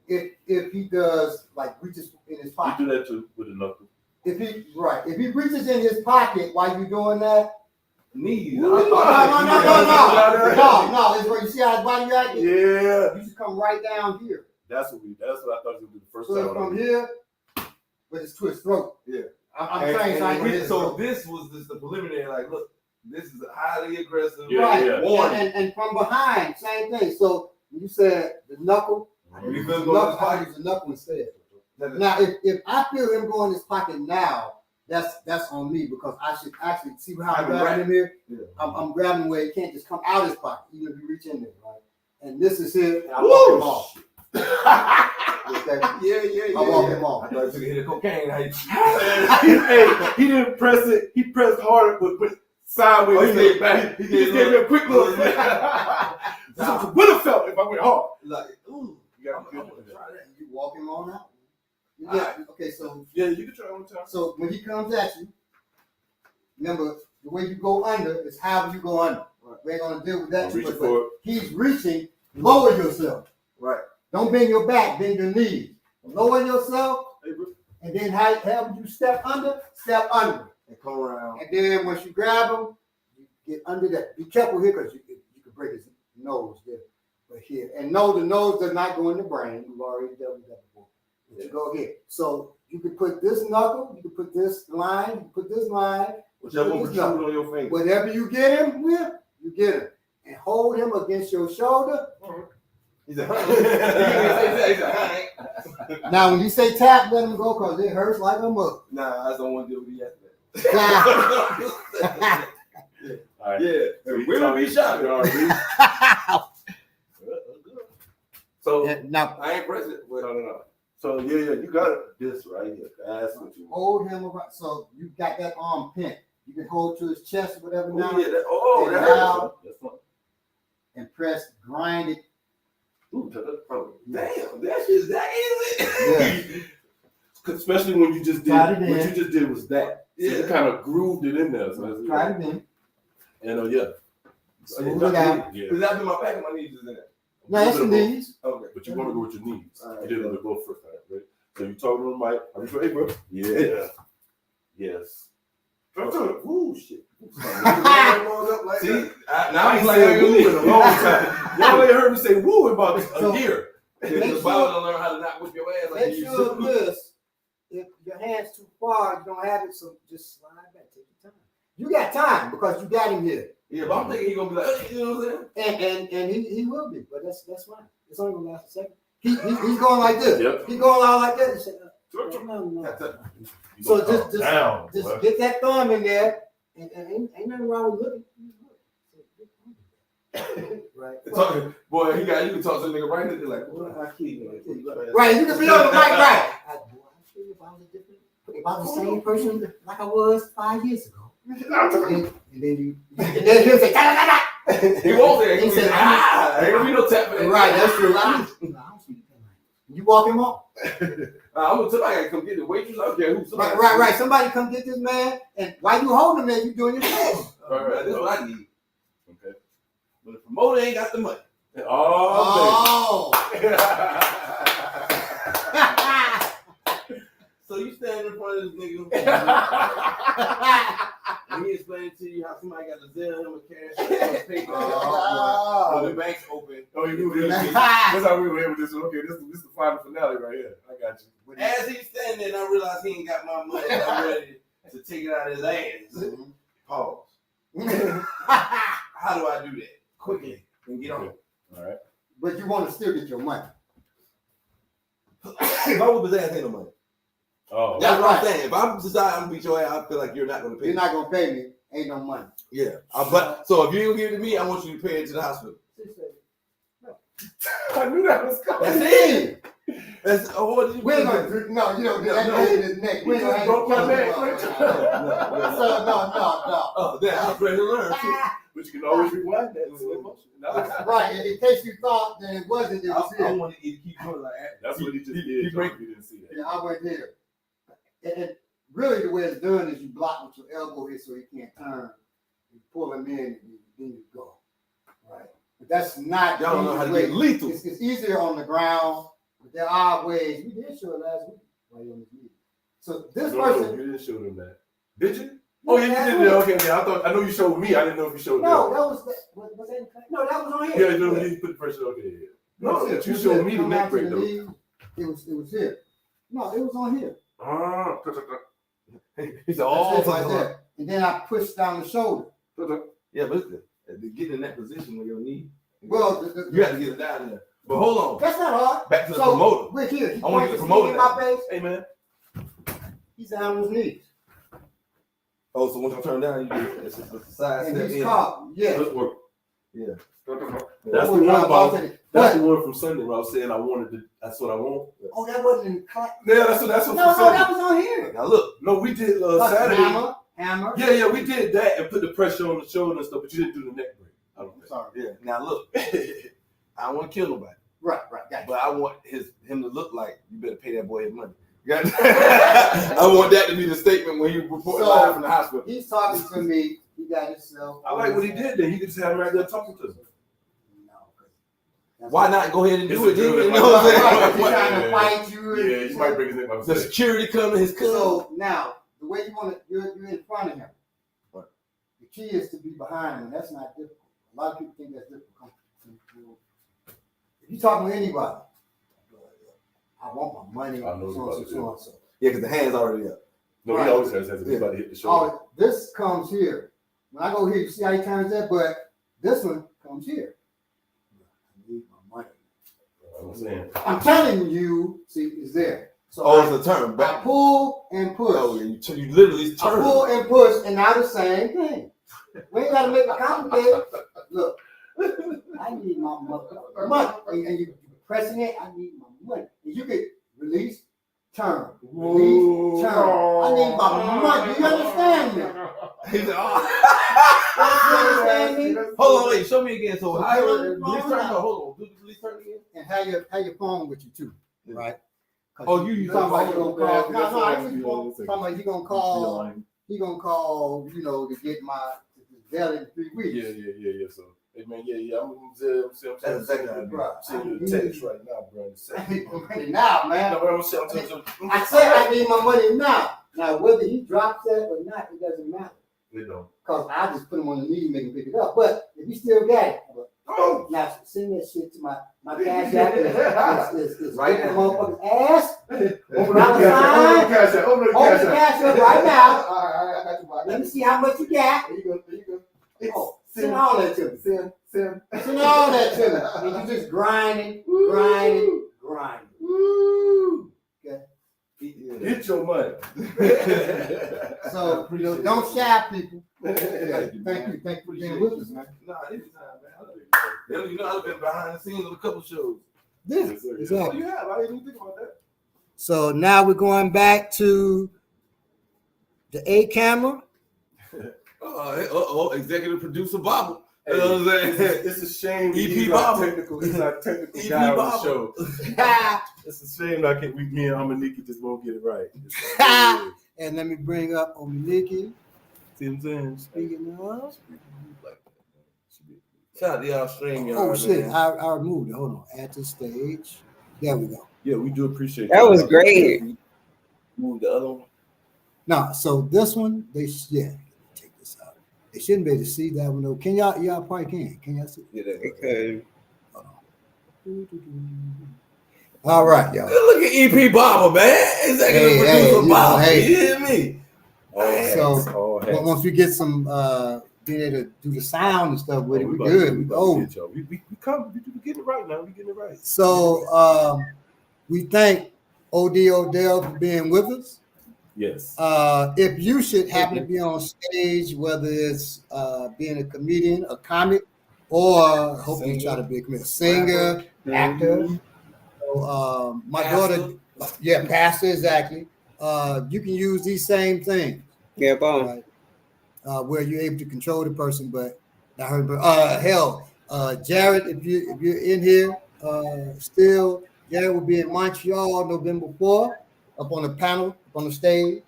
If he does like reaches in his You pocket, do that too with the knuckle. if he reaches in his pocket while you're doing that, Knees. no, it's where you see how his body reacted. Yeah. You should come right down here. That's what I thought you would do the first So time. from here, but it's to his throat. Yeah. I'm saying something. So this was just the preliminary. Like, look, this is highly aggressive. Yeah, Right. yeah. Warning. And from behind, same thing. So when you said the knuckle, I You use feel the go in his knuckle, I pocket? use the knuckle instead. Now, if I feel him go in his pocket now, that's on me because I should actually see how I'm grabbing him here. Yeah. I'm grabbing where it can't just come out of his pocket, even if you reach in there, right? And this is it, and I walk him off. Okay? Yeah. I walk him off. I thought you took a hit of cocaine. He didn't press it. He pressed harder, but sideways. He just gave me a quick look. This would have felt if I went hard. Like, ooh, you got to try that. You walk him on out. Yeah. Right. Okay. So yeah, you can try one time. So when he comes at you, remember the way you go under is how you go under. Right. We ain't gonna deal with that too much. But he's reaching. Lower yourself. Right. Don't bend your back. Bend your knees. Lower yourself. And then how you step under. Step under. And come around. And then once you grab him, you get under that. Be careful here because you could break his nose there. But here. And no, the nose does not go in the brain. We've already dealt with that before. But you go here. So you can put this knuckle, you can put this line, you can put this line. Whichever one protrude on your finger. Whatever you get him with, you get him. And hold him against your shoulder. He's a Now, when you say tap, let him go because it hurts like a mug. Nah, I don't want to deal with you yesterday. All right. Yeah, So we don't be shot. So now, I ain't present. No. So yeah, you got this right here. That's what you hold him around. So you got that arm pinned. You can hold to his chest or whatever now. That hurts. That's fun. And press, grind it. Ooh, damn, that shit's that easy. Yeah. Especially when you just did what you just did was that. So you kind of grooved it in there. So try it in. And yeah. Smooth it out. Yeah. Does that be my back and my knees is in there? No, it's your knees. Okay. But you want to go with your knees. Right. You did it both first time, right? So you talking to the mic. Are you ready, bro? Yeah. Yes. Ooh, shit. See, now he's like, woo in a long time. Y'all ain't heard me say woo in about a year. It's about to learn how to not whip your ass like Make sure this. If your hand's too far, you don't have it, so just slide back. Take your time. You got time because you got him here. Yeah, but I'm thinking he's gonna be like, you know what I'm saying? And he will be, but that's fine. It's only gonna last a second. He's going like this. Yep. He's going out like that. No. So just get that thumb in there, and ain't nothing wrong with looking. Right. Boy, you can talk to a nigga right there like, what I keep right, you can be on the mic, right? If I was the same person like I was 5 years ago, and then he'll say, he won't say, he said, ain't gonna be no tapping. Right, that's true. You walk him off. I'm gonna tell I gotta come get the waitress. I don't care who. Right. Somebody come get this man, and while you holding him there, you doing your thing. Right. That's what I need. Okay. But the promoter ain't got the money. Oh. So you stand in front of this nigga, and he explains to you how somebody got to sell him a cash paper. When the bank's open. Oh, you do this. That's how we were able to do this. Okay, this is the final finale right here. I got you. As he's standing there, and I realize he ain't got my money. I'm ready to take it out of his ass. Pause. How do I do that? Quickly and get on. All right. But you want to still get your money. If I whoop his ass, ain't no money. Oh, that's what I'm saying. If I decide I'm gonna beat your ass, I feel like you're not gonna pay. You're not gonna pay me. Ain't no money. Yeah. But so if you don't give it to me, I want you to pay it to the hospital. I knew that was coming. That's it. That's what did you we ain't gonna no, you know, that in his neck. We ain't gonna broke my neck. No. Oh, damn, I'm ready to learn too. But you can always rewind that. Right. In case you thought that it wasn't, it was I here. want to keep going like that. That's what he just did. You didn't see that. Yeah, I went here. And really the way it's done is you block with your elbow here so he can't turn. You pull him in and then you go. Right. But that's not y'all don't know how to way. get lethal. It's easier on the ground, but there are ways. We did show it last week. Right on his knee. So this person. You didn't show them that. Did you? Oh, yeah, you did it. Okay. I know you showed me. I didn't know if you showed them. No, that was that. Was that? No, that was on here. Yeah, you put the pressure. Okay, yeah. No, you showed me the neck break though. It was here. No, it was on here. He said, "Oh, right there." And then I pushed down the shoulder. Yeah, but get in that position with your knee. Well, you have to get it down there. But hold on. That's not hard. Back to the promoter. We're here. I want to get the promoter in my face. Hey, man. He's down on his knees. Oh, so once you turn down, you do it's just a side And step he's in. caught. Yeah. Let's work. Yeah. That's the one about. That's the one from Sunday where I was saying I wanted to. That's what I want. Oh, that wasn't in class. Yeah, that's what. No, that was on here. Now look, No, we did Saturday. Hammer. Yeah, we did that and put the pressure on the shoulder and stuff, but you didn't do the neck break. I don't think. Sorry. yeah. Now look, I don't want to kill nobody, Right. Gotcha. but I want him to look like you better pay that boy his money. I want that to be the statement when he report live from the hospital. He's talking to me. He got himself. I like what he did. Then he could just have him right there talking to him. Why not go ahead and do it? It's a Then, you good know what I'm He's saying? trying to fight you. Yeah, he might break his neck by The mistake. security coming, his cousin. So now, the way you want to, you're in front of him. Right. The key is to be behind him. That's not difficult. A lot of people think that's difficult. If you're talking to anybody, I want my money. I know So. Yeah, because the hand's already up. No, he always has everybody hit the shoulder. Oh, this comes here. When I go here, you see how he turns that? But this one comes here. I need my money. I'm saying. I'm telling you, see, it's there. So Oh, it's a turn I back. pull and push. Oh, yeah, you literally I turn. pull and push, and now the same thing. We ain't gotta make it complicated. Look, I need my money. And you pressing it, I need my money. And you could release, turn, release, turn. I need my money. Do you understand me? He said, oh. You understand me? Hold on, wait, show me again. So So how you release on turn? now. No, hold on. Release turn again. And have your phone with you too, right? Oh, you use talking about your you gonna phone. call? No, I That's was what talking about you gonna call. He gonna call, you know, to get my Odell in 3 weeks. Yeah. So, hey man, yeah. I'm That's exactly right. sending you a text right now, bro. I need my money now, man. No, but I'm saying, I said I need my money now. Now, whether he drops that or not, it doesn't matter. you know. Because I just put him on the knee and make him pick it up. But if he still got it, Oh, now send that shit to my cash app. It's Right right the now. motherfucker's ass. Open Open out the sign. cash out. Open the Open cash the out. cash up right now. All right, I got you. I got Let me see how much you got. There you go. Oh, send all that to me. Send. Send all that to me. And you just grinding. Woo. Okay. Get your money. So, you know, don't shy, people. Thank you. Thank you for being with us, man. Nah, anytime, man. You know, I've been behind the scenes of a couple shows. Yeah, Yes, sir. Oh, exactly. you have? I didn't even think about that. So now we're going back to the A camera. Executive producer Bob. You know what I'm saying? It's a shame EP he's Bobble. not technical. He's not technical EP guy on the Bobble. show. And It's a shame that me and Amaniki just won't get it right. It's like, yeah. let me bring up Ominiki. See what I'm saying? Speaking of. Shout out to y'all stream, y'all. Oh, shit. man. I removed it. Hold on. Add to stage. There we go. Yeah, we do appreciate That was y'all. great. Move the other one. Now, so this one, take this out. They shouldn't be able to see that one though. Can y'all probably can. Can y'all see? Yeah, there you go. Okay. All right, y'all. Look at EP Bobble, man. Executive Hey, producer you Bobble. know, hey. You hear me? All hats, So, all hats. Once we get some being able to do the sound and stuff with it, we about to- good. We about to go. get y'all. We getting it right now. We getting it right. So we thank Odell for being with us. Yes. If you should happen to be on stage, whether it's being a comedian, a comic, or hopefully you try to be a comedian, singer, actor. So, my daughter, pastor, exactly. You can use these same things. Yeah, boom. Right? Where you're able to control the person, but not hurt. Jared, if you're in here still, Jared will be in Montreal November 4th, up on the panel, up on the stage.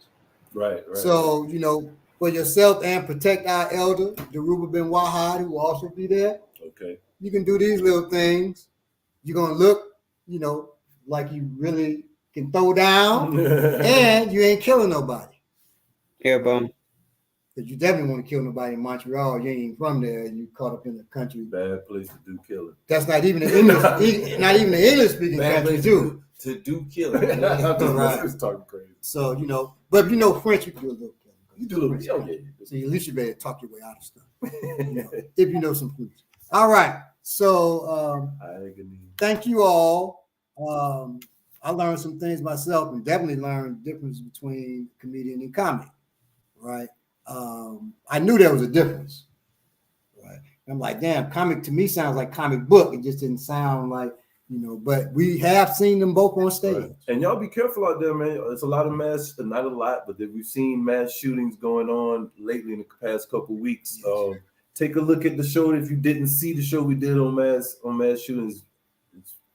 Right. So, you know, for yourself and protect our elder, Daruba Ben Wahad, who will also be there. Okay. You can do these little things. You're gonna look, you know, like you really can throw down, and you ain't killing nobody. Yeah, boom. Because you definitely want to kill nobody in Montreal. You ain't from there. You caught up in the country. Bad place to do killing. That's not even an English, not even an English speaking Bad country place too. to do killing. Right. It's talking crazy. So you know, but if you know French, you can do a little killing. You do a little bit. Oh, yeah. So at least you better talk your way out of stuff. You know, if you know some French. All right. So thank you all. I learned some things myself, and definitely learned the difference between comedian and comic. Right. I knew there was a difference. Right? I'm like, damn, comic to me sounds like comic book. It just didn't sound like, but we have seen them both on stage. Right. And y'all be careful out there, man. It's a lot of not a lot, but we've seen mass shootings going on lately in the past couple of weeks. Yes. Take a look at the show. If you didn't see the show we did on mass shootings,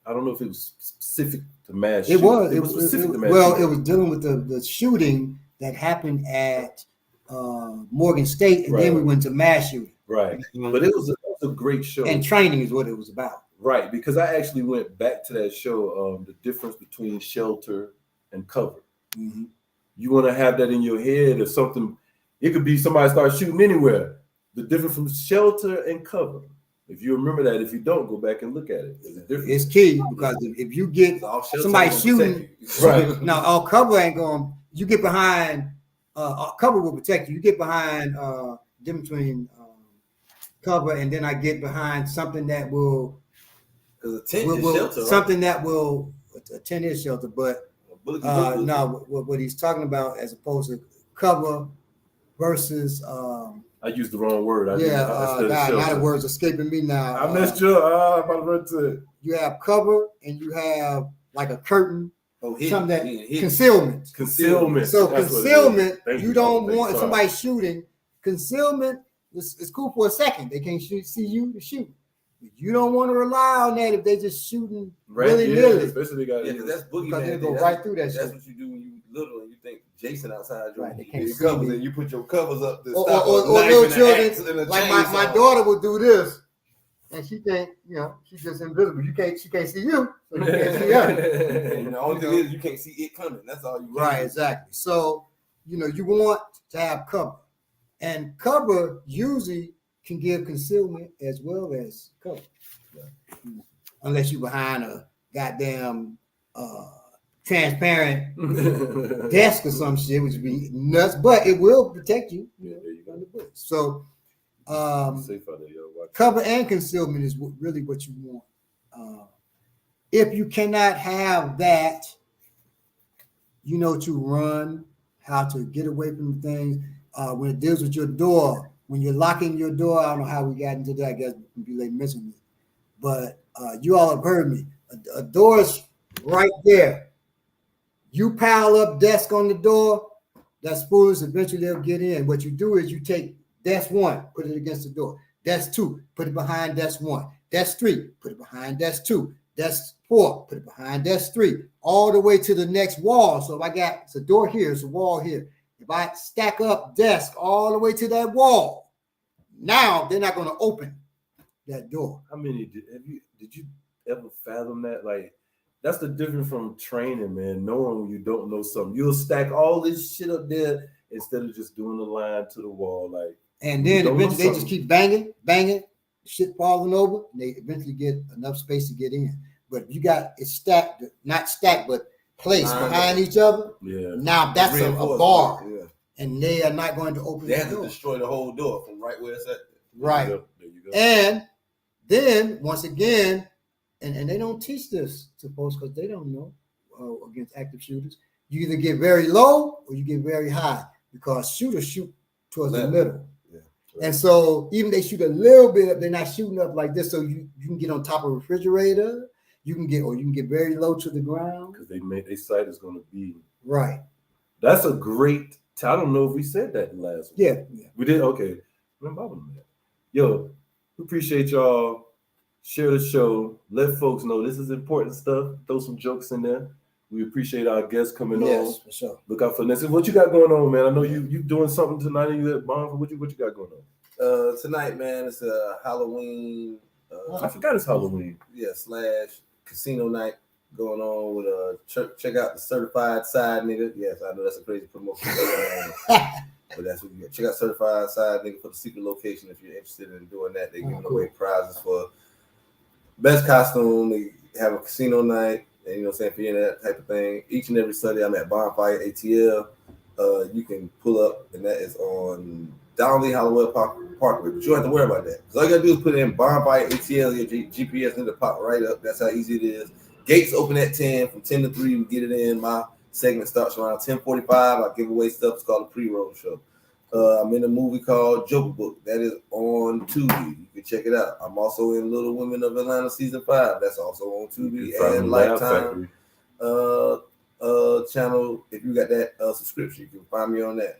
I don't know if it was specific to mass shootings. It was specific to mass shootings. It was dealing with the shooting that happened at Morgan State, and then we went to mass shooting. Right. But it was a great show. And training is what it was about. Right, because I actually went back to that show, the difference between shelter and cover. Mm-hmm. You want to have that in your head or something. It could be somebody starts shooting anywhere. The difference from shelter and cover. If you remember that, if you don't, go back and look at it. It's key, because if you get somebody shooting, right now all cover ain't going. You get behind. Cover will protect you. You get behind. Difference between cover, and then I get behind something that will. Because a tent is shelter, something that will a tent is shelter, but no, what he's talking about as opposed to cover versus. I used the wrong word. Now the word's escaping me now. I messed you up. I'm about to run to it. You have cover and you have like a curtain. Something that Concealment. So concealment, you don't want if somebody's shooting. Concealment is cool for a second. They can't see you to shoot. You don't want to rely on that if they just shooting willy-nilly. Especially because that's boogeyman. Because they go right through that. That's what you do when you little and you think Jason outside your right. They can't see covers and you put your covers up. To or little children like my daughter will do this, and she think she's just invisible. She can't see you, so you can't see her. And the only thing is you can't see it coming. That's all you right. Exactly. So you want to have cover, and cover usually can give concealment as well as cover. Yeah. Unless you're behind a goddamn transparent desk or some shit, which would be nuts, but it will protect you. So cover and concealment is really what you want. If you cannot have that, to run, how to get away from things. When it deals with your door, when you're locking your door, I don't know how we got into that. I guess we'll be late missing it. But you all have heard me. A door's right there. You pile up desk on the door, that's foolish. Eventually they'll get in. What you do is you take desk 1, put it against the door. Desk 2, put it behind desk 1. Desk 3, put it behind desk 2. Desk 4, put it behind desk 3. All the way to the next wall. So if it's a door here, it's a wall here. If I stack up desk all the way to that wall, now they're not going to open that door. How many did you ever fathom that? Like, that's the difference from training, man. Knowing when you don't know something, you'll stack all this shit up there instead of just doing the line to the wall. Like, and then eventually they just keep banging, shit falling over, and they eventually get enough space to get in. But if you got it stacked, not stacked, but placed behind each other. Yeah. Now that's a bar, and they are not going to open. They have to destroy the whole door from right where it's at. Right. There you go. And then once again, and they don't teach this to folks because they don't know against active shooters. You either get very low or you get very high because shooters shoot towards the middle. Yeah. Right. And so even they shoot a little bit up, they're not shooting up like this. So you can get on top of a refrigerator. You can get very low to the ground because their sight is going to be right. That's a great. I don't know if we said that in the last one. Yeah, we did. Okay, yo, we appreciate y'all. Share the show. Let folks know this is important stuff. Throw some jokes in there. We appreciate our guests coming on. Yes, for sure. Look out for next. What you got going on, man? I know you doing something tonight. You at Bonfire? What you got going on? Tonight, man, it's a Halloween. I forgot it's Halloween. Yeah, / casino night going on with check out the Certified Side Nigga. Yes, I know that's a crazy promotion. But that's what you get. Check out Certified Side Nigga for the secret location if you're interested in doing that. They're giving away prizes for best costume. They have a casino night, and you know what I'm saying, if you're in that type of thing. Each and every Sunday I'm at Bonfire ATL. You can pull up, and that is on Downley Holloway Parkway, but you don't have to worry about that. Because all you gotta do is put in Bonfire ATL, your GPS, and it'll pop right up. That's how easy it is. Gates open at 10. From 10 to 3, we get it in. My segment starts around 10:45. I give away stuff. It's called a pre-roll show. I'm in a movie called Joke Book that is on Tubi. You can check it out. I'm also in Little Women of Atlanta season 5. That's also on Tubi and Lifetime channel. If you got that subscription, you can find me on that.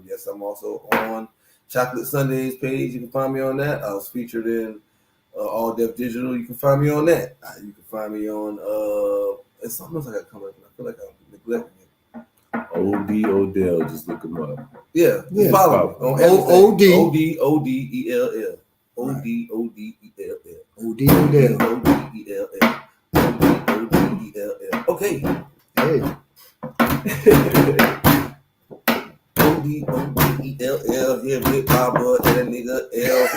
Yes, I'm also on Chocolate Sundays page. You can find me on that. I was featured in All Deaf Digital. You can find me on that. You can find me on it's something else I got coming up. I feel like I'm neglecting it. Odell, just look him up. Yeah, follow me on ODELL. Okay. Hey. ODELL. Yeah, Big Baba and a nigga L.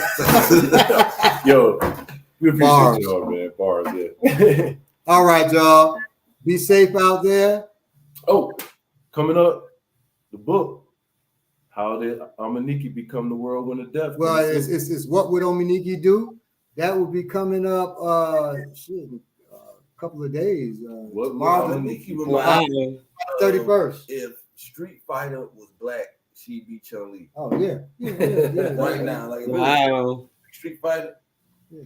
Yo, we appreciate y'all, man. Bars, yeah. All right, y'all. Be safe out there. Oh, coming up, the book. How did Amaniki become the world winner deaf? Well, it's What Would Ominiki Do? That will be coming up a couple of days. Tomorrow, Amaniki reminds me 31st. If Street Fighter was black, she'd be Chun-Li. Oh, yeah. Right now. Like, wow. Street Fighter. Yeah.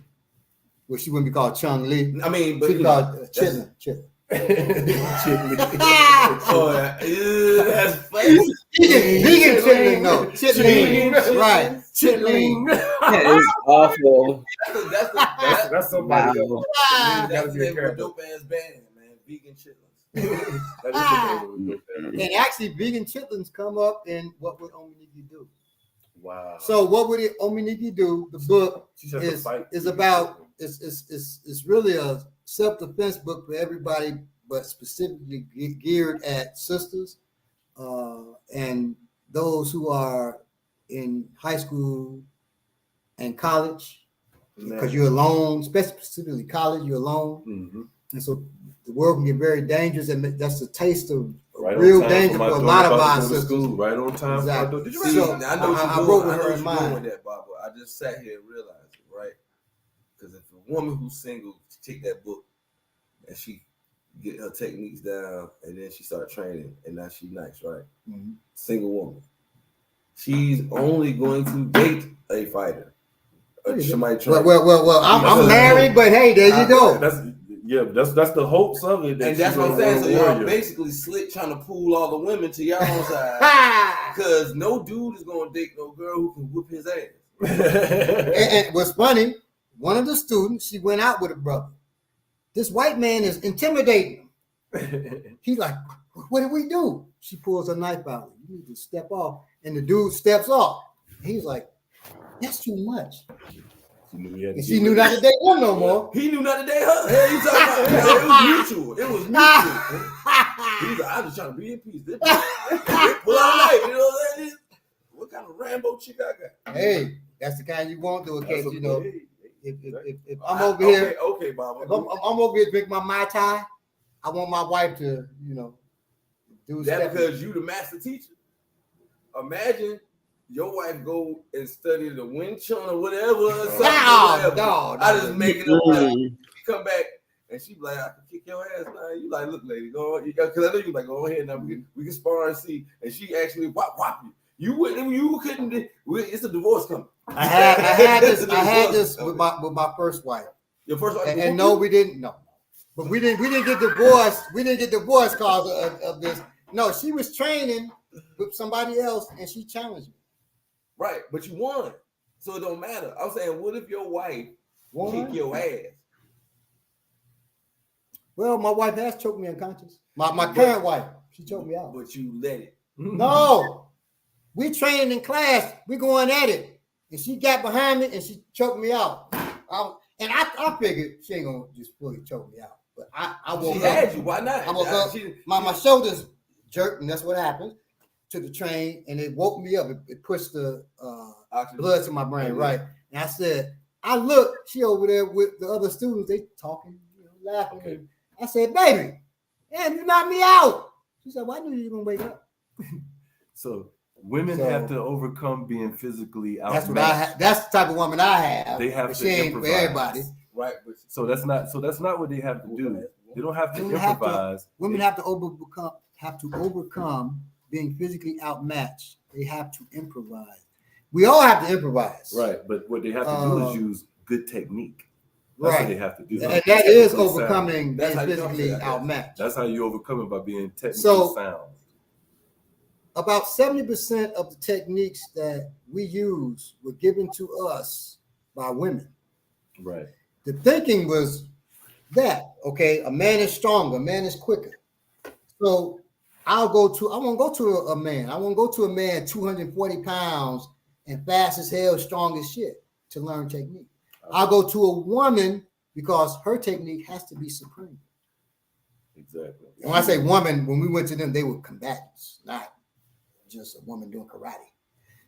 Well, she wouldn't be called Chun-Li. I mean, but she'd be called Chitlin. Oh, that's funny. Vegan chitlin, no. Chitlin. Right. Chitlin. That is awful. That's somebody else. That's a dope ass band, man. Vegan chitlins. And actually, vegan chitlins come up in What Would Ominiki Do? Wow. So What Would Ominiki Do? The book is about it's really a self-defense book for everybody, but specifically geared at sisters and those who are in high school and college, because you're alone, specifically college, you're alone. Mm-hmm. And so the world can get very dangerous, and that's the taste of real danger for a lot of our sisters. Right on time. Exactly. Did you I know I wrote with her in mind mind. with that, Baba. I just sat here and realized it, right? Because if a woman who's single take that book and she get her techniques down, and then she start training, and now she's nice, right? Mm-hmm. Single woman, she's only going to date a fighter. Somebody train. Well, I'm married, but hey, there you go. That's the hopes of it. And that's what I'm saying. So y'all basically slick trying to pull all the women to your own side, because no dude is gonna date no girl who can whip his ass. and what's funny, one of the students, she went out with a brother. This white man is intimidating him. He's like, what did we do? She pulls a knife out. You need to step off. And the dude steps off. He's like, that's too much. She knew not to date him no more. He knew not to date her. Hey, you talking about? It was mutual. It was mutual. He's like, I'm just trying to be in peace. Pull out a knife. You know what I'm saying? What kind of Rambo chick I got? Hey, that's the kind you want to, in case, you know. If I'm over here, okay, Bob. If I'm over here drinking my Mai Tai, I want my wife to, you know, do that because you the master teacher. Imagine your wife go and study the Wing Chun or whatever. No. I just make it up. She come back and she be like, I can kick your ass now. You like, look, lady, go on. Because I know you like, go ahead now. We can spar and see. And she actually whop you. You couldn't. It's a divorce coming. I had this with my first wife. Your first wife, and no, we didn't. No, but we didn't get divorced. We didn't get divorced because of this. No, she was training with somebody else, and she challenged me. Right, but you won, so it don't matter. I'm saying, what if your wife kick your ass? Well, my wife has choked me unconscious. My current wife, she choked me out. But you let it. No, we training in class. We going at it. And she got behind me and she choked me out. I figured she ain't gonna just fully choke me out. But I woke she up. had you. Why not? I woke up. My shoulders jerked, and that's what happened to the train, and it woke me up. It pushed the blood to my brain, right? And I said, I looked. She over there with the other students. They talking, laughing. Okay. I said, baby, damn, you knocked me out. She said, well, I knew you were gonna wake up. So women have to overcome being physically out. That's what I have. That's the type of woman I have. They have but to she ain't improvise. for everybody. Right. So that's not what they have to do. They don't have to improvise. Women have to overcome being physically outmatched They have to improvise. We all have to improvise. Right. But what they have to do is use good technique. That's right. what they have to do. And that is overcoming being physically outmatched. That's how you overcome it, by being technically sound. About 70% of the techniques that we use were given to us by women. Right. The thinking was that, okay, a man is stronger, a man is quicker. So I won't go to a man. I won't go to a man 240 pounds and fast as hell, strong as shit to learn technique. I'll go to a woman because her technique has to be supreme. Exactly. When I say woman, when we went to them, they were combatants, not just a woman doing karate.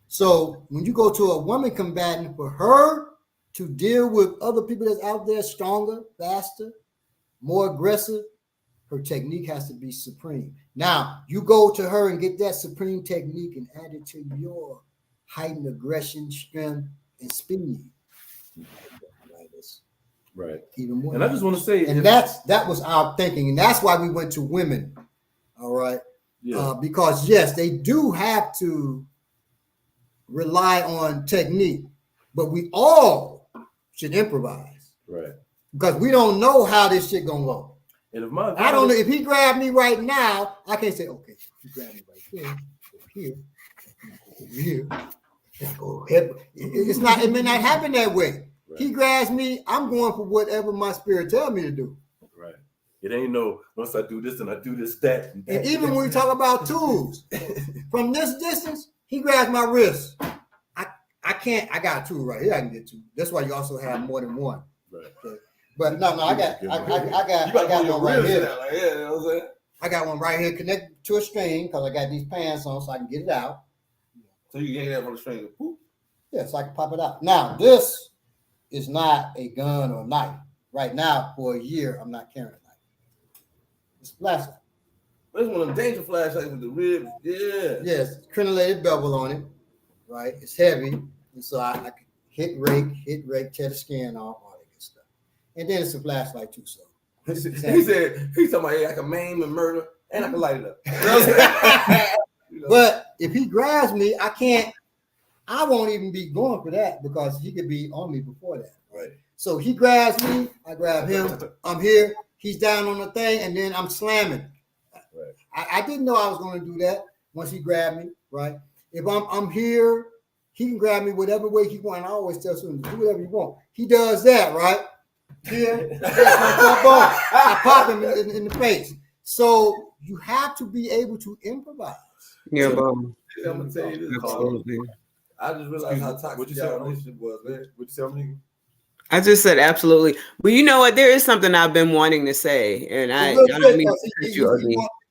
So when you go to a woman combatant, for her to deal with other people that's out there stronger, faster, more aggressive, her technique has to be supreme. Now, you go to her and get that supreme technique and add it to your heightened aggression, strength, and speed. Right. Even more. And I just want to say, and that was our thinking, and that's why we went to women. All right. Yeah. Because yes, they do have to rely on technique, but we all should improvise. Right. Because we don't know how this shit gonna go. And I don't know if he grabbed me right now. I can't say, okay, he grabbed me right here, over here, go here. It's not. It may not happen that way. Right. He grabs me. I'm going for whatever my spirit tells me to do. Right. It ain't no once I do this and I do this, that. And even when we talk about tools, from this distance, he grabs my wrist. I can't. I got a tool right here. I can get to. That's why you also have more than one. Right. Okay. But no, I got one right here. Like, yeah, you know what I'm saying? I got one right here connected to a string because I got these pants on so I can get it out. So you get that from the string and poof? Yeah, so I can pop it out. Now, this is not a gun or a knife. Right now, for a year, I'm not carrying a knife. It's a flashlight. That's one of them danger flashlights with the ribs. Yeah. Yes, crenellated bevel on it. Right? It's heavy. And so I can hit rake, tear the skin off. And then it's a flashlight too. So he's talking about, hey, I can maim and murder and I can light it up. You know? But if he grabs me, I won't even be going for that because he could be on me before that. Right. So he grabs me, I grab him, I'm here, he's down on the thing, and then I'm slamming. Right. I didn't know I was going to do that once he grabbed me, right? If I'm here, he can grab me whatever way he wants. I always tell him to do whatever you want. He does that, right? Here, I pop him in the face. So you have to be able to improvise. Yeah, I'm gonna tell you this. Absolutely. I just realized how toxic your relationship was, man. What'd you say, nigga? I just said absolutely. Well, you know what? There is something I've been wanting to say, and I don't mean to cut you, OD.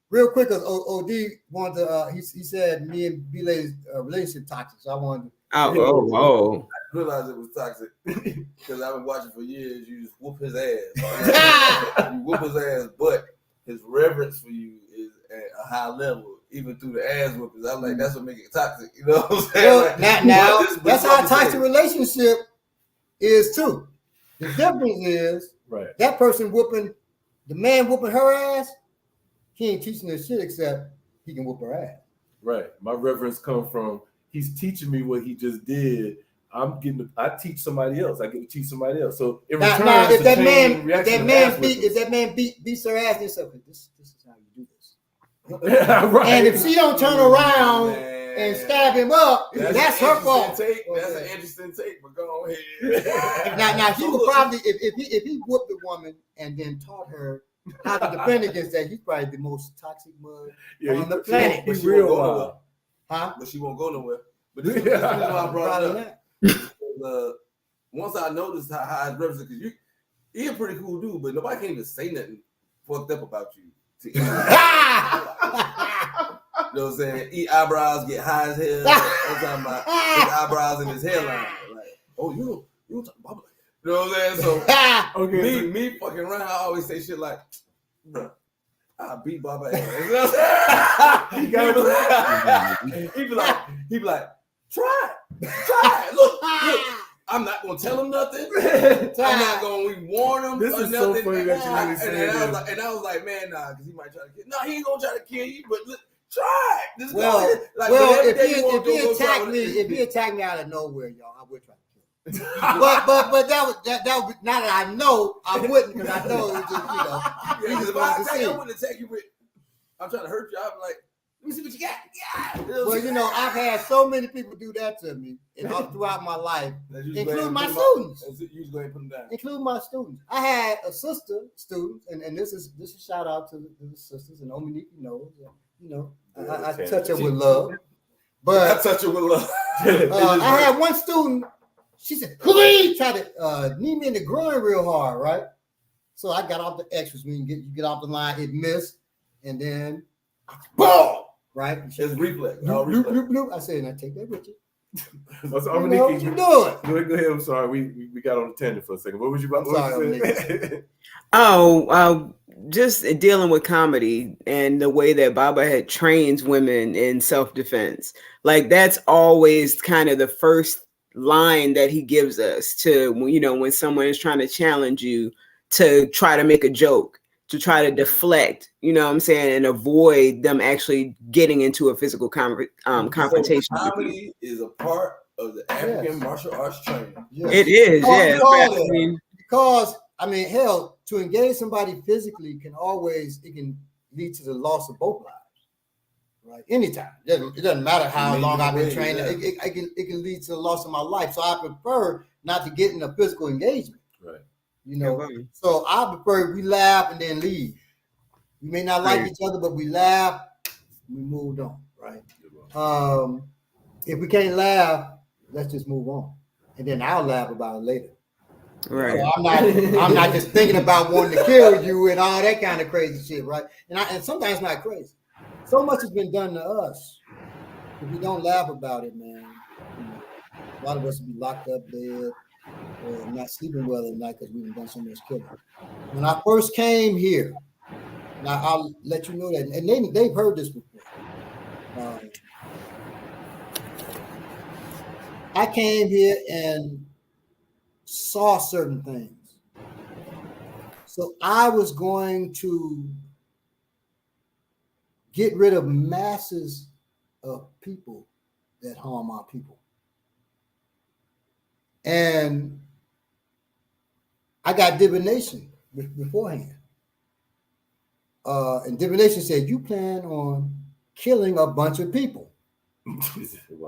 Real quick, because OD wanted to. He said me and B-Lay's relationship toxic, so I wanted to. Oh. I realized it was toxic because I've been watching for years. You just whoop his ass. You whoop his ass, but his reverence for you is at a high level, even through the ass whoopings. I'm like, that's what makes it toxic. You know what I'm saying? Well, like, now that's how a toxic relationship is too. The difference is that person the man whooping her ass, he ain't teaching her shit except he can whoop her ass. Right. My reverence comes from he's teaching me what he just did. I teach somebody else. I get to teach somebody else. So in return, if that man beats her ass, they say, this is how you do this. Right. And if she don't turn around and stab him up, that's her fault. That's an interesting take, but go ahead. now he would probably, if he whooped the woman and then taught her how to defend against that, he's probably the most toxic mud on the planet. But she won't go nowhere. Huh? But she won't go nowhere. But this is why I brought it up. Once I noticed how his reverence, because you're a pretty cool dude, but nobody can't even say nothing fucked up about you. You know what I'm saying? Eat eyebrows, get high as hell. I'm talking about his eyebrows and his hairline. Like, oh, you talking about like that. You know what I'm saying? So me fucking around, I always say shit like, bro, I'll beat Baba ass. He be like, try it. Look. I'm not gonna tell him nothing. I'm not gonna warn him. This is nothing. So funny that you really and I was like, man, nah, because he might try to kill. No, he ain't gonna try to kill you. But look, Try it. Just Well, go ahead. Like, well, whatever if day you want to he go attacked try me, it. if he attacked me out of nowhere, y'all, I would try to kill him. but that was now that I know, I wouldn't, because I know it was just, you know, Yeah, he just if I wanted to attack, see. I wouldn't attack you with, I'm trying to hurt you. I'm like, let me see what you got. Yeah. Well, you know, I've had so many people do that to me and all throughout my life, including my students. You just go ahead and put them down. Including my students. I had a sister student, and this is shout out to the sisters, and Ominique knows, you know, I touch her with love. But I touch her with love. I had one student, she said, please try to knee me in the groin real hard, right? So I got off the extras. When you get off the line, it missed, and then boom, right? It's reflex. Bloop, bloop, bloop. I said, now take that with you. What you doing? Go ahead. I'm sorry. We got on the tangent for a second. What was you about? Just dealing with comedy and the way that Baba had trains women in self-defense. Like that's always kind of the first line that he gives us to, you know, when someone is trying to challenge you to try to make a joke, to try to deflect, you know what I'm saying, and avoid them actually getting into a physical confrontation. So comedy is a part of the African martial arts training. Yes. It is, because I mean, hell, to engage somebody physically can lead to the loss of both lives, right? Anytime. It doesn't matter how long I've been training. Yeah. It can lead to the loss of my life. So I prefer not to get in a physical engagement. Right. You know, so I prefer we laugh and then leave. We may not like each other, but we laugh, we moved on, right? If we can't laugh, let's just move on. And then I'll laugh about it later. Right. So I'm not just thinking about wanting to kill you and all that kind of crazy shit, right? And sometimes it's not crazy. So much has been done to us. If we don't laugh about it, man, you know, a lot of us will be locked up dead or not sleeping well at night because we've done so much killing. When I first came here, now I'll let you know that, and they've heard this before. I came here and saw certain things. So I was going to get rid of masses of people that harm our people. And I got divination beforehand. And divination said, you plan on killing a bunch of people. Wow.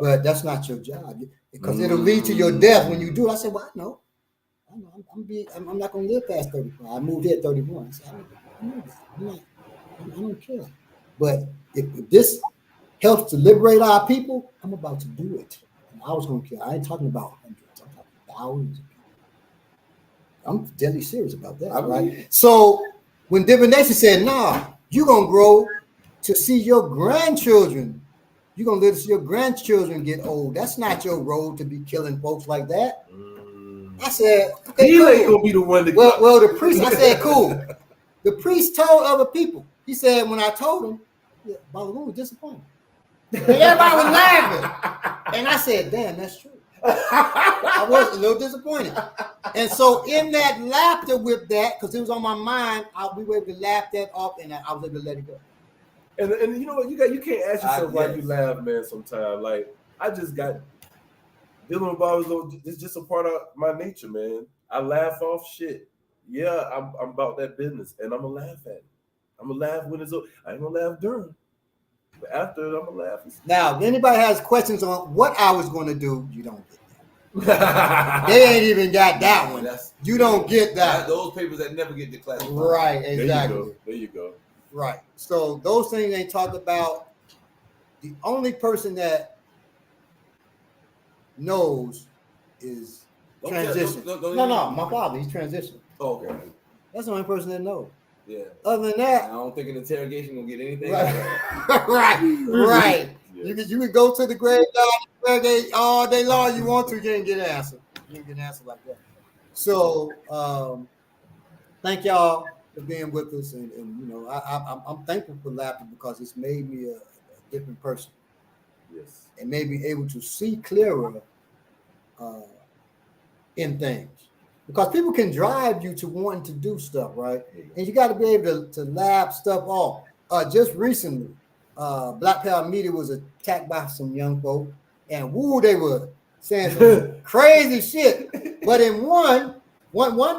But that's not your job, because it'll lead to your death when you do it. I said, well, I know. I'm not going to live past 35. I moved here at 31. I said, I know that. I don't care. But if this helps to liberate our people, I'm about to do it. And I was going to kill. I ain't talking about hundreds. I'm talking thousands of people. I'm deadly serious about that, right? So when divination said, nah, you're going to grow to see your grandchildren. You're going to live to see your grandchildren get old. That's not your role to be killing folks like that. I said, okay, he ain't going to be the one to well, the priest, I said, cool. The priest told other people. He said, when I told him, yeah, Balagoon was disappointed. And everybody was laughing. And I said, damn, that's true. I was a little disappointed. And so in that laughter with that, because it was on my mind, we were able to laugh that off, and I was able to let it go. And you know what, you can't ask yourself why you laugh, man. Sometimes, like I just got dealing with Bob. It's just a part of my nature, man. I laugh off shit. Yeah, I'm about that business, and I'm gonna laugh at it. I'm gonna laugh when it's over. I ain't gonna laugh during, but after it, I'm gonna laugh. Now, if anybody has questions on what I was gonna do, you don't get that. They ain't even got that one. You don't get that. Those papers that never get declassified. Right, exactly. There you go. Right. So those things ain't talked about. The only person that knows is transition. No, my father, he's transitioning. Oh, okay. That's the only person that knows. Yeah. Other than that, I don't think an interrogation gonna get anything. Right. Yeah. You can go to the graveyard all day long you want to, you ain't get an answer. You ain't get an answer like that. So thank y'all for being with us, and you know, I'm thankful for laughter because it's made me a different person. Yes. And made me able to see clearer in things. Because people can drive you to wanting to do stuff, right? And you got to be able to laugh stuff off. Just recently, Black Power media was attacked by some young folk, and woo, they were saying some crazy shit. But in one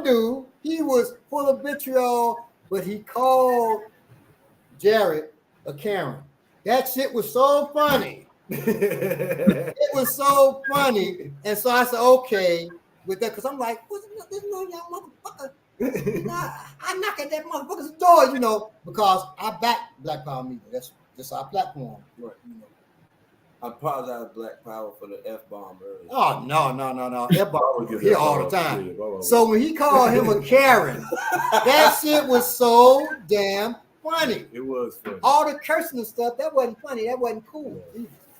dude, he was full of vitriol, but he called Jared a Karen. That shit was so funny. It was so funny. And so I said, okay, with that, because I'm like, what's this little young motherfucker? Nah, I knock at that motherfucker's door, you know, because I back Black Power media. That's just our platform. Right, you know. I apologize, Black Power, for the F-bomb earlier. Oh, no. F-bomb here all the time. So when he called him a Karen, that shit was so damn funny. It was funny. All the cursing and stuff, that wasn't funny. That wasn't cool.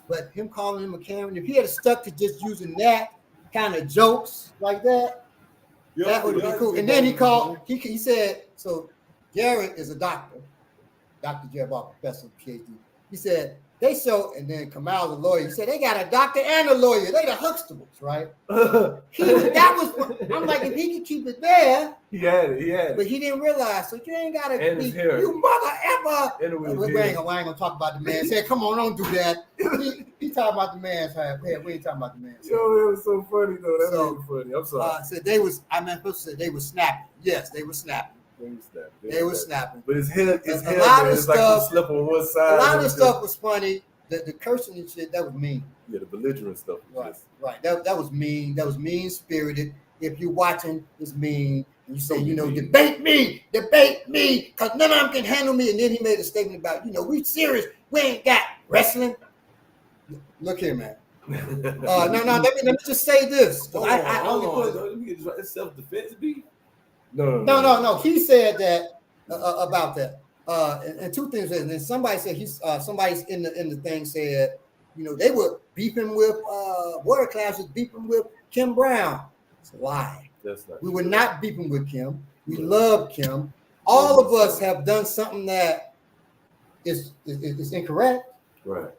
But him calling him a Karen, if he had stuck to just using that kind of jokes like that, that would be cool. And then he said, so Jared is a doctor, Dr. Jared Barker, professor, PhD. He said, they show, and then Kamal's a lawyer. He said, they got a doctor and a lawyer. They the Huxtables, right? I'm like, if he could keep it there. He had it. But he didn't realize, so you ain't got to be, you mother ever. We ain't gonna talk about the man's head. Come on, don't do that. He talking about the man's head. We ain't talking about the man's head. Yo, it was so funny, though. That was funny. I'm sorry. Said they was, I meant to say they were snapping. Yes, they were snapping. They were snapping. But his head, a lot of stuff, like he slept on one side. A lot of stuff was funny. The cursing and shit, that was mean. Yeah, the belligerent stuff. Right. That was mean. That was mean-spirited. If you're watching, it's mean. And you say, you know, debate me, because none of them can handle me. And then he made a statement about, you know, we serious. We ain't got wrestling. Look here, man. No. Let me just say this. It's self-defense beat. No. He said that about that. And two things. And then somebody said somebody's in the thing said, you know, they were beefing with Water Class was beefing with Kim Brown. It's a lie. We were not beefing with Kim. We love Kim. All of us have done something that is incorrect. Right.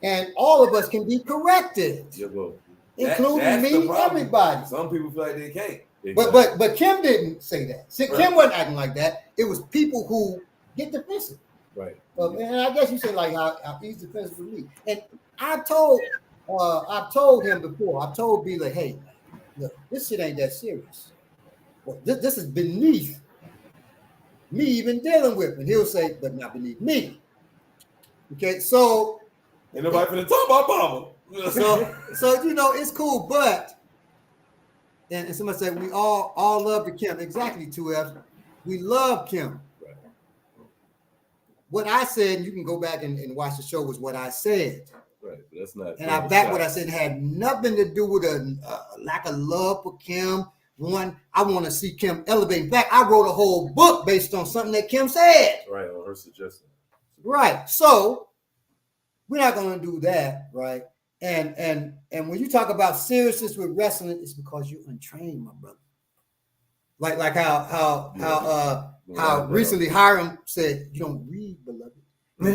And all of us can be corrected. Yeah, well, including me, everybody. Some people feel like they can't. Exactly. But Kim didn't say that. See, Kim wasn't acting like that. It was people who get defensive. Right. And I guess you said like how he's defensive with me. And I've told him before. I've told B like, hey, look, this shit ain't that serious. Well, this is beneath me even dealing with. And he'll say, but not beneath me. Okay, so ain't nobody finna talk about Mama. so you know it's cool, but and somebody said we all love the Kim. Exactly, 2F. We love Kim. Right. What I said, and you can go back and watch the show, was what I said. Right, but that's not. And I back what I said. It had nothing to do with a lack of love for Kim. One, I want to see Kim elevate. In fact, I wrote a whole book based on something that Kim said. Right, on her suggestion. Right. So we're not going to do that, right? And when you talk about seriousness with wrestling, it's because you're untrained, my brother. Like how recently Hiram said, you don't read, beloved.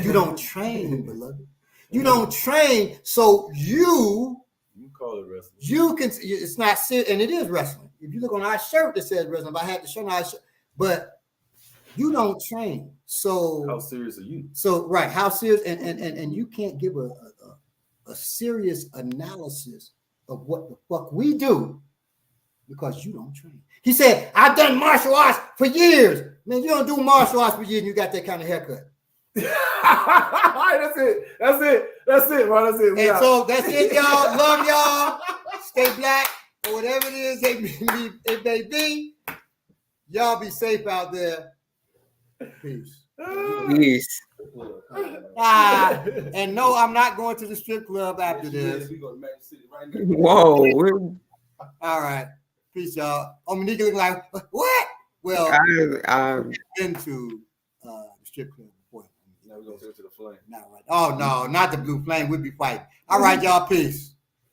You don't train, beloved. You don't train, so you call it wrestling. You can. It's not serious, and it is wrestling. If you look on our shirt that says wrestling, if I had to show our shirt, but you don't train. So how serious are you? So right, how serious, and you can't give a serious analysis of what the fuck we do because you don't train. He said, I've done martial arts for years. Man, you don't do martial arts for years and you got that kind of haircut. That's it, bro. That's it. And so that's it, y'all. Love y'all. Stay black or whatever it is it may be. Y'all be safe out there. Peace. Peace. And no, I'm not going to the strip club after this. Whoa. All right. Peace, y'all. Monique looking like, what? Well, I'm into the strip club before. Now we're going to go to the flame. Not right. Oh, no, not the blue flame. We'll be fighting. All right, y'all. Peace.